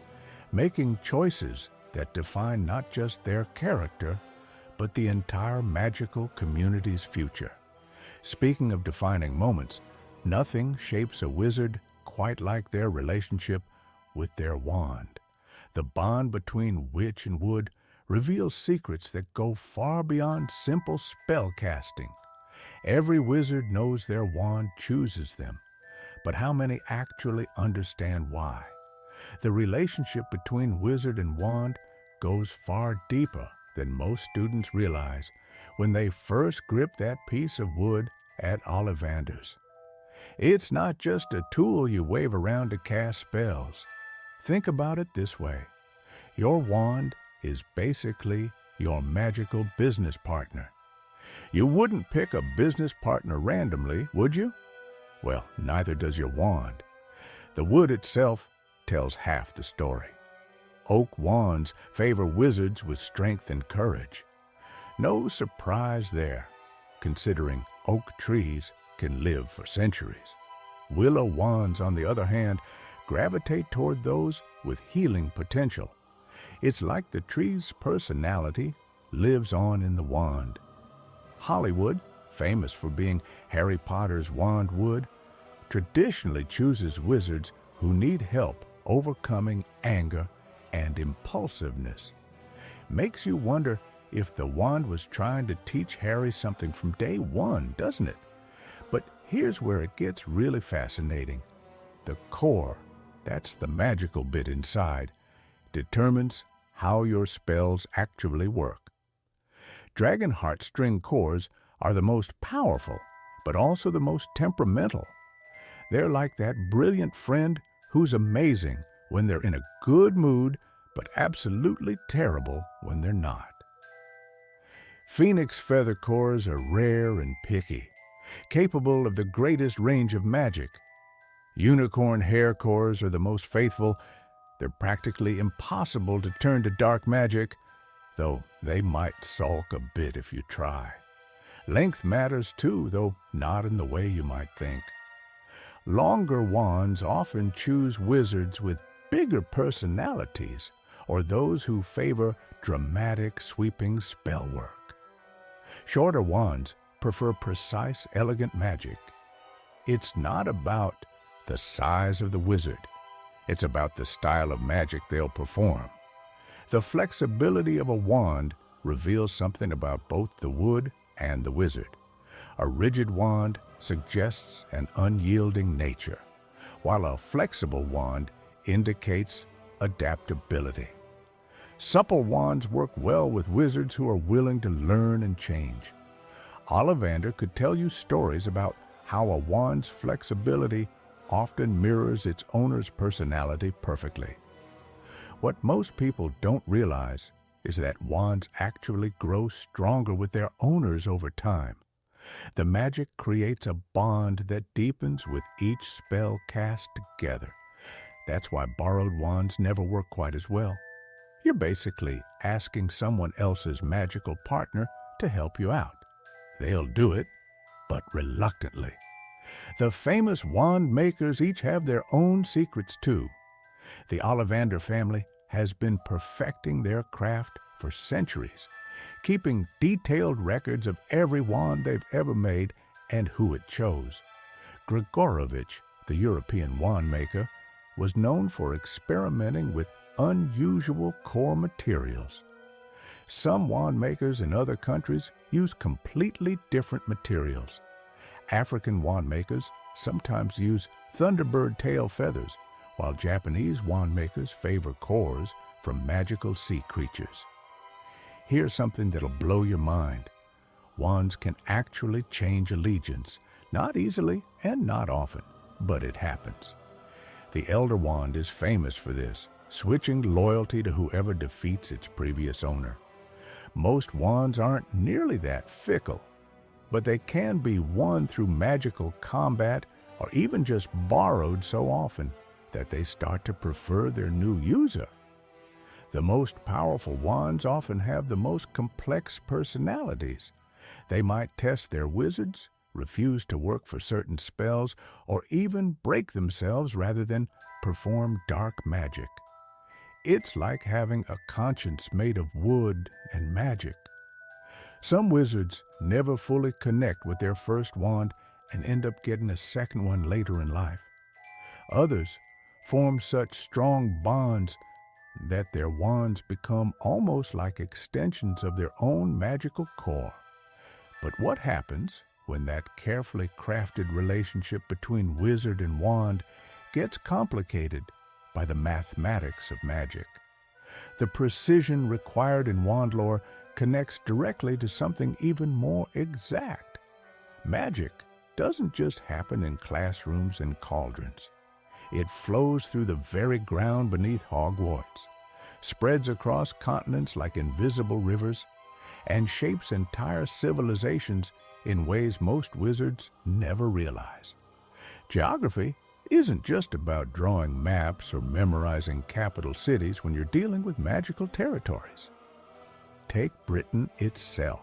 making choices that define not just their character, but the entire magical community's future. Speaking of defining moments, nothing shapes a wizard quite like their relationship with their wand. The bond between witch and wood reveals secrets that go far beyond simple spell casting. Every wizard knows their wand chooses them, but how many actually understand why? The relationship between wizard and wand goes far deeper than most students realize when they first grip that piece of wood at Ollivander's. It's not just a tool you wave around to cast spells. Think about it this way. Your wand is basically your magical business partner. You wouldn't pick a business partner randomly, would you? Well, neither does your wand. The wood itself tells half the story. Oak wands favor wizards with strength and courage. No surprise there, considering oak trees can live for centuries. Willow wands, on the other hand, gravitate toward those with healing potential. It's like the tree's personality lives on in the wand. Hollywood, famous for being Harry Potter's wand wood, traditionally chooses wizards who need help overcoming anger and impulsiveness. Makes you wonder if the wand was trying to teach Harry something from day one, doesn't it? But here's where it gets really fascinating. The core, that's the magical bit inside, determines how your spells actually work. Dragon heartstring cores are the most powerful, but also the most temperamental. They're like that brilliant friend who's amazing when they're in a good mood, but absolutely terrible when they're not. Phoenix feather cores are rare and picky, capable of the greatest range of magic. Unicorn hair cores are the most faithful. They're practically impossible to turn to dark magic, though they might sulk a bit if you try. Length matters too, though not in the way you might think. Longer wands often choose wizards with bigger personalities, or those who favor dramatic, sweeping spell work. Shorter wands prefer precise, elegant magic. It's not about the size of the wizard. It's about the style of magic they'll perform. The flexibility of a wand reveals something about both the wood and the wizard. A rigid wand suggests an unyielding nature, while a flexible wand indicates adaptability. Supple wands work well with wizards who are willing to learn and change. Ollivander could tell you stories about how a wand's flexibility often mirrors its owner's personality perfectly. What most people don't realize is that wands actually grow stronger with their owners over time. The magic creates a bond that deepens with each spell cast together. That's why borrowed wands never work quite as well. You're basically asking someone else's magical partner to help you out. They'll do it, but reluctantly. The famous wand makers each have their own secrets too. The Ollivander family has been perfecting their craft for centuries, keeping detailed records of every wand they've ever made and who it chose. Grigorovich, the European wand maker, was known for experimenting with unusual core materials. Some wand makers in other countries use completely different materials. African wand makers sometimes use thunderbird tail feathers, while Japanese wand makers favor cores from magical sea creatures. Here's something that'll blow your mind. Wands can actually change allegiance, not easily and not often, but it happens. The Elder Wand is famous for this, switching loyalty to whoever defeats its previous owner. Most wands aren't nearly that fickle, but they can be won through magical combat or even just borrowed so often that they start to prefer their new user. The most powerful wands often have the most complex personalities. They might test their wizards, refuse to work for certain spells, or even break themselves rather than perform dark magic. It's like having a conscience made of wood and magic. Some wizards never fully connect with their first wand and end up getting a second one later in life. Others form such strong bonds that their wands become almost like extensions of their own magical core. But what happens when that carefully crafted relationship between wizard and wand gets complicated by the mathematics of magic. The precision required in wand lore connects directly to something even more exact. Magic doesn't just happen in classrooms and cauldrons. It flows through the very ground beneath Hogwarts, spreads across continents like invisible rivers, and shapes entire civilizations in ways most wizards never realize. Geography isn't just about drawing maps or memorizing capital cities when you're dealing with magical territories. Take Britain itself.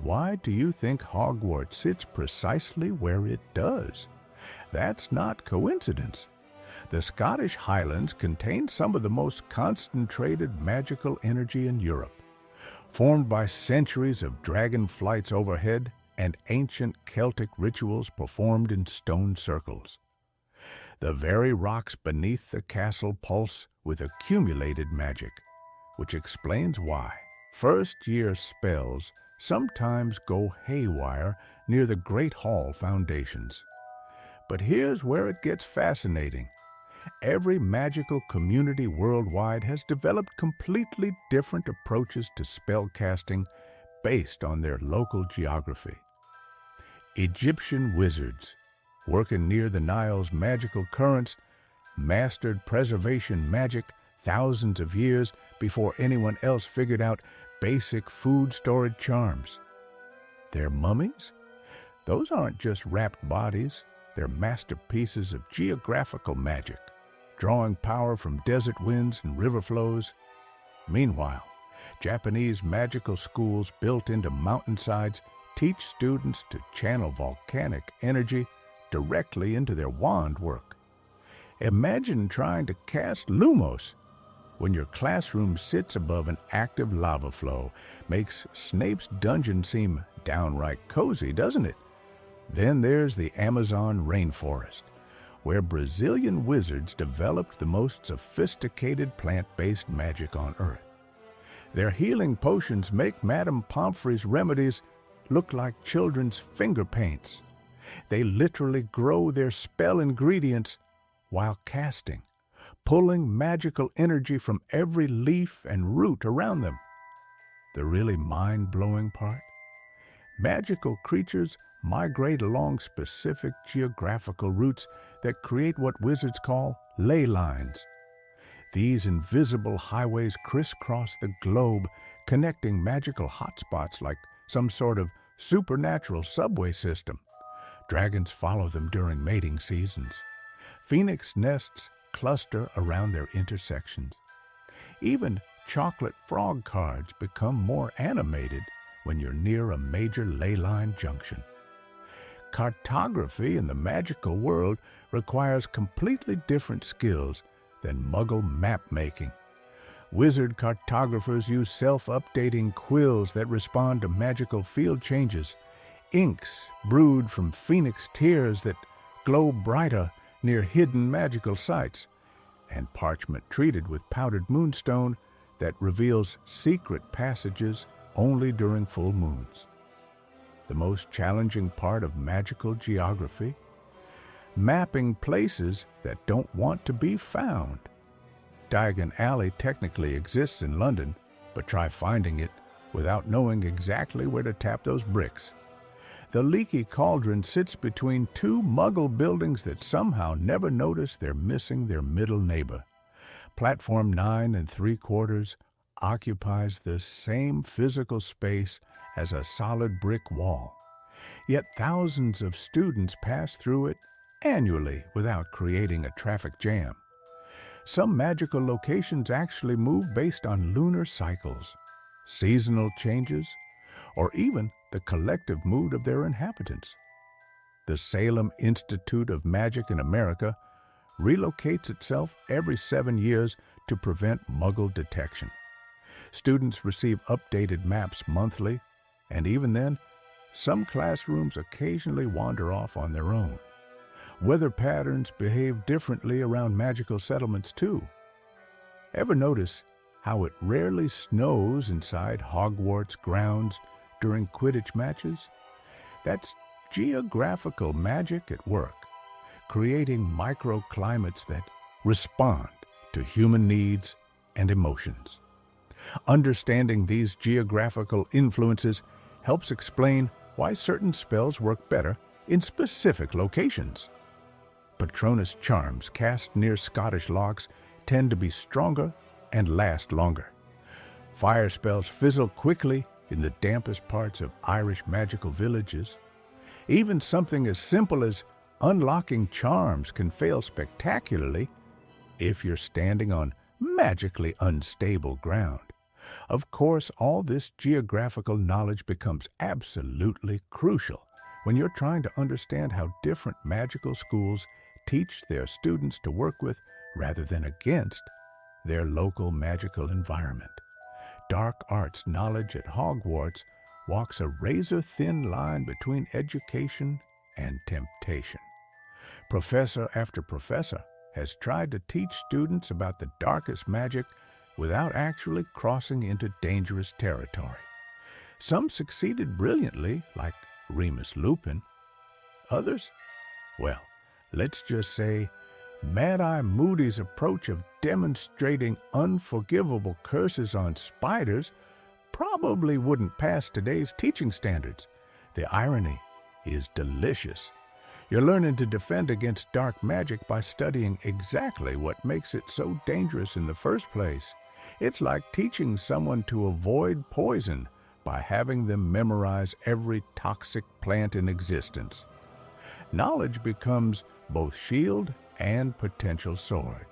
Why do you think Hogwarts sits precisely where it does? That's not coincidence. The Scottish Highlands contain some of the most concentrated magical energy in Europe, formed by centuries of dragon flights overhead and ancient Celtic rituals performed in stone circles. The very rocks beneath the castle pulse with accumulated magic, which explains why first-year spells sometimes go haywire near the Great Hall foundations. But here's where it gets fascinating. Every magical community worldwide has developed completely different approaches to spell casting based on their local geography. Egyptian wizards, working near the Nile's magical currents, mastered preservation magic thousands of years before anyone else figured out basic food storage charms. Their mummies? Those aren't just wrapped bodies, they're masterpieces of geographical magic, drawing power from desert winds and river flows. Meanwhile, Japanese magical schools built into mountainsides teach students to channel volcanic energy directly into their wand work. Imagine trying to cast Lumos when your classroom sits above an active lava flow. Makes Snape's dungeon seem downright cozy, doesn't it? Then there's the Amazon rainforest, where Brazilian wizards developed the most sophisticated plant-based magic on Earth. Their healing potions make Madame Pomfrey's remedies look like children's finger paints. They literally grow their spell ingredients while casting, pulling magical energy from every leaf and root around them. The really mind-blowing part? Magical creatures migrate along specific geographical routes that create what wizards call ley lines. These invisible highways crisscross the globe, connecting magical hotspots like some sort of supernatural subway system. Dragons follow them during mating seasons. Phoenix nests cluster around their intersections. Even chocolate frog cards become more animated when you're near a major ley line junction. Cartography in the magical world requires completely different skills than Muggle map-making. Wizard cartographers use self-updating quills that respond to magical field changes, inks brewed from phoenix tears that glow brighter near hidden magical sites, and parchment treated with powdered moonstone that reveals secret passages only during full moons. The most challenging part of magical geography? Mapping places that don't want to be found. Diagon Alley technically exists in London, but try finding it without knowing exactly where to tap those bricks. The Leaky Cauldron sits between two Muggle buildings that somehow never notice they're missing their middle neighbor. Platform 9 3/4 occupies the same physical space as a solid brick wall. Yet thousands of students pass through it annually without creating a traffic jam. Some magical locations actually move based on lunar cycles, seasonal changes, or even the collective mood of their inhabitants. The Salem Institute of Magic in America relocates itself every 7 years to prevent Muggle detection. Students receive updated maps monthly, and even then, some classrooms occasionally wander off on their own. Weather patterns behave differently around magical settlements too. Ever notice how it rarely snows inside Hogwarts grounds during Quidditch matches? That's geographical magic at work, creating microclimates that respond to human needs and emotions. Understanding these geographical influences helps explain why certain spells work better in specific locations. Patronus charms cast near Scottish lochs tend to be stronger and last longer. Fire spells fizzle quickly in the dampest parts of Irish magical villages. Even something as simple as unlocking charms can fail spectacularly if you're standing on magically unstable ground. Of course, all this geographical knowledge becomes absolutely crucial when you're trying to understand how different magical schools teach their students to work with, rather than against, their local magical environment. Dark arts knowledge at Hogwarts walks a razor-thin line between education and temptation. Professor after professor has tried to teach students about the darkest magic without actually crossing into dangerous territory. Some succeeded brilliantly, like Remus Lupin. Others? Well, let's just say Mad-Eye Moody's approach of demonstrating unforgivable curses on spiders probably wouldn't pass today's teaching standards. The irony is delicious. You're learning to defend against dark magic by studying exactly what makes it so dangerous in the first place. It's like teaching someone to avoid poison by having them memorize every toxic plant in existence. Knowledge becomes both shield and potential sword.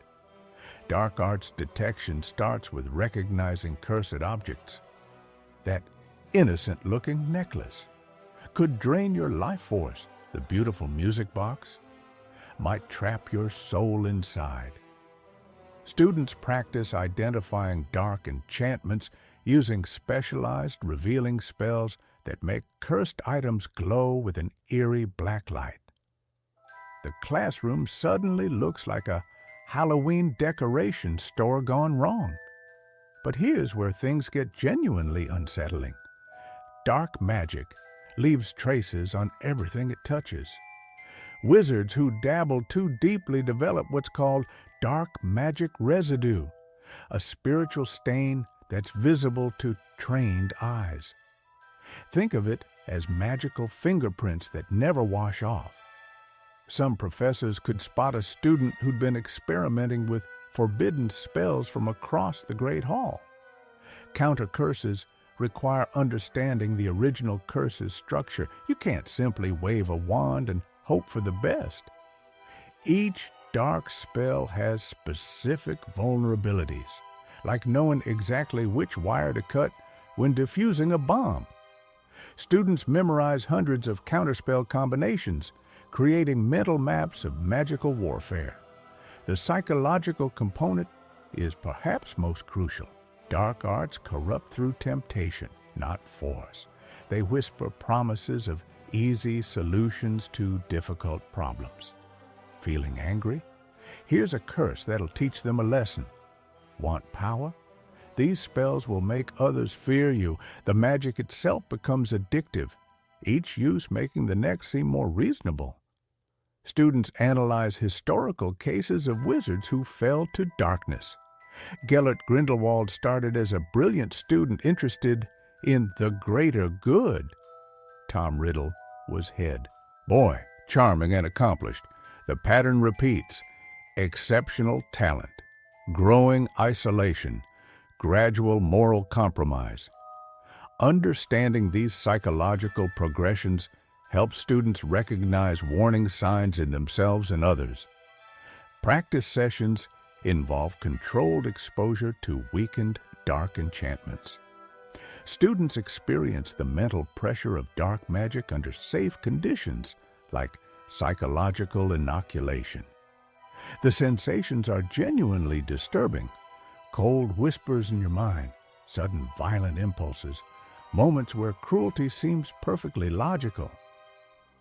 Dark arts detection starts with recognizing cursed objects. That innocent-looking necklace could drain your life force. The beautiful music box might trap your soul inside. Students practice identifying dark enchantments using specialized revealing spells that make cursed items glow with an eerie black light. The classroom suddenly looks like a Halloween decoration store gone wrong. But here's where things get genuinely unsettling. Dark magic leaves traces on everything it touches. Wizards who dabble too deeply develop what's called dark magic residue, a spiritual stain that's visible to trained eyes. Think of it as magical fingerprints that never wash off. Some professors could spot a student who'd been experimenting with forbidden spells from across the Great Hall. Counter curses require understanding the original curse's structure. You can't simply wave a wand and hope for the best. Each dark spell has specific vulnerabilities, like knowing exactly which wire to cut when defusing a bomb. Students memorize hundreds of counterspell combinations, creating mental maps of magical warfare. The psychological component is perhaps most crucial. Dark arts corrupt through temptation, not force. They whisper promises of easy solutions to difficult problems. Feeling angry? Here's a curse that'll teach them a lesson. Want power? These spells will make others fear you. The magic itself becomes addictive, each use making the next seem more reasonable. Students analyze historical cases of wizards who fell to darkness. Gellert Grindelwald started as a brilliant student interested in the greater good. Tom Riddle was head. Boy, charming and accomplished. The pattern repeats. Exceptional talent, growing isolation, gradual moral compromise. Understanding these psychological progressions helps students recognize warning signs in themselves and others. Practice sessions involve controlled exposure to weakened dark enchantments. Students experience the mental pressure of dark magic under safe conditions, like psychological inoculation. The sensations are genuinely disturbing. Cold whispers in your mind, sudden violent impulses, moments where cruelty seems perfectly logical.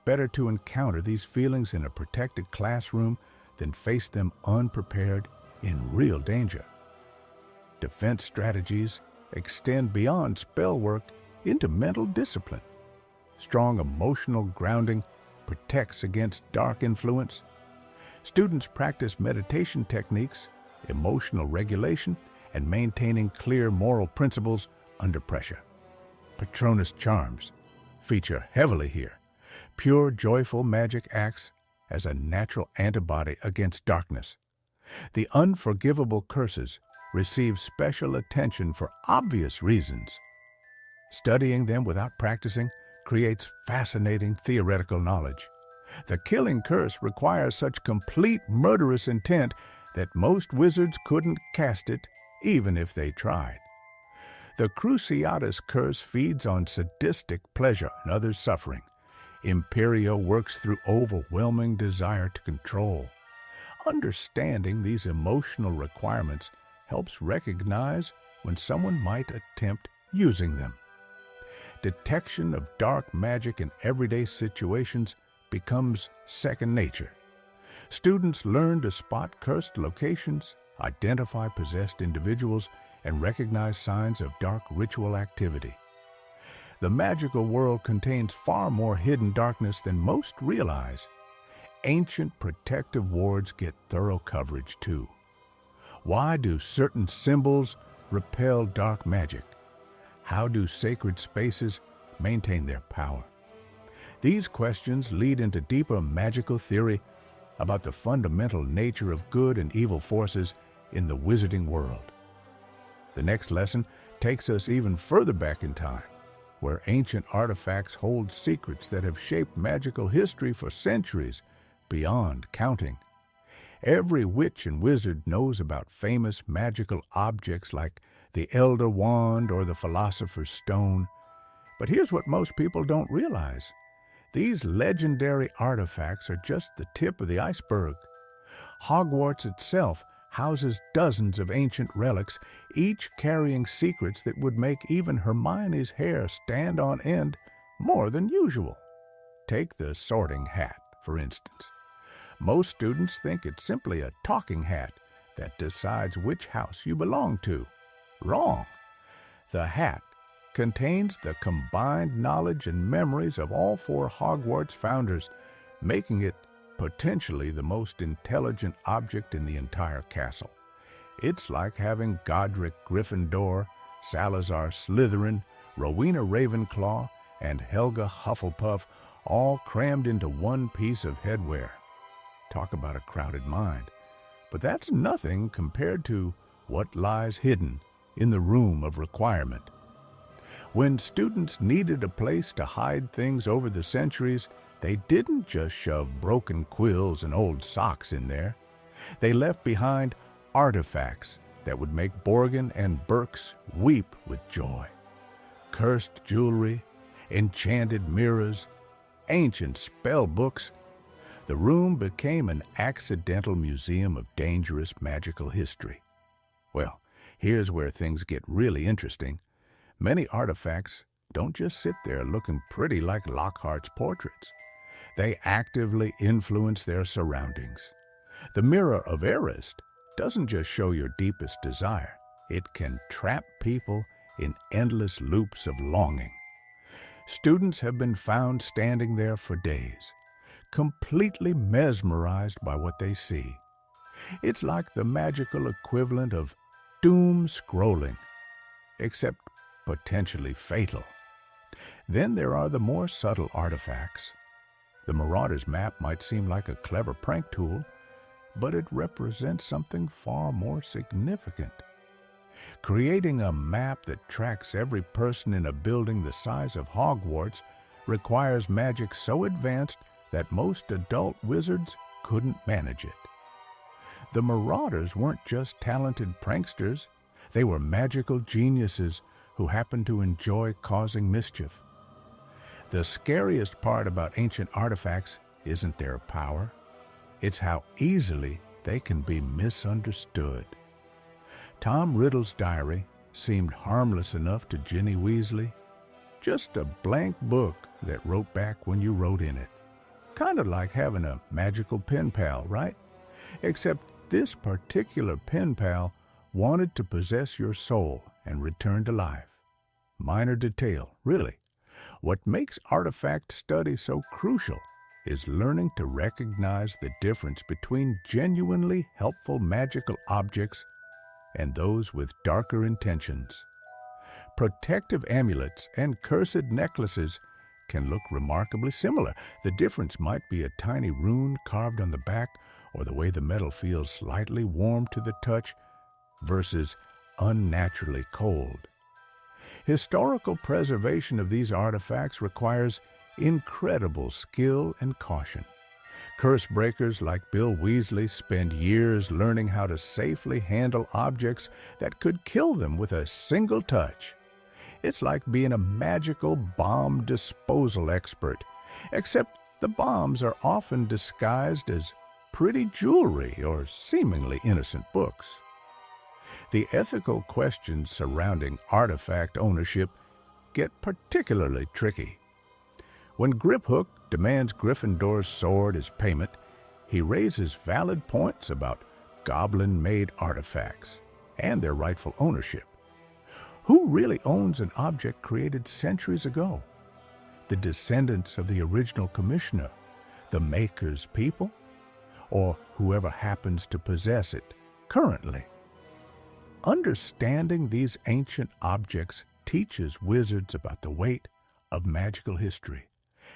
Better to encounter these feelings in a protected classroom than face them unprepared in real danger. Defense strategies extend beyond spell work into mental discipline. strong emotional grounding protects against dark influence. Students practice meditation techniques, emotional regulation, and maintaining clear moral principles under pressure. Patronus charms feature heavily here. Pure, joyful magic acts as a natural antibody against darkness. The unforgivable curses receive special attention for obvious reasons. Studying them without practicing creates fascinating theoretical knowledge. The killing curse requires such complete murderous intent that most wizards couldn't cast it even if they tried. The Cruciatus curse feeds on sadistic pleasure and others' suffering. Imperio works through overwhelming desire to control. Understanding these emotional requirements helps recognize when someone might attempt using them. Detection of dark magic in everyday situations becomes second nature. Students learn to spot cursed locations, identify possessed individuals, and recognize signs of dark ritual activity. The magical world contains far more hidden darkness than most realize. Ancient protective wards get thorough coverage too. Why do certain symbols repel dark magic? How do sacred spaces maintain their power? These questions lead into deeper magical theory about the fundamental nature of good and evil forces in the wizarding world. The next lesson takes us even further back in time, where ancient artifacts hold secrets that have shaped magical history for centuries beyond counting. Every witch and wizard knows about famous magical objects like the Elder Wand or the Philosopher's Stone. But here's what most people don't realize. These legendary artifacts are just the tip of the iceberg. Hogwarts itself houses dozens of ancient relics, each carrying secrets that would make even Hermione's hair stand on end more than usual. Take the sorting hat, for instance. Most students think it's simply a talking hat that decides which house you belong to. Wrong. The hat contains the combined knowledge and memories of all four Hogwarts founders, making it potentially the most intelligent object in the entire castle. It's like having Godric Gryffindor, Salazar Slytherin, Rowena Ravenclaw, and Helga Hufflepuff all crammed into one piece of headwear. Talk about a crowded mind. But that's nothing compared to what lies hidden in the room of requirement. When students needed a place to hide things over the centuries, they didn't just shove broken quills and old socks in there. They left behind artifacts that would make Borgin and Burkes weep with joy. Cursed jewelry, enchanted mirrors, ancient spell books. The room became an accidental museum of dangerous magical history. Well, here's where things get really interesting. Many artifacts don't just sit there looking pretty like Lockhart's portraits. They actively influence their surroundings. The Mirror of Erist doesn't just show your deepest desire. It can trap people in endless loops of longing. Students have been found standing there for days, completely mesmerized by what they see. It's like the magical equivalent of doom scrolling, except potentially fatal. Then there are the more subtle artifacts. The Marauder's map might seem like a clever prank tool, but it represents something far more significant. Creating a map that tracks every person in a building the size of Hogwarts requires magic so advanced that most adult wizards couldn't manage it. The Marauders weren't just talented pranksters, they were magical geniuses who happened to enjoy causing mischief. The scariest part about ancient artifacts isn't their power, it's how easily they can be misunderstood. Tom Riddle's diary seemed harmless enough to Ginny Weasley, just a blank book that wrote back when you wrote in it. Kind of like having a magical pen pal, right? Except this particular pen pal wanted to possess your soul and return to life. Minor detail, really, What makes artifact study so crucial is learning to recognize the difference between genuinely helpful magical objects and those with darker intentions. Protective amulets and cursed necklaces can look remarkably similar. The difference might be a tiny rune carved on the back or the way the metal feels slightly warm to the touch versus unnaturally cold. Historical preservation of these artifacts requires incredible skill and caution. Curse breakers like Bill Weasley spend years learning how to safely handle objects that could kill them with a single touch. It's like being a magical bomb disposal expert, except the bombs are often disguised as pretty jewelry or seemingly innocent books. The ethical questions surrounding artifact ownership get particularly tricky. When Griphook demands Gryffindor's sword as payment, he raises valid points about goblin-made artifacts and their rightful ownership. Who really owns an object created centuries ago? The descendants of the original commissioner, the maker's people, or whoever happens to possess it currently? Understanding these ancient objects teaches wizards about the weight of magical history.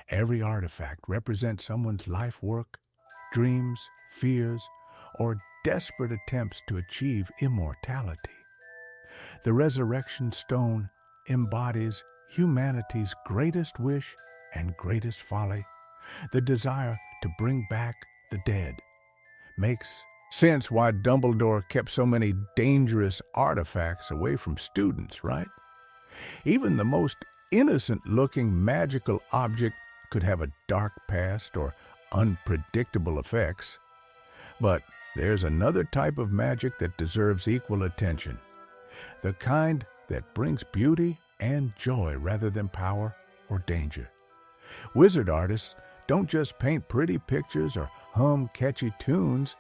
Every artifact represents someone's life work, dreams, fears, or desperate attempts to achieve immortality. The Resurrection Stone embodies humanity's greatest wish and greatest folly, the desire to bring back the dead. Makes sense why Dumbledore kept so many dangerous artifacts away from students, right? Even the most innocent-looking magical object could have a dark past or unpredictable effects. But there's another type of magic that deserves equal attention. The kind that brings beauty and joy rather than power or danger. Wizard artists don't just paint pretty pictures or hum catchy tunes.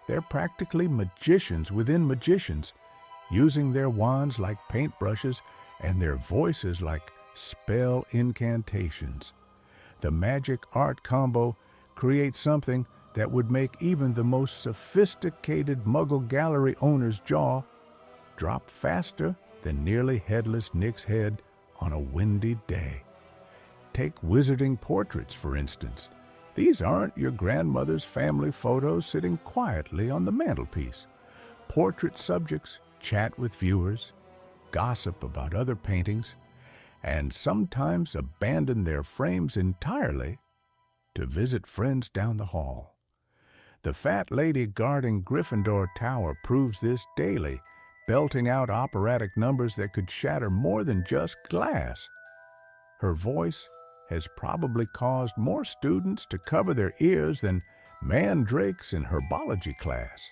They're practically magicians within magicians, using their wands like paintbrushes and their voices like spell incantations. The magic art combo creates something that would make even the most sophisticated Muggle gallery owner's jaw drop faster than nearly headless Nick's head on a windy day. Take wizarding portraits, for instance. These aren't your grandmother's family photos sitting quietly on the mantelpiece. Portrait subjects chat with viewers, gossip about other paintings, and sometimes abandon their frames entirely to visit friends down the hall. The fat lady guarding Gryffindor Tower proves this daily, belting out operatic numbers that could shatter more than just glass. Her voice has probably caused more students to cover their ears than mandrakes in herbology class.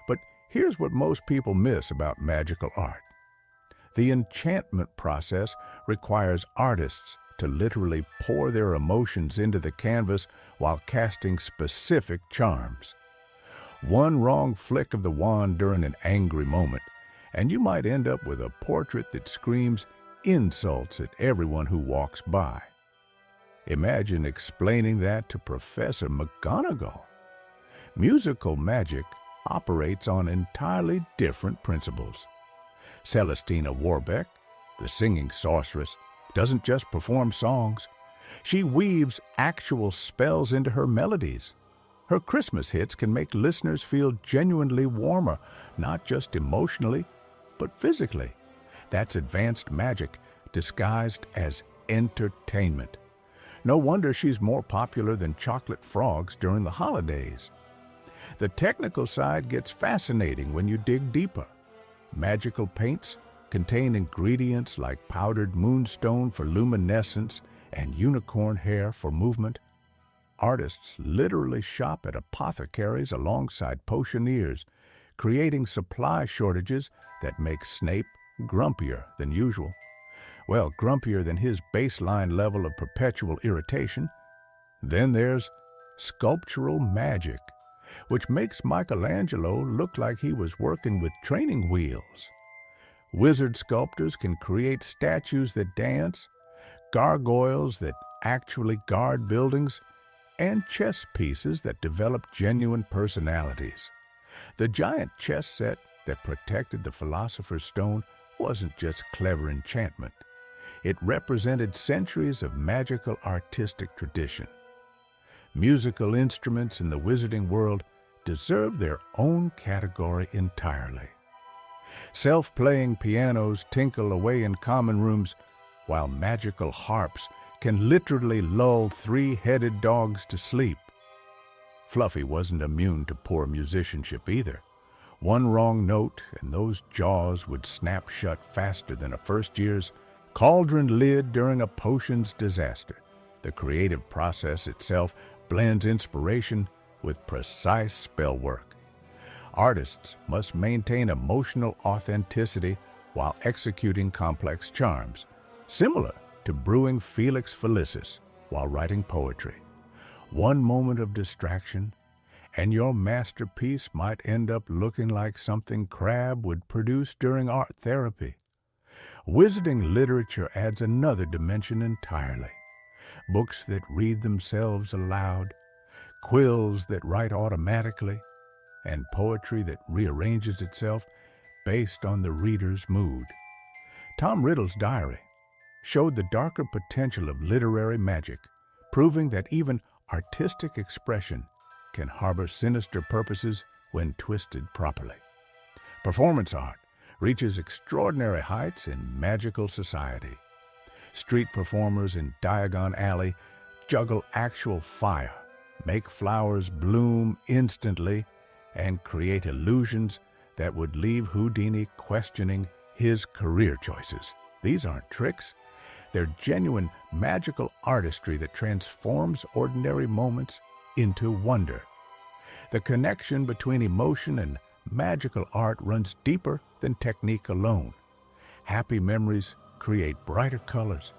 But here's what most people miss about magical art. The enchantment process requires artists to literally pour their emotions into the canvas while casting specific charms. One wrong flick of the wand during an angry moment, and you might end up with a portrait that screams insults at everyone who walks by. Imagine explaining that to Professor McGonagall. Musical magic operates on entirely different principles. Celestina Warbeck, the singing sorceress, doesn't just perform songs. She weaves actual spells into her melodies. Her Christmas hits can make listeners feel genuinely warmer, not just emotionally, but physically. That's advanced magic disguised as entertainment. No wonder she's more popular than chocolate frogs during the holidays. The technical side gets fascinating when you dig deeper. Magical paints contain ingredients like powdered moonstone for luminescence and unicorn hair for movement. Artists literally shop at apothecaries alongside potioneers, creating supply shortages that make Snape grumpier than usual. Well, grumpier than his baseline level of perpetual irritation. Then there's sculptural magic, which makes Michelangelo look like he was working with training wheels. Wizard sculptors can create statues that dance, gargoyles that actually guard buildings, and chess pieces that develop genuine personalities. The giant chess set that protected the Philosopher's Stone wasn't just clever enchantment. It represented centuries of magical artistic tradition. Musical instruments in the wizarding world deserve their own category entirely. Self-playing pianos tinkle away in common rooms, while magical harps can literally lull three-headed dogs to sleep. Fluffy wasn't immune to poor musicianship either. One wrong note and those jaws would snap shut faster than a first-year's cauldron lid during a potion's disaster. The creative process itself blends inspiration with precise spell work. Artists must maintain emotional authenticity while executing complex charms, similar to brewing Felix Felicis while writing poetry. One moment of distraction, and your masterpiece might end up looking like something Crabbe would produce during art therapy. Wizarding literature adds another dimension entirely. Books that read themselves aloud, quills that write automatically, and poetry that rearranges itself based on the reader's mood. Tom Riddle's diary showed the darker potential of literary magic, proving that even artistic expression can harbor sinister purposes when twisted properly. Performance art reaches extraordinary heights in magical society. Street performers in Diagon Alley juggle actual fire, make flowers bloom instantly, and create illusions that would leave Houdini questioning his career choices. These aren't tricks. They're genuine magical artistry that transforms ordinary moments into wonder. The connection between emotion and magical art runs deeper than technique alone. Happy memories create brighter colors,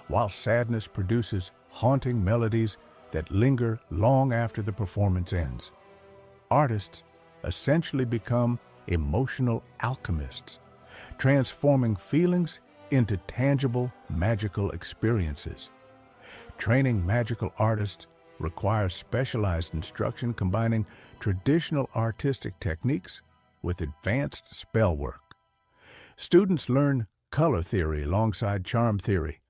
while sadness produces haunting melodies that linger long after the performance ends. Artists essentially become emotional alchemists, transforming feelings into tangible magical experiences. Training magical artists requires specialized instruction combining traditional artistic techniques with advanced spell work. Students learn color theory alongside charm theory,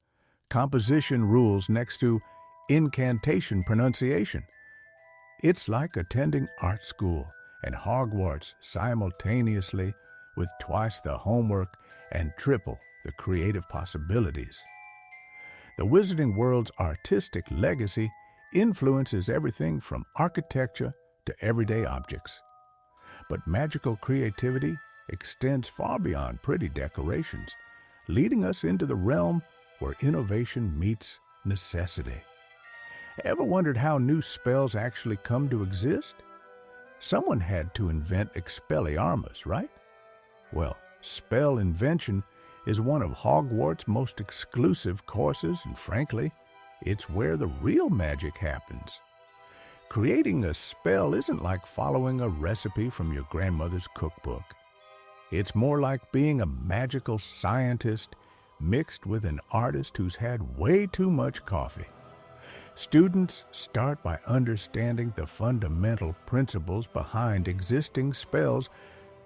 composition rules next to incantation pronunciation. It's like attending art school and Hogwarts simultaneously, with twice the homework and triple the creative possibilities. The wizarding world's artistic legacy influences everything from architecture to everyday objects. But magical creativity extends far beyond pretty decorations, leading us into the realm where innovation meets necessity. Ever wondered how new spells actually come to exist? Someone had to invent Expelliarmus, right? Well, spell invention is one of Hogwarts' most exclusive courses, and frankly, it's where the real magic happens. Creating a spell isn't like following a recipe from your grandmother's cookbook. It's more like being a magical scientist mixed with an artist who's had way too much coffee. Students start by understanding the fundamental principles behind existing spells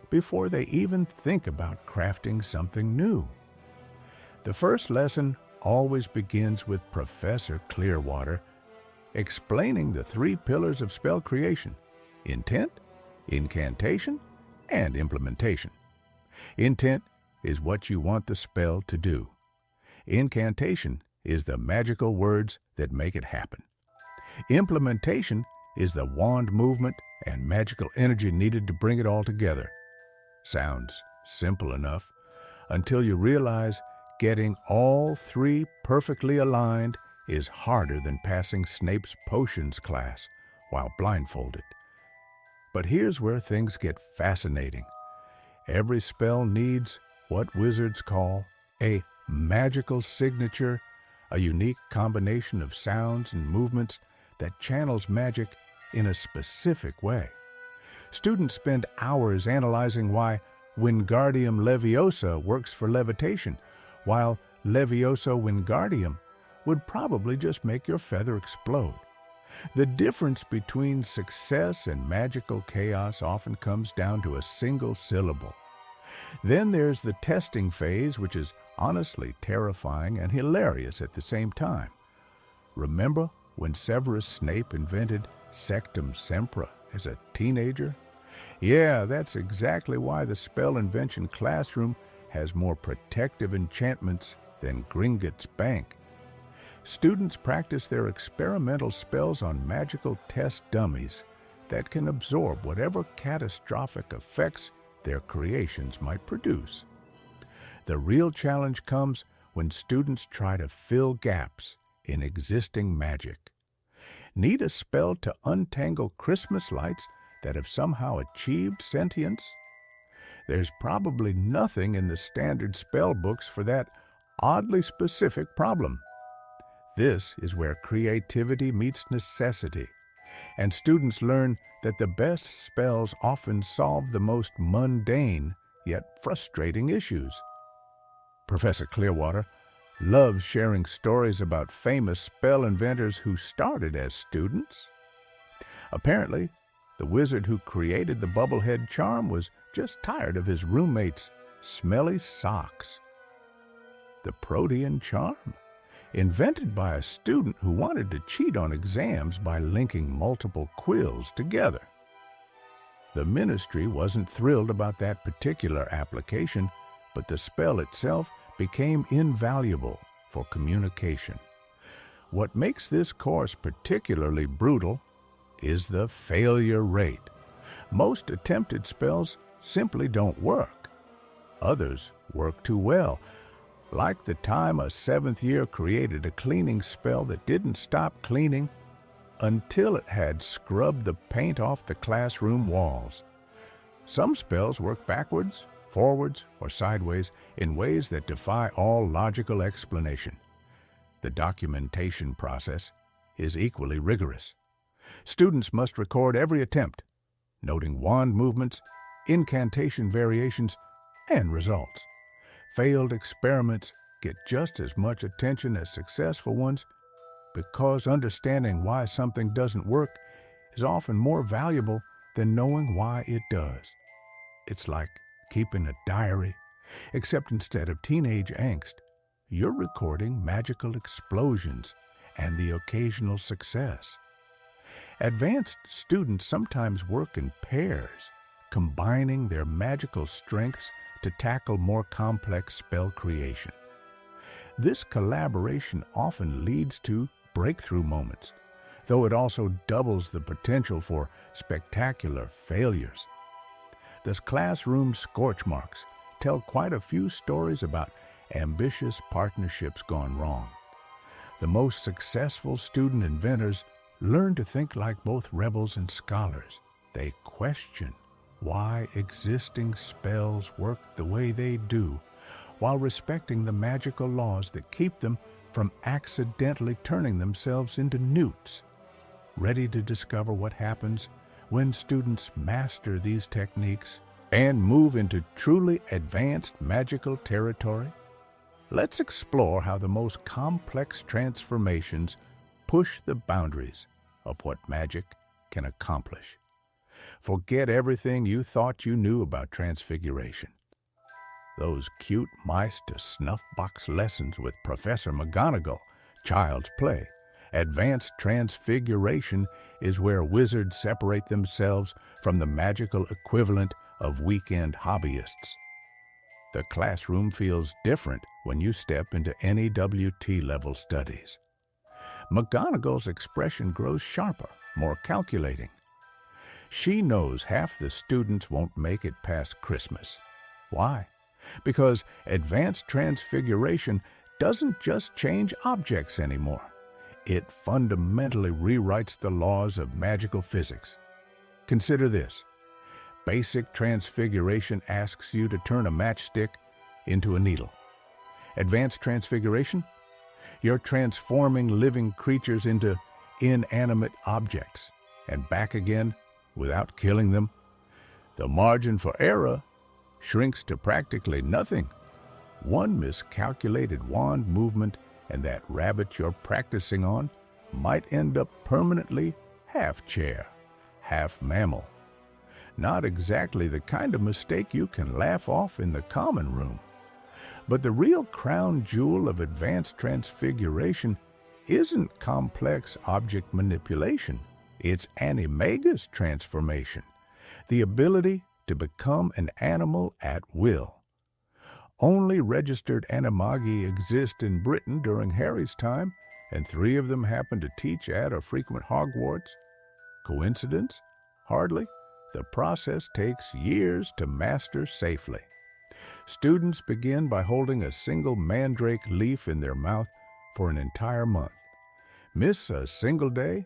before they even think about crafting something new. The first lesson always begins with Professor Clearwater explaining the three pillars of spell creation: intent, incantation, and implementation. Intent is what you want the spell to do. Incantation is the magical words that make it happen. Implementation is the wand movement and magical energy needed to bring it all together. Sounds simple enough until you realize getting all three perfectly aligned is harder than passing Snape's potions class while blindfolded. But here's where things get fascinating. Every spell needs what wizards call a magical signature, a unique combination of sounds and movements that channels magic in a specific way. Students spend hours analyzing why Wingardium Leviosa works for levitation, while Leviosa Wingardium would probably just make your feather explode. The difference between success and magical chaos often comes down to a single syllable. Then there's the testing phase, which is honestly terrifying and hilarious at the same time. Remember when Severus Snape invented Sectum Sempra as a teenager? Yeah, that's exactly why the spell invention classroom has more protective enchantments than Gringotts Bank. Students practice their experimental spells on magical test dummies that can absorb whatever catastrophic effects their creations might produce. The real challenge comes when students try to fill gaps in existing magic. Need a spell to untangle Christmas lights that have somehow achieved sentience? There's probably nothing in the standard spell books for that oddly specific problem. This is where creativity meets necessity, and students learn that the best spells often solve the most mundane yet frustrating issues. Professor Clearwater loves sharing stories about famous spell inventors who started as students. Apparently, the wizard who created the bubblehead charm was just tired of his roommate's smelly socks. The Protean charm, invented by a student who wanted to cheat on exams by linking multiple quills together. The ministry wasn't thrilled about that particular application, but the spell itself became invaluable for communication. What makes this course particularly brutal is the failure rate. Most attempted spells simply don't work. Others work too well, like the time a seventh year created a cleaning spell that didn't stop cleaning until it had scrubbed the paint off the classroom walls. Some spells work backwards, forwards, or sideways in ways that defy all logical explanation. The documentation process is equally rigorous. Students must record every attempt, noting wand movements, incantation variations, and results. Failed experiments get just as much attention as successful ones because understanding why something doesn't work is often more valuable than knowing why it does. It's like keeping a diary, except instead of teenage angst, you're recording magical explosions and the occasional success. Advanced students sometimes work in pairs, combining their magical strengths to tackle more complex spell creation. This collaboration often leads to breakthrough moments, though it also doubles the potential for spectacular failures. The classroom scorch marks tell quite a few stories about ambitious partnerships gone wrong. The most successful student inventors learn to think like both rebels and scholars. They question why existing spells work the way they do, while respecting the magical laws that keep them from accidentally turning themselves into newts. Ready to discover what happens when students master these techniques and move into truly advanced magical territory? Let's explore how the most complex transformations push the boundaries of what magic can accomplish. Forget everything you thought you knew about Transfiguration. Those cute mice to snuff box lessons with Professor McGonagall, child's play. Advanced Transfiguration is where wizards separate themselves from the magical equivalent of weekend hobbyists. The classroom feels different when you step into NEWT level studies. McGonagall's expression grows sharper, more calculating. She knows half the students won't make it past Christmas. Why? Because Advanced Transfiguration doesn't just change objects anymore. It fundamentally rewrites the laws of magical physics. Consider this. Basic Transfiguration asks you to turn a matchstick into a needle. Advanced Transfiguration? You're transforming living creatures into inanimate objects and back again without killing them. The margin for error shrinks to practically nothing. One miscalculated wand movement and that rabbit you're practicing on might end up permanently half chair, half mammal. Not exactly the kind of mistake you can laugh off in the common room. But the real crown jewel of advanced transfiguration isn't complex object manipulation. It's animagus transformation, the ability to become an animal at will. Only registered animagi exist in Britain during Harry's time, and 3 of them happen to teach at or frequent Hogwarts. Coincidence? Hardly. The process takes years to master safely. Students begin by holding a single mandrake leaf in their mouth for an entire month. Miss a single day?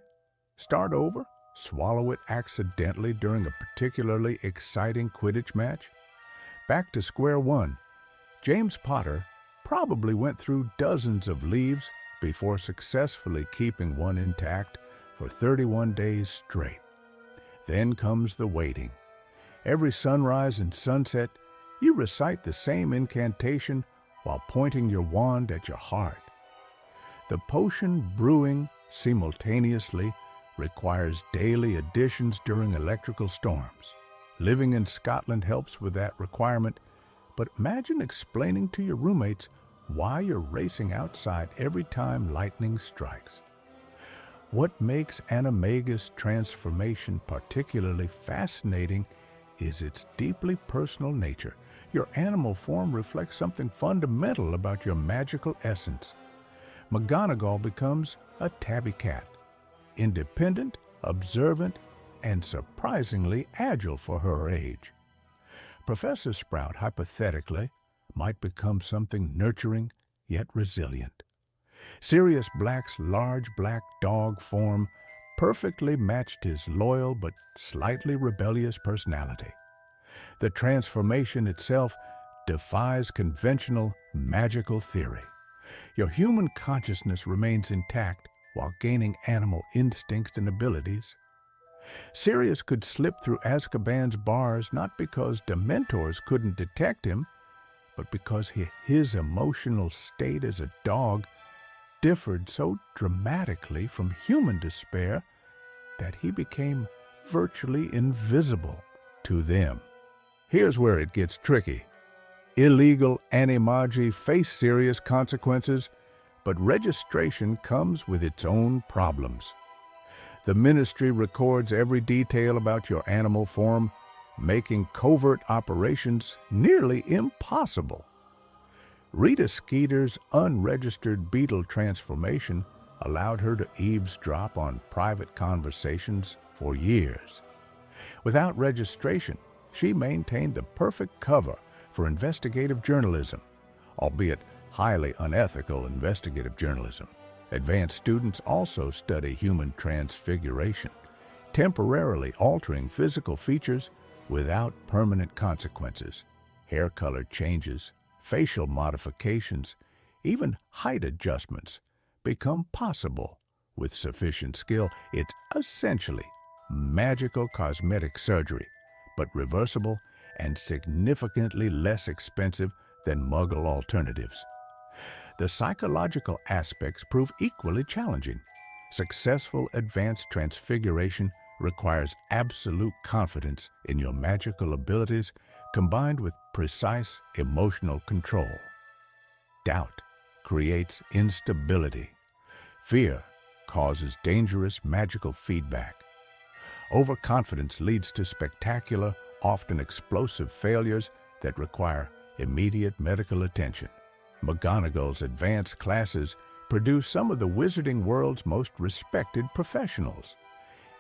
Start over? Swallow it accidentally during a particularly exciting Quidditch match? Back to square one. James Potter probably went through dozens of leaves before successfully keeping one intact for 31 days straight. Then comes the waiting. Every sunrise and sunset, you recite the same incantation while pointing your wand at your heart. The potion brewing simultaneously requires daily additions during electrical storms. Living in Scotland helps with that requirement, but imagine explaining to your roommates why you're racing outside every time lightning strikes. What makes animagus transformation particularly fascinating is its deeply personal nature. Your animal form reflects something fundamental about your magical essence. McGonagall becomes a tabby cat, independent, observant, and surprisingly agile for her age. Professor Sprout, hypothetically, might become something nurturing yet resilient. Sirius Black's large black dog form perfectly matched his loyal but slightly rebellious personality. The transformation itself defies conventional magical theory. Your human consciousness remains intact while gaining animal instincts and abilities. Sirius could slip through Azkaban's bars not because Dementors couldn't detect him, but because his emotional state as a dog differed so dramatically from human despair that he became virtually invisible to them. Here's where it gets tricky. Illegal animagi face serious consequences, but registration comes with its own problems. The ministry records every detail about your animal form, making covert operations nearly impossible. Rita Skeeter's unregistered beetle transformation allowed her to eavesdrop on private conversations for years. Without registration, she maintained the perfect cover for investigative journalism, albeit highly unethical investigative journalism. Advanced students also study human transfiguration, temporarily altering physical features without permanent consequences. Hair color changes, facial modifications, even height adjustments become possible with sufficient skill. It's essentially magical cosmetic surgery, but reversible and significantly less expensive than Muggle alternatives. The psychological aspects prove equally challenging. Successful advanced transfiguration requires absolute confidence in your magical abilities combined with precise emotional control. Doubt creates instability. Fear causes dangerous magical feedback. Overconfidence leads to spectacular, often explosive failures that require immediate medical attention. McGonagall's advanced classes produce some of the wizarding world's most respected professionals.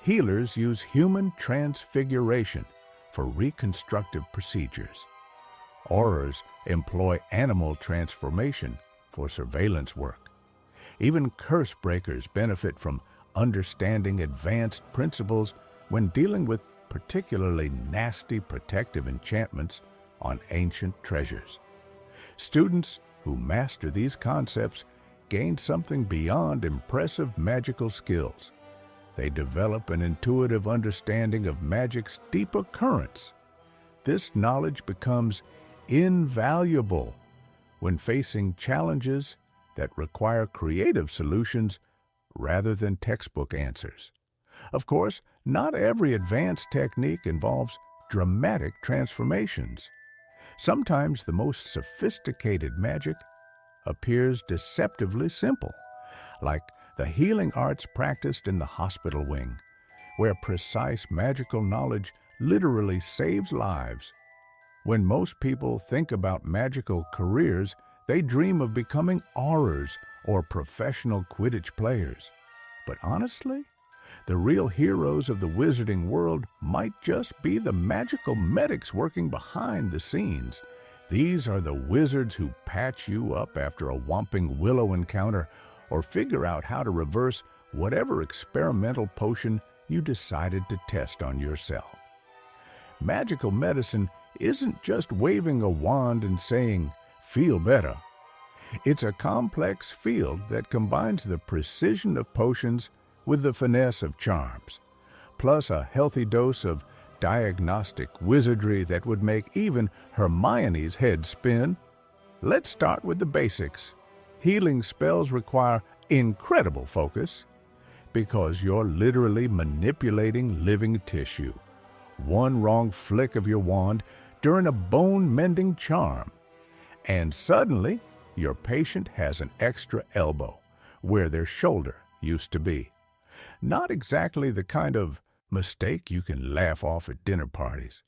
Healers use human transfiguration for reconstructive procedures. Aurors employ animal transformation for surveillance work. Even curse breakers benefit from understanding advanced principles when dealing with particularly nasty protective enchantments on ancient treasures. Students who master these concepts gain something beyond impressive magical skills. They develop an intuitive understanding of magic's deeper currents. This knowledge becomes invaluable when facing challenges that require creative solutions rather than textbook answers. Of course, not every advanced technique involves dramatic transformations. Sometimes the most sophisticated magic appears deceptively simple, like the healing arts practiced in the hospital wing, where precise magical knowledge literally saves lives. When most people think about magical careers, they dream of becoming aurors or professional Quidditch players. But honestly, the real heroes of the wizarding world might just be the magical medics working behind the scenes. These are the wizards who patch you up after a whomping willow encounter or figure out how to reverse whatever experimental potion you decided to test on yourself. Magical medicine isn't just waving a wand and saying, "Feel better." It's a complex field that combines the precision of potions with the finesse of charms, plus a healthy dose of diagnostic wizardry that would make even Hermione's head spin. Let's start with the basics. Healing spells require incredible focus because you're literally manipulating living tissue. One wrong flick of your wand during a bone-mending charm, and suddenly your patient has an extra elbow where their shoulder used to be. Not exactly the kind of mistake you can laugh off at dinner parties.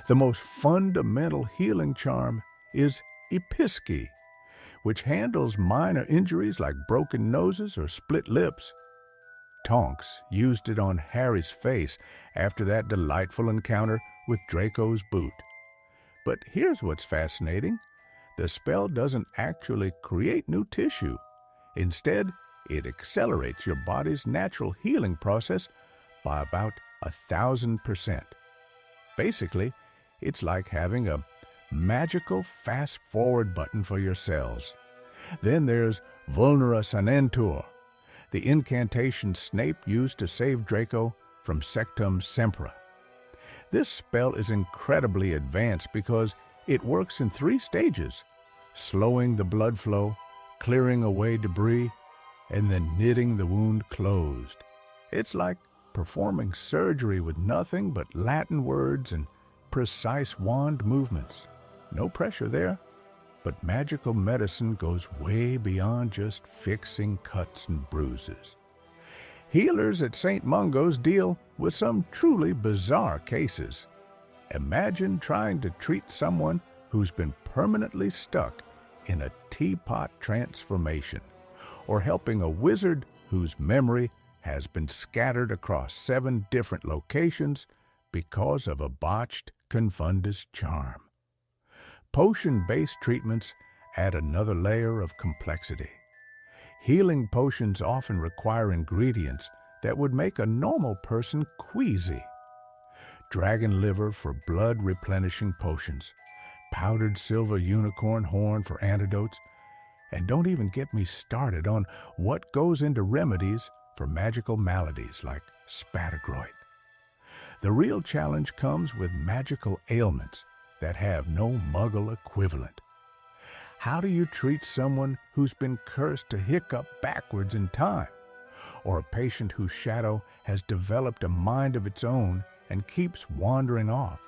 The most fundamental healing charm is Episki, which handles minor injuries like broken noses or split lips. Tonks used it on Harry's face after that delightful encounter with Draco's boot. But here's what's fascinating. The spell doesn't actually create new tissue. Instead, it accelerates your body's natural healing process by about 1,000%. Basically, it's like having a magical fast-forward button for your cells. Then there's Vulnera Sanentur, the incantation Snape used to save Draco from Sectum Sempra. This spell is incredibly advanced because it works in 3 stages: slowing the blood flow, clearing away debris, and then knitting the wound closed. It's like performing surgery with nothing but Latin words and precise wand movements. No pressure there, but magical medicine goes way beyond just fixing cuts and bruises. Healers at St. Mungo's deal with some truly bizarre cases. Imagine trying to treat someone who's been permanently stuck in a teapot transformation, or helping a wizard whose memory has been scattered across 7 different locations because of a botched Confundus charm. Potion-based treatments add another layer of complexity. Healing potions often require ingredients that would make a normal person queasy. Dragon liver for blood-replenishing potions, powdered silver unicorn horn for antidotes, and don't even get me started on what goes into remedies for magical maladies like spatagroid. The real challenge comes with magical ailments that have no muggle equivalent. How do you treat someone who's been cursed to hiccup backwards in time, or a patient whose shadow has developed a mind of its own and keeps wandering off?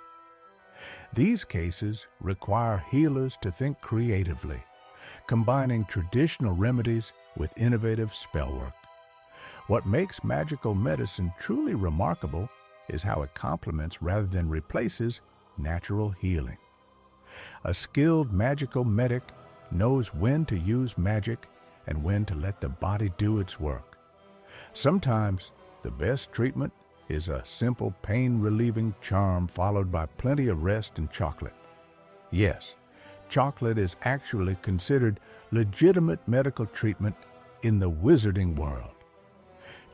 These cases require healers to think creatively, combining traditional remedies with innovative spellwork. What makes magical medicine truly remarkable is how it complements rather than replaces natural healing. A skilled magical medic knows when to use magic and when to let the body do its work. Sometimes the best treatment is a simple pain-relieving charm followed by plenty of rest and chocolate. Yes, chocolate is actually considered legitimate medical treatment in the wizarding world.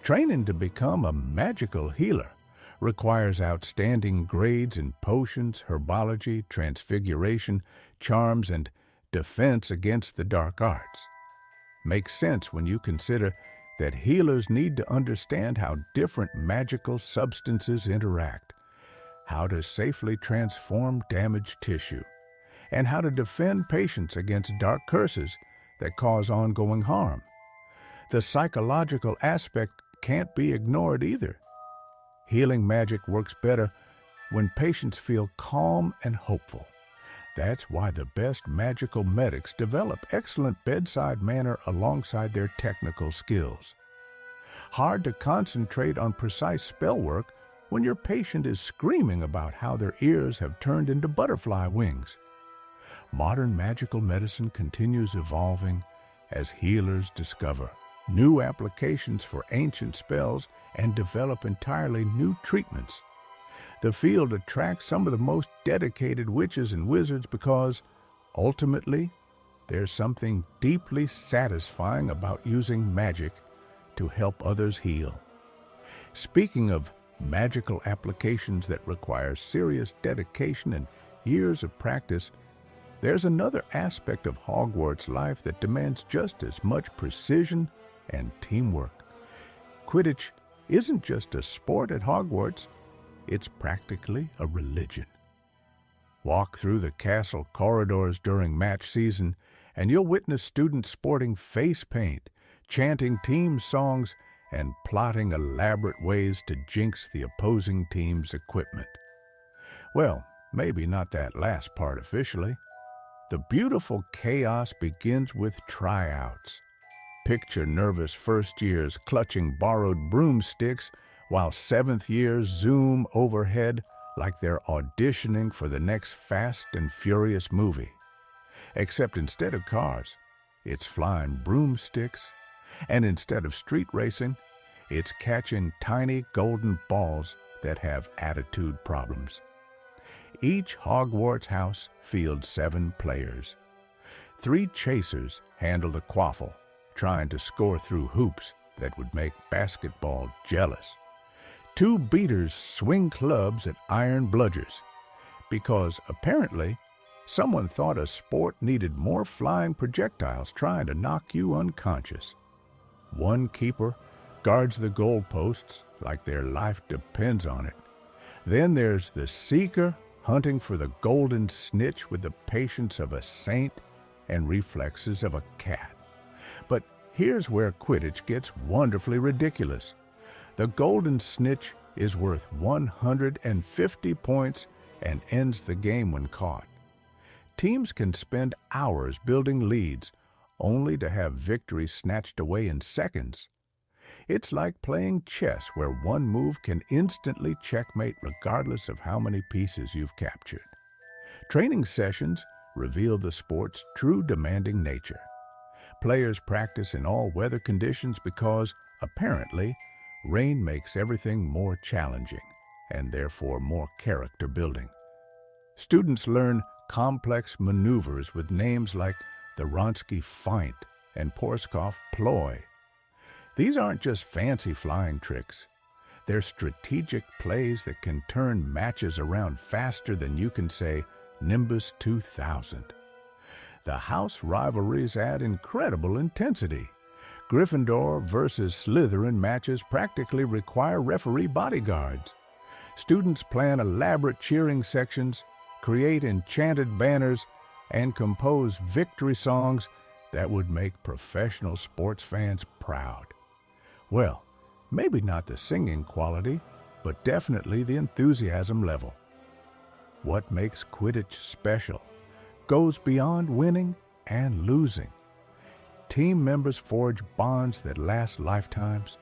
Training to become a magical healer requires outstanding grades in potions, herbology, transfiguration, charms, and defense against the dark arts. Makes sense when you consider that healers need to understand how different magical substances interact, how to safely transform damaged tissue, and how to defend patients against dark curses that cause ongoing harm. The psychological aspect can't be ignored either. Healing magic works better when patients feel calm and hopeful. That's why the best magical medics develop excellent bedside manner alongside their technical skills. Hard to concentrate on precise spell work when your patient is screaming about how their ears have turned into butterfly wings. Modern magical medicine continues evolving as healers discover new applications for ancient spells and develop entirely new treatments. The field attracts some of the most dedicated witches and wizards because, ultimately, there's something deeply satisfying about using magic to help others heal. Speaking of magical applications that require serious dedication and years of practice, there's another aspect of Hogwarts life that demands just as much precision and teamwork. Quidditch isn't just a sport at Hogwarts, it's practically a religion. Walk through the castle corridors during match season, and you'll witness students sporting face paint, chanting team songs, and plotting elaborate ways to jinx the opposing team's equipment. Well, maybe not that last part officially. The beautiful chaos begins with tryouts. Picture nervous first years clutching borrowed broomsticks while seventh years zoom overhead like they're auditioning for the next Fast and Furious movie. Except instead of cars, it's flying broomsticks, and instead of street racing, it's catching tiny golden balls that have attitude problems. Each Hogwarts house fields 7 players. 3 chasers handle the quaffle, trying to score through hoops that would make basketball jealous. 2 beaters swing clubs at iron bludgers, because apparently someone thought a sport needed more flying projectiles trying to knock you unconscious. 1 keeper guards the goalposts like their life depends on it. Then there's the seeker hunting for the golden snitch with the patience of a saint and reflexes of a cat. But here's where Quidditch gets wonderfully ridiculous. The golden snitch is worth 150 points and ends the game when caught. Teams can spend hours building leads, only to have victory snatched away in seconds. It's like playing chess, where one move can instantly checkmate regardless of how many pieces you've captured. Training sessions reveal the sport's true demanding nature. Players practice in all weather conditions because, apparently, rain makes everything more challenging and therefore more character building. Students learn complex maneuvers with names like the Wronski Feint and Porskov Ploy. These aren't just fancy flying tricks. They're strategic plays that can turn matches around faster than you can say Nimbus 2000. The house rivalries add incredible intensity. Gryffindor versus Slytherin matches practically require referee bodyguards. Students plan elaborate cheering sections, create enchanted banners, and compose victory songs that would make professional sports fans proud. Well, maybe not the singing quality, but definitely the enthusiasm level. What makes Quidditch special goes beyond winning and losing. Team members forge bonds that last lifetimes.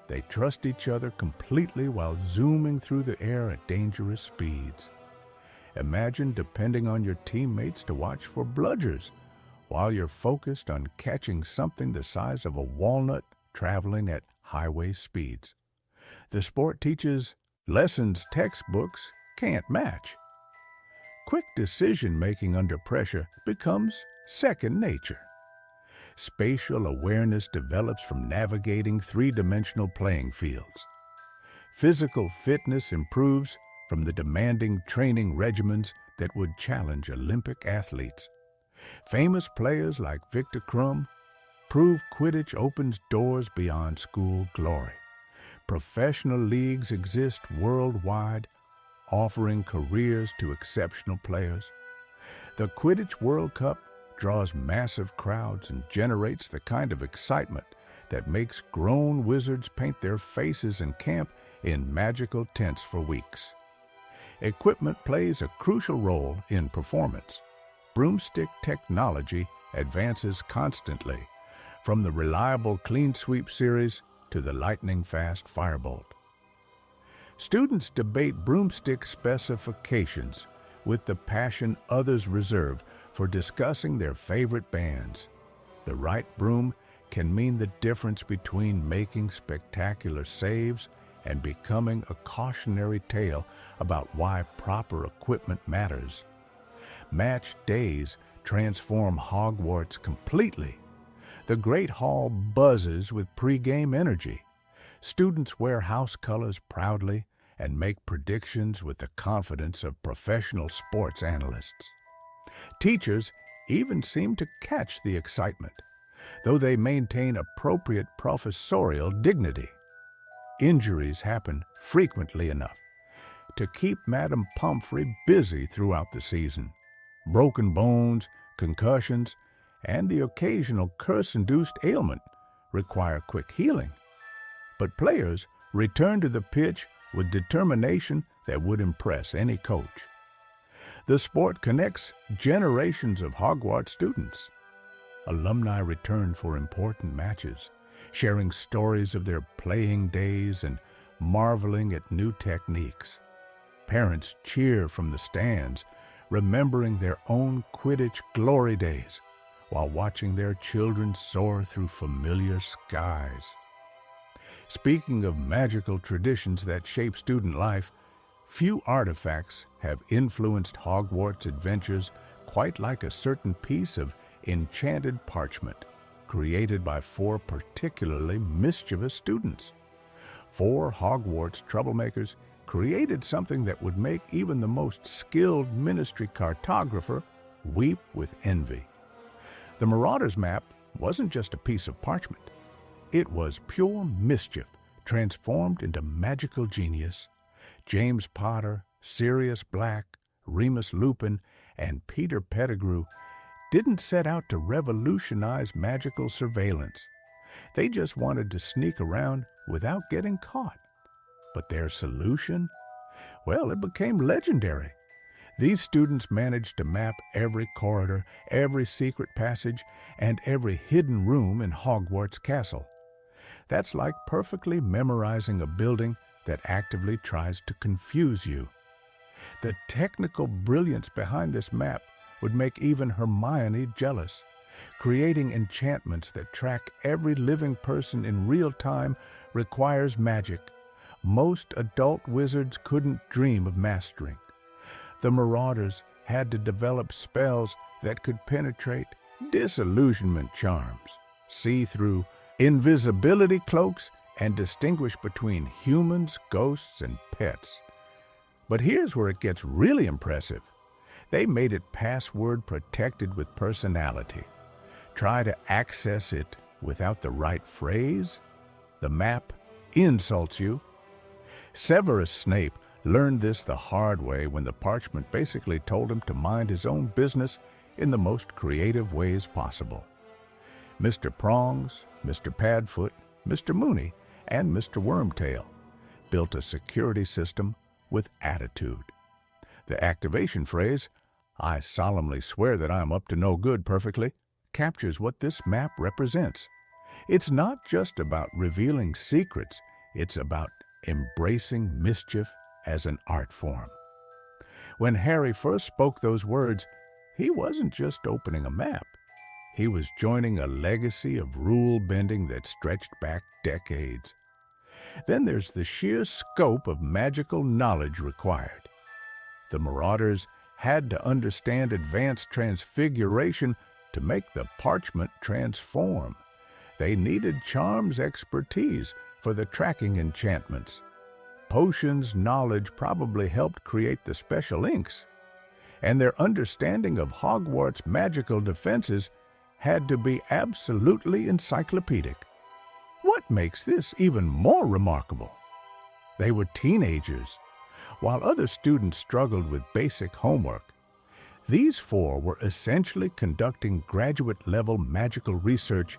They trust each other completely while zooming through the air at dangerous speeds. Imagine depending on your teammates to watch for bludgers while you're focused on catching something the size of a walnut traveling at highway speeds. The sport teaches lessons textbooks can't match. Quick decision-making under pressure becomes second nature. Spatial awareness develops from navigating 3-dimensional playing fields. Physical fitness improves from the demanding training regimens that would challenge Olympic athletes. Famous players like Victor Krum prove Quidditch opens doors beyond school glory. Professional leagues exist worldwide, offering careers to exceptional players. The Quidditch World Cup draws massive crowds and generates the kind of excitement that makes grown wizards paint their faces in camp in magical tents for weeks. Equipment plays a crucial role in performance. Broomstick technology advances constantly, from the reliable Clean Sweep series to the lightning-fast Firebolt. Students debate broomstick specifications with the passion others reserve for discussing their favorite bands. The right broom can mean the difference between making spectacular saves and becoming a cautionary tale about why proper equipment matters. Match days transform Hogwarts completely. The Great Hall buzzes with pre-game energy. Students wear house colors proudly and make predictions with the confidence of professional sports analysts. Teachers even seem to catch the excitement, though they maintain appropriate professorial dignity. Injuries happen frequently enough to keep Madame Pomfrey busy throughout the season. Broken bones, concussions, and the occasional curse-induced ailment require quick healing. But players return to the pitch with determination that would impress any coach. The sport connects generations of Hogwarts students. Alumni return for important matches, sharing stories of their playing days and marveling at new techniques. Parents cheer from the stands, remembering their own Quidditch glory days, while watching their children soar through familiar skies. Speaking of magical traditions that shape student life, few artifacts have influenced Hogwarts adventures quite like a certain piece of enchanted parchment created by 4 particularly mischievous students. 4 Hogwarts troublemakers created something that would make even the most skilled ministry cartographer weep with envy. The Marauders map wasn't just a piece of parchment. It was pure mischief transformed into magical genius. James Potter, Sirius Black, Remus Lupin, and Peter Pettigrew didn't set out to revolutionize magical surveillance. They just wanted to sneak around without getting caught. But their solution? Well, it became legendary. These students managed to map every corridor, every secret passage, and every hidden room in Hogwarts Castle. That's like perfectly memorizing a building that actively tries to confuse you. The technical brilliance behind this map would make even Hermione jealous. Creating enchantments that track every living person in real time requires magic most adult wizards couldn't dream of mastering. The Marauders had to develop spells that could penetrate disillusionment charms, see through invisibility cloaks, and distinguish between humans, ghosts, and pets. But here's where it gets really impressive. They made it password protected with personality. Try to access it without the right phrase, the map insults you. Severus Snape learned this the hard way when the parchment basically told him to mind his own business in the most creative ways possible. Mr. Prongs, Mr. Padfoot, Mr. Mooney, and Mr. Wormtail built a security system with attitude. The activation phrase, "I solemnly swear that I am up to no good perfectly," captures what this map represents. It's not just about revealing secrets, it's about embracing mischief as an art form. When Harry first spoke those words, he wasn't just opening a map. He was joining a legacy of rule bending that stretched back decades. Then there's the sheer scope of magical knowledge required. The Marauders had to understand advanced transfiguration to make the parchment transform. They needed charms expertise for the tracking enchantments. Potions knowledge probably helped create the special inks. And their understanding of Hogwarts' magical defenses had to be absolutely encyclopedic. What makes this even more remarkable? They were teenagers. While other students struggled with basic homework, These four were essentially conducting graduate-level magical research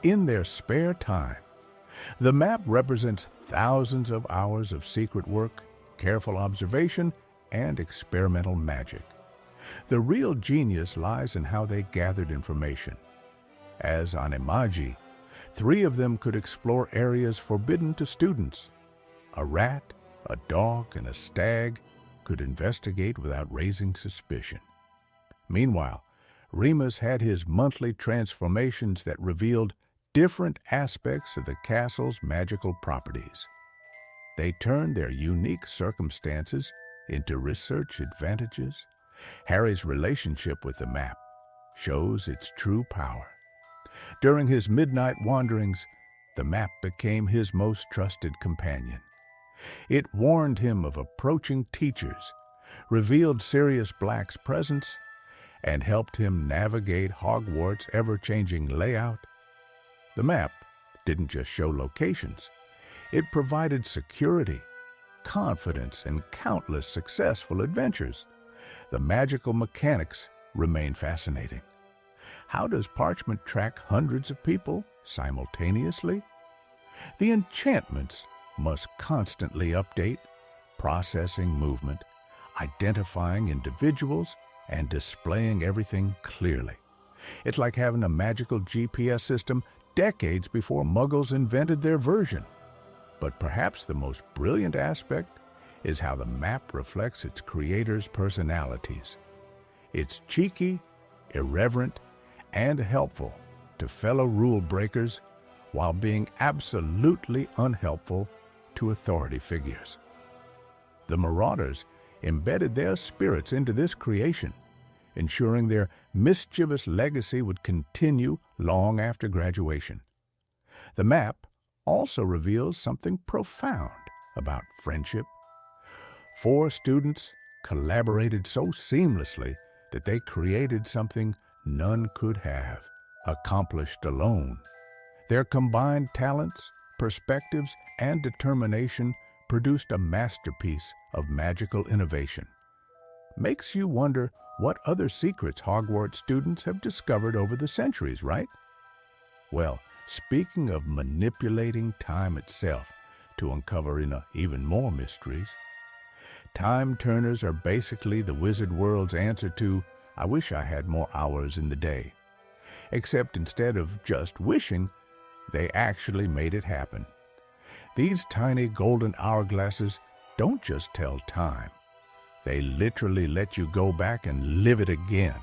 in their spare time. The map represents thousands of hours of secret work, careful observation, and experimental magic. The real genius lies in how they gathered information. As animagi, 3 of them could explore areas forbidden to students. A rat, a dog, and a stag could investigate without raising suspicion. Meanwhile, Remus had his monthly transformations that revealed different aspects of the castle's magical properties. They turned their unique circumstances into research advantages. Harry's relationship with the map shows its true power. During his midnight wanderings, the map became his most trusted companion. It warned him of approaching teachers, revealed Sirius Black's presence, and helped him navigate Hogwarts' ever-changing layout. The map didn't just show locations. It provided security, confidence, and countless successful adventures. The magical mechanics remain fascinating. How does parchment track hundreds of people simultaneously? The enchantments must constantly update, processing movement, identifying individuals, and displaying everything clearly. It's like having a magical GPS system decades before Muggles invented their version. But perhaps the most brilliant aspect is how the map reflects its creators' personalities. It's cheeky, irreverent, and helpful to fellow rule breakers while being absolutely unhelpful to authority figures. The Marauders embedded their spirits into this creation, ensuring their mischievous legacy would continue long after graduation. The map also reveals something profound about friendship. 4 students collaborated so seamlessly that they created something none could have accomplished alone. Their combined talents, perspectives, and determination produced a masterpiece of magical innovation. Makes you wonder what other secrets Hogwarts students have discovered over the centuries, right? Well, speaking of manipulating time itself to uncover even more mysteries, time turners are basically the wizard world's answer to, I wish I had more hours in the day. Except instead of just wishing, they actually made it happen. These tiny golden hourglasses don't just tell time. They literally let you go back and live it again.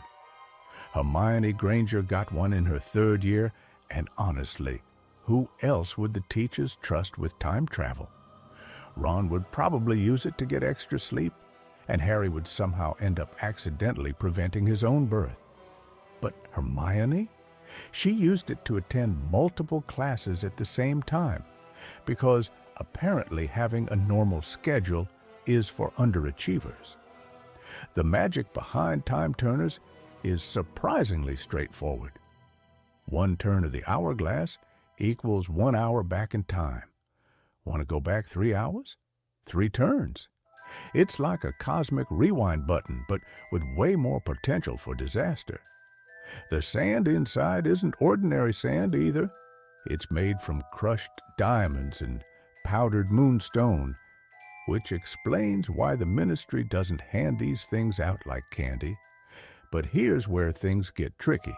Hermione Granger got one in her 3rd year, and honestly, who else would the teachers trust with time travel? Ron would probably use it to get extra sleep, and Harry would somehow end up accidentally preventing his own birth. But Hermione? She used it to attend multiple classes at the same time, because apparently having a normal schedule is for underachievers. The magic behind time turners is surprisingly straightforward. 1 turn of the hourglass equals 1 hour back in time. Want to go back 3 hours? 3 turns. It's like a cosmic rewind button, but with way more potential for disaster. The sand inside isn't ordinary sand either. It's made from crushed diamonds and powdered moonstone, which explains why the Ministry doesn't hand these things out like candy. But here's where things get tricky.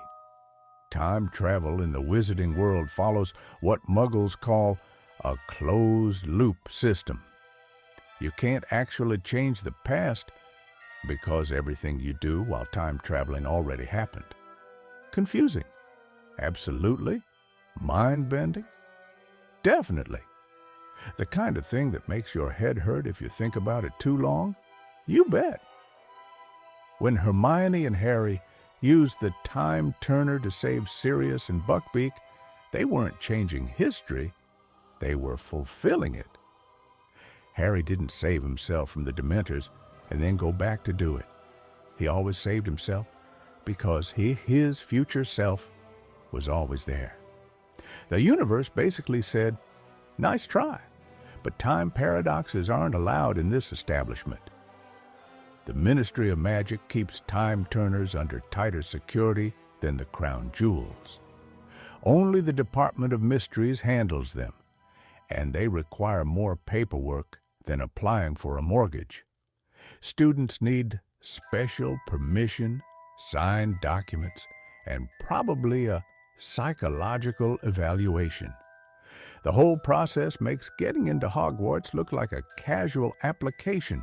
Time travel in the wizarding world follows what Muggles call a closed-loop system. You can't actually change the past because everything you do while time traveling already happened. Confusing? Absolutely. Mind-bending? Definitely. The kind of thing that makes your head hurt if you think about it too long? You bet. When Hermione and Harry used the time turner to save Sirius and Buckbeak, they weren't changing history, they were fulfilling it. Harry didn't save himself from the Dementors and then go back to do it. He always saved himself because his future self was always there. The universe basically said, nice try, but time paradoxes aren't allowed in this establishment. The Ministry of Magic keeps time turners under tighter security than the crown jewels. Only the Department of Mysteries handles them, and they require more paperwork than applying for a mortgage. Students need special permission, signed documents, and probably a psychological evaluation. The whole process makes getting into Hogwarts look like a casual application.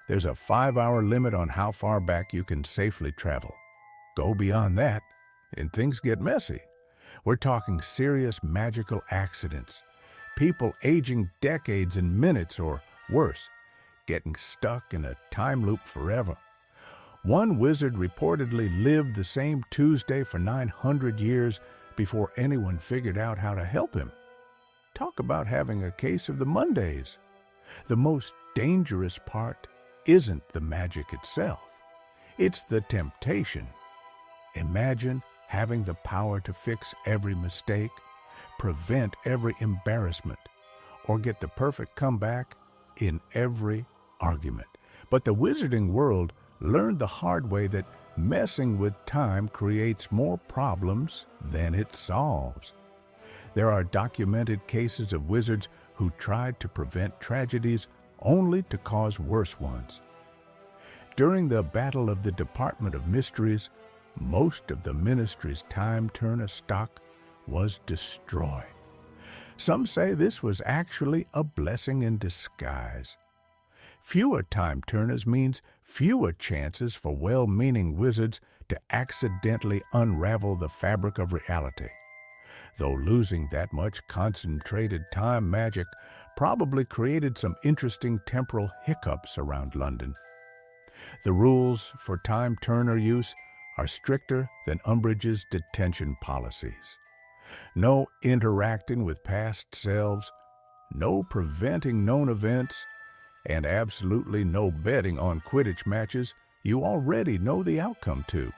There's a 5-hour limit on how far back you can safely travel. Go beyond that, and things get messy. We're talking serious magical accidents, people aging decades in minutes or worse, getting stuck in a time loop forever. One wizard reportedly lived the same Tuesday for 900 years before anyone figured out how to help him. Talk about having a case of the Mondays. The most dangerous part isn't the magic itself. It's the temptation. Imagine having the power to fix every mistake, prevent every embarrassment, or get the perfect comeback in every argument. But the wizarding world learned the hard way that messing with time creates more problems than it solves. There are documented cases of wizards who tried to prevent tragedies only to cause worse ones. During the Battle of the Department of Mysteries, most of the Ministry's time turner stock was destroyed. Some say this was actually a blessing in disguise. Fewer time turners means fewer chances for well-meaning wizards to accidentally unravel the fabric of reality. Though losing that much concentrated time magic probably created some interesting temporal hiccups around London. The rules for time turner use are stricter than Umbridge's detention policies. No interacting with past selves, no preventing known events, and absolutely no betting on Quidditch matches you already know the outcome to.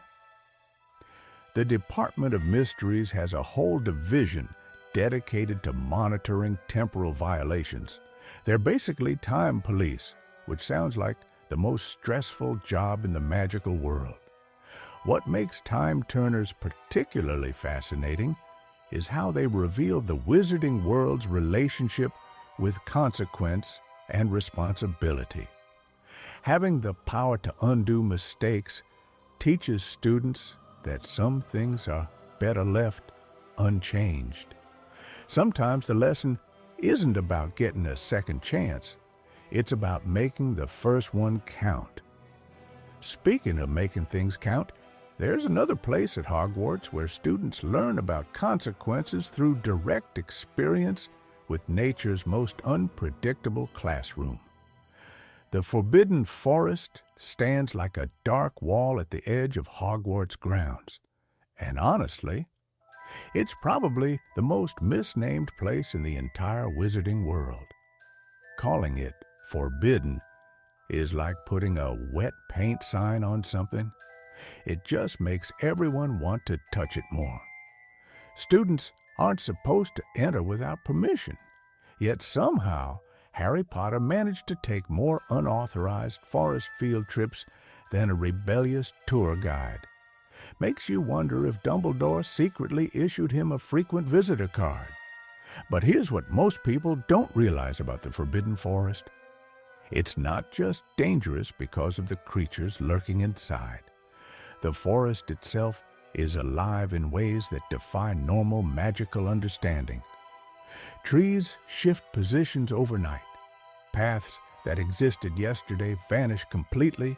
The Department of Mysteries has a whole division dedicated to monitoring temporal violations. They're basically time police, which sounds like the most stressful job in the magical world. What makes time turners particularly fascinating is how they reveal the wizarding world's relationship with consequence and responsibility. Having the power to undo mistakes teaches students that some things are better left unchanged. Sometimes the lesson isn't about getting a second chance. It's about making the first one count. Speaking of making things count, there's another place at Hogwarts where students learn about consequences through direct experience with nature's most unpredictable classroom. The Forbidden Forest stands like a dark wall at the edge of Hogwarts grounds. And honestly, it's probably the most misnamed place in the entire wizarding world. Calling it forbidden is like putting a wet paint sign on something. It just makes everyone want to touch it more. Students aren't supposed to enter without permission, yet somehow Harry Potter managed to take more unauthorized forest field trips than a rebellious tour guide. Makes you wonder if Dumbledore secretly issued him a frequent visitor card. But here's what most people don't realize about the Forbidden Forest. It's not just dangerous because of the creatures lurking inside. The forest itself is alive in ways that defy normal magical understanding. Trees shift positions overnight. Paths that existed yesterday vanish completely.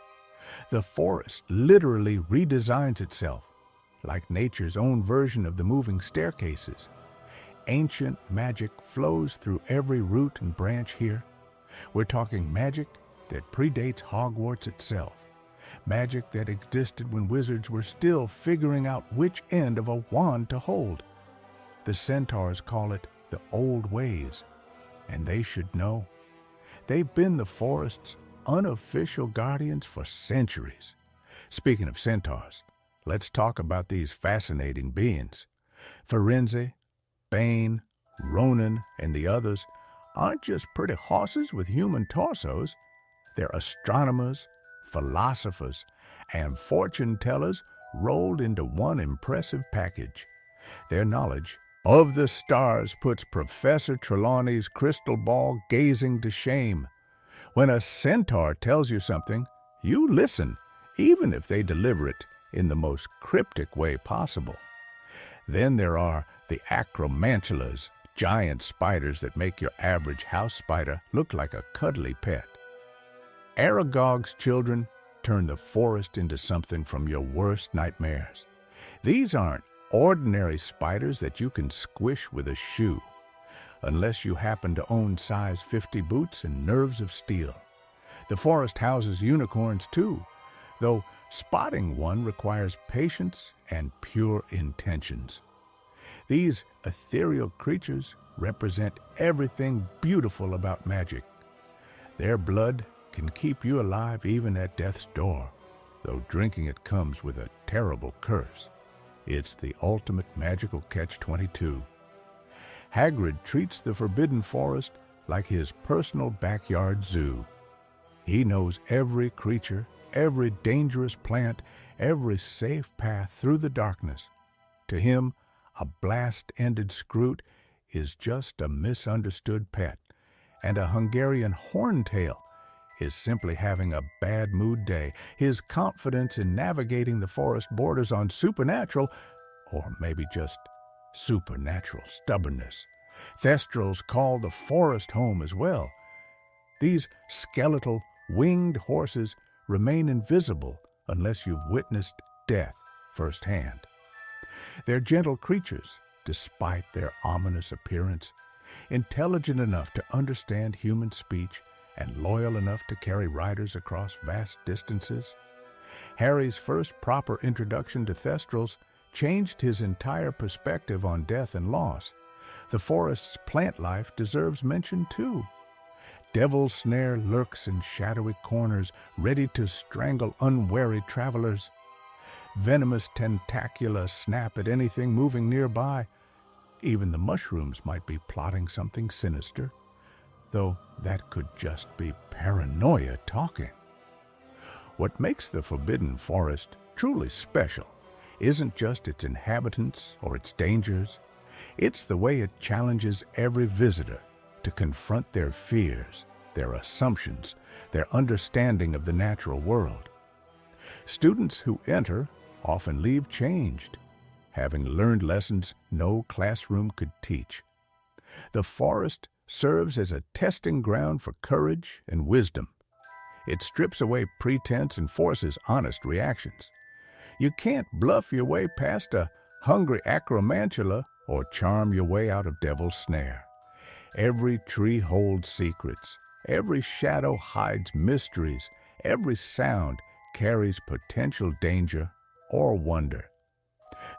The forest literally redesigns itself, like nature's own version of the moving staircases. Ancient magic flows through every root and branch here. We're talking magic that predates Hogwarts itself. Magic that existed when wizards were still figuring out which end of a wand to hold. The centaurs call it the old ways, and they should know. They've been the forest's unofficial guardians for centuries. Speaking of centaurs, let's talk about these fascinating beings. Firenze, Bane, Ronan, and the others aren't just pretty horses with human torsos. They're astronomers, philosophers, and fortune-tellers rolled into one impressive package. Their knowledge of the stars puts Professor Trelawney's crystal ball gazing to shame. When a centaur tells you something, you listen, even if they deliver it in the most cryptic way possible. Then there are the acromantulas, giant spiders that make your average house spider look like a cuddly pet. Aragog's children turn the forest into something from your worst nightmares. These aren't ordinary spiders that you can squish with a shoe, unless you happen to own size 50 boots and nerves of steel. The forest houses unicorns too, though spotting one requires patience and pure intentions. These ethereal creatures represent everything beautiful about magic. Their blood can keep you alive even at death's door, though drinking it comes with a terrible curse. It's the ultimate magical catch-22. Hagrid treats the Forbidden Forest like his personal backyard zoo. He knows every creature, every dangerous plant, every safe path through the darkness. To him, a blast-ended scroot is just a misunderstood pet, and a Hungarian horntail is simply having a bad mood day. His confidence in navigating the forest borders on supernatural, or maybe just supernatural stubbornness. Thestrals call the forest home as well. These skeletal, winged horses remain invisible unless you've witnessed death firsthand. They're gentle creatures, despite their ominous appearance, intelligent enough to understand human speech and loyal enough to carry riders across vast distances. Harry's first proper introduction to Thestrals changed his entire perspective on death and loss. The forest's plant life deserves mention too. Devil's Snare lurks in shadowy corners, ready to strangle unwary travelers. Venomous tentacula snap at anything moving nearby. Even the mushrooms might be plotting something sinister, though that could just be paranoia talking. What makes the Forbidden Forest truly special isn't just its inhabitants or its dangers. It's the way it challenges every visitor to confront their fears, their assumptions, their understanding of the natural world. Students who enter often leave changed, having learned lessons no classroom could teach. The forest serves as a testing ground for courage and wisdom. It strips away pretense and forces honest reactions. You can't bluff your way past a hungry acromantula or charm your way out of Devil's Snare. Every tree holds secrets. Every shadow hides mysteries. Every sound carries potential danger or wonder.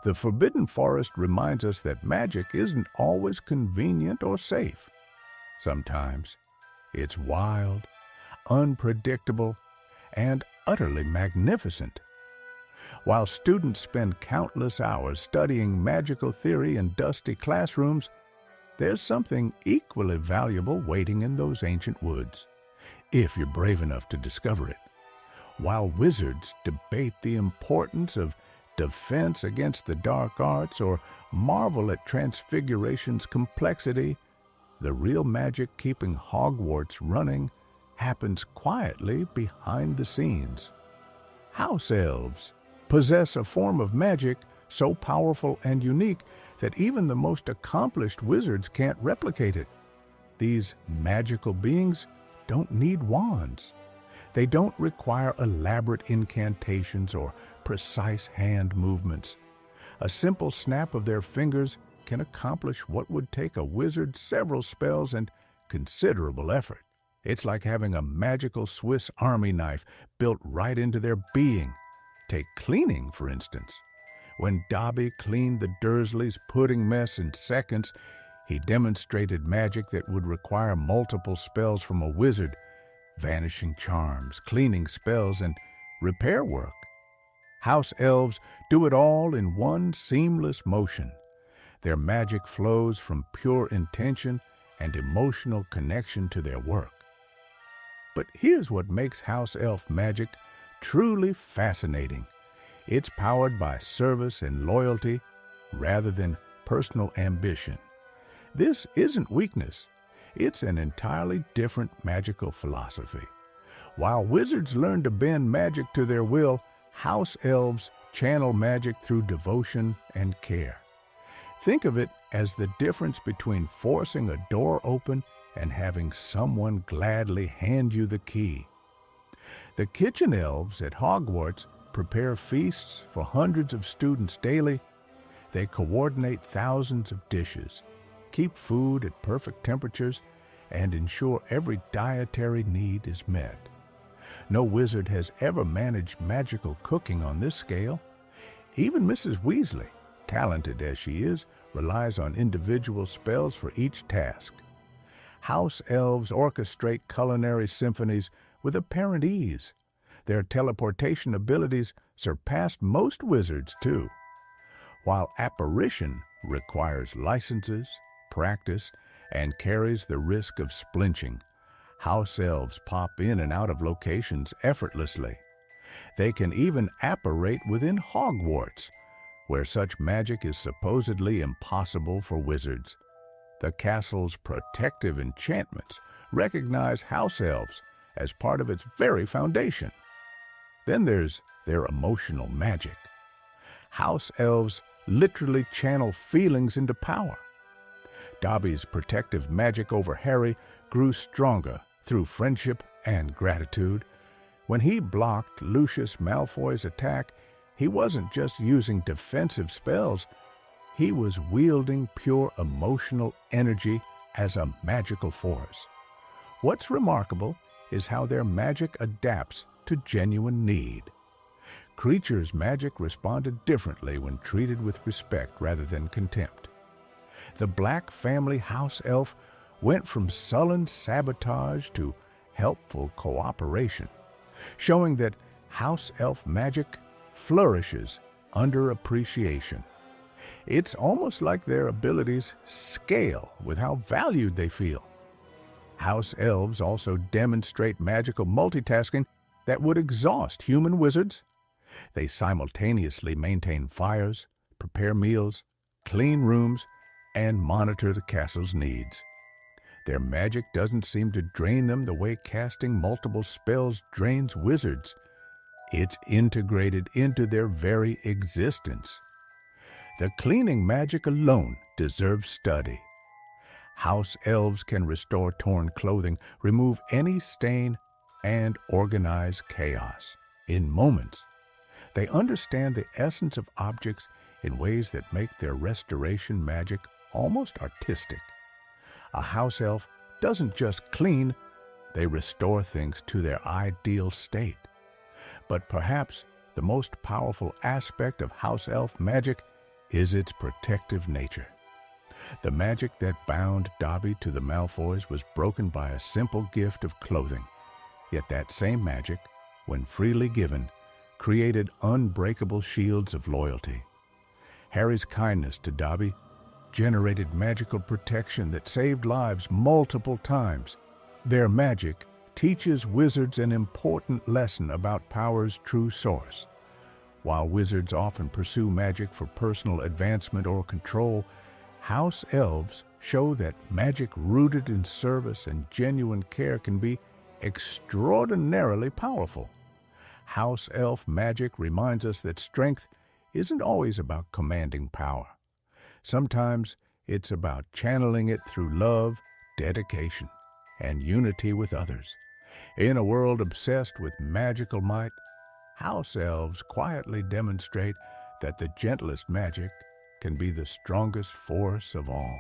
The Forbidden Forest reminds us that magic isn't always convenient or safe. Sometimes it's wild, unpredictable, and utterly magnificent. While students spend countless hours studying magical theory in dusty classrooms, there's something equally valuable waiting in those ancient woods, if you're brave enough to discover it. While wizards debate the importance of defense against the dark arts or marvel at Transfiguration's complexity, the real magic keeping Hogwarts running happens quietly behind the scenes. House elves possess a form of magic so powerful and unique that even the most accomplished wizards can't replicate it. These magical beings don't need wands. They don't require elaborate incantations or precise hand movements. A simple snap of their fingers can accomplish what would take a wizard several spells and considerable effort. It's like having a magical Swiss Army knife built right into their being. Take cleaning, for instance. When Dobby cleaned the Dursleys' pudding mess in seconds, he demonstrated magic that would require multiple spells from a wizard, vanishing charms, cleaning spells, and repair work. House elves do it all in one seamless motion. Their magic flows from pure intention and emotional connection to their work. But here's what makes house elf magic truly fascinating. It's powered by service and loyalty rather than personal ambition. This isn't weakness. It's an entirely different magical philosophy. While wizards learn to bend magic to their will, house elves channel magic through devotion and care. Think of it as the difference between forcing a door open and having someone gladly hand you the key. The kitchen elves at Hogwarts prepare feasts for hundreds of students daily. They coordinate thousands of dishes, keep food at perfect temperatures, and ensure every dietary need is met. No wizard has ever managed magical cooking on this scale. Even Mrs. Weasley, talented as she is, relies on individual spells for each task. House elves orchestrate culinary symphonies with apparent ease. Their teleportation abilities surpass most wizards, too. While apparition requires licenses, practice, and carries the risk of splinching, house elves pop in and out of locations effortlessly. They can even apparate within Hogwarts, where such magic is supposedly impossible for wizards. The castle's protective enchantments recognize house elves as part of its very foundation. Then there's their emotional magic. House elves literally channel feelings into power. Dobby's protective magic over Harry grew stronger through friendship and gratitude. When he blocked Lucius Malfoy's attack, he wasn't just using defensive spells, he was wielding pure emotional energy as a magical force. What's remarkable is how their magic adapts to genuine need. Creatures' magic responded differently when treated with respect rather than contempt. The Black family house elf went from sullen sabotage to helpful cooperation, showing that house elf magic flourishes under appreciation. It's almost like their abilities scale with how valued they feel. House elves also demonstrate magical multitasking that would exhaust human wizards. They simultaneously maintain fires, prepare meals, clean rooms, and monitor the castle's needs. Their magic doesn't seem to drain them the way casting multiple spells drains wizards. It's integrated into their very existence. The cleaning magic alone deserves study. House elves can restore torn clothing, remove any stain, and organize chaos in moments. They understand the essence of objects in ways that make their restoration magic almost artistic. A house elf doesn't just clean, they restore things to their ideal state. But perhaps the most powerful aspect of house elf magic is its protective nature. The magic that bound Dobby to the Malfoys was broken by a simple gift of clothing. Yet that same magic, when freely given, created unbreakable shields of loyalty. Harry's kindness to Dobby generated magical protection that saved lives multiple times. Their magic teaches wizards an important lesson about power's true source. While wizards often pursue magic for personal advancement or control, house elves show that magic rooted in service and genuine care can be extraordinarily powerful. House elf magic reminds us that strength isn't always about commanding power. Sometimes it's about channeling it through love, dedication, and unity with others. In a world obsessed with magical might, house elves quietly demonstrate that the gentlest magic can be the strongest force of all.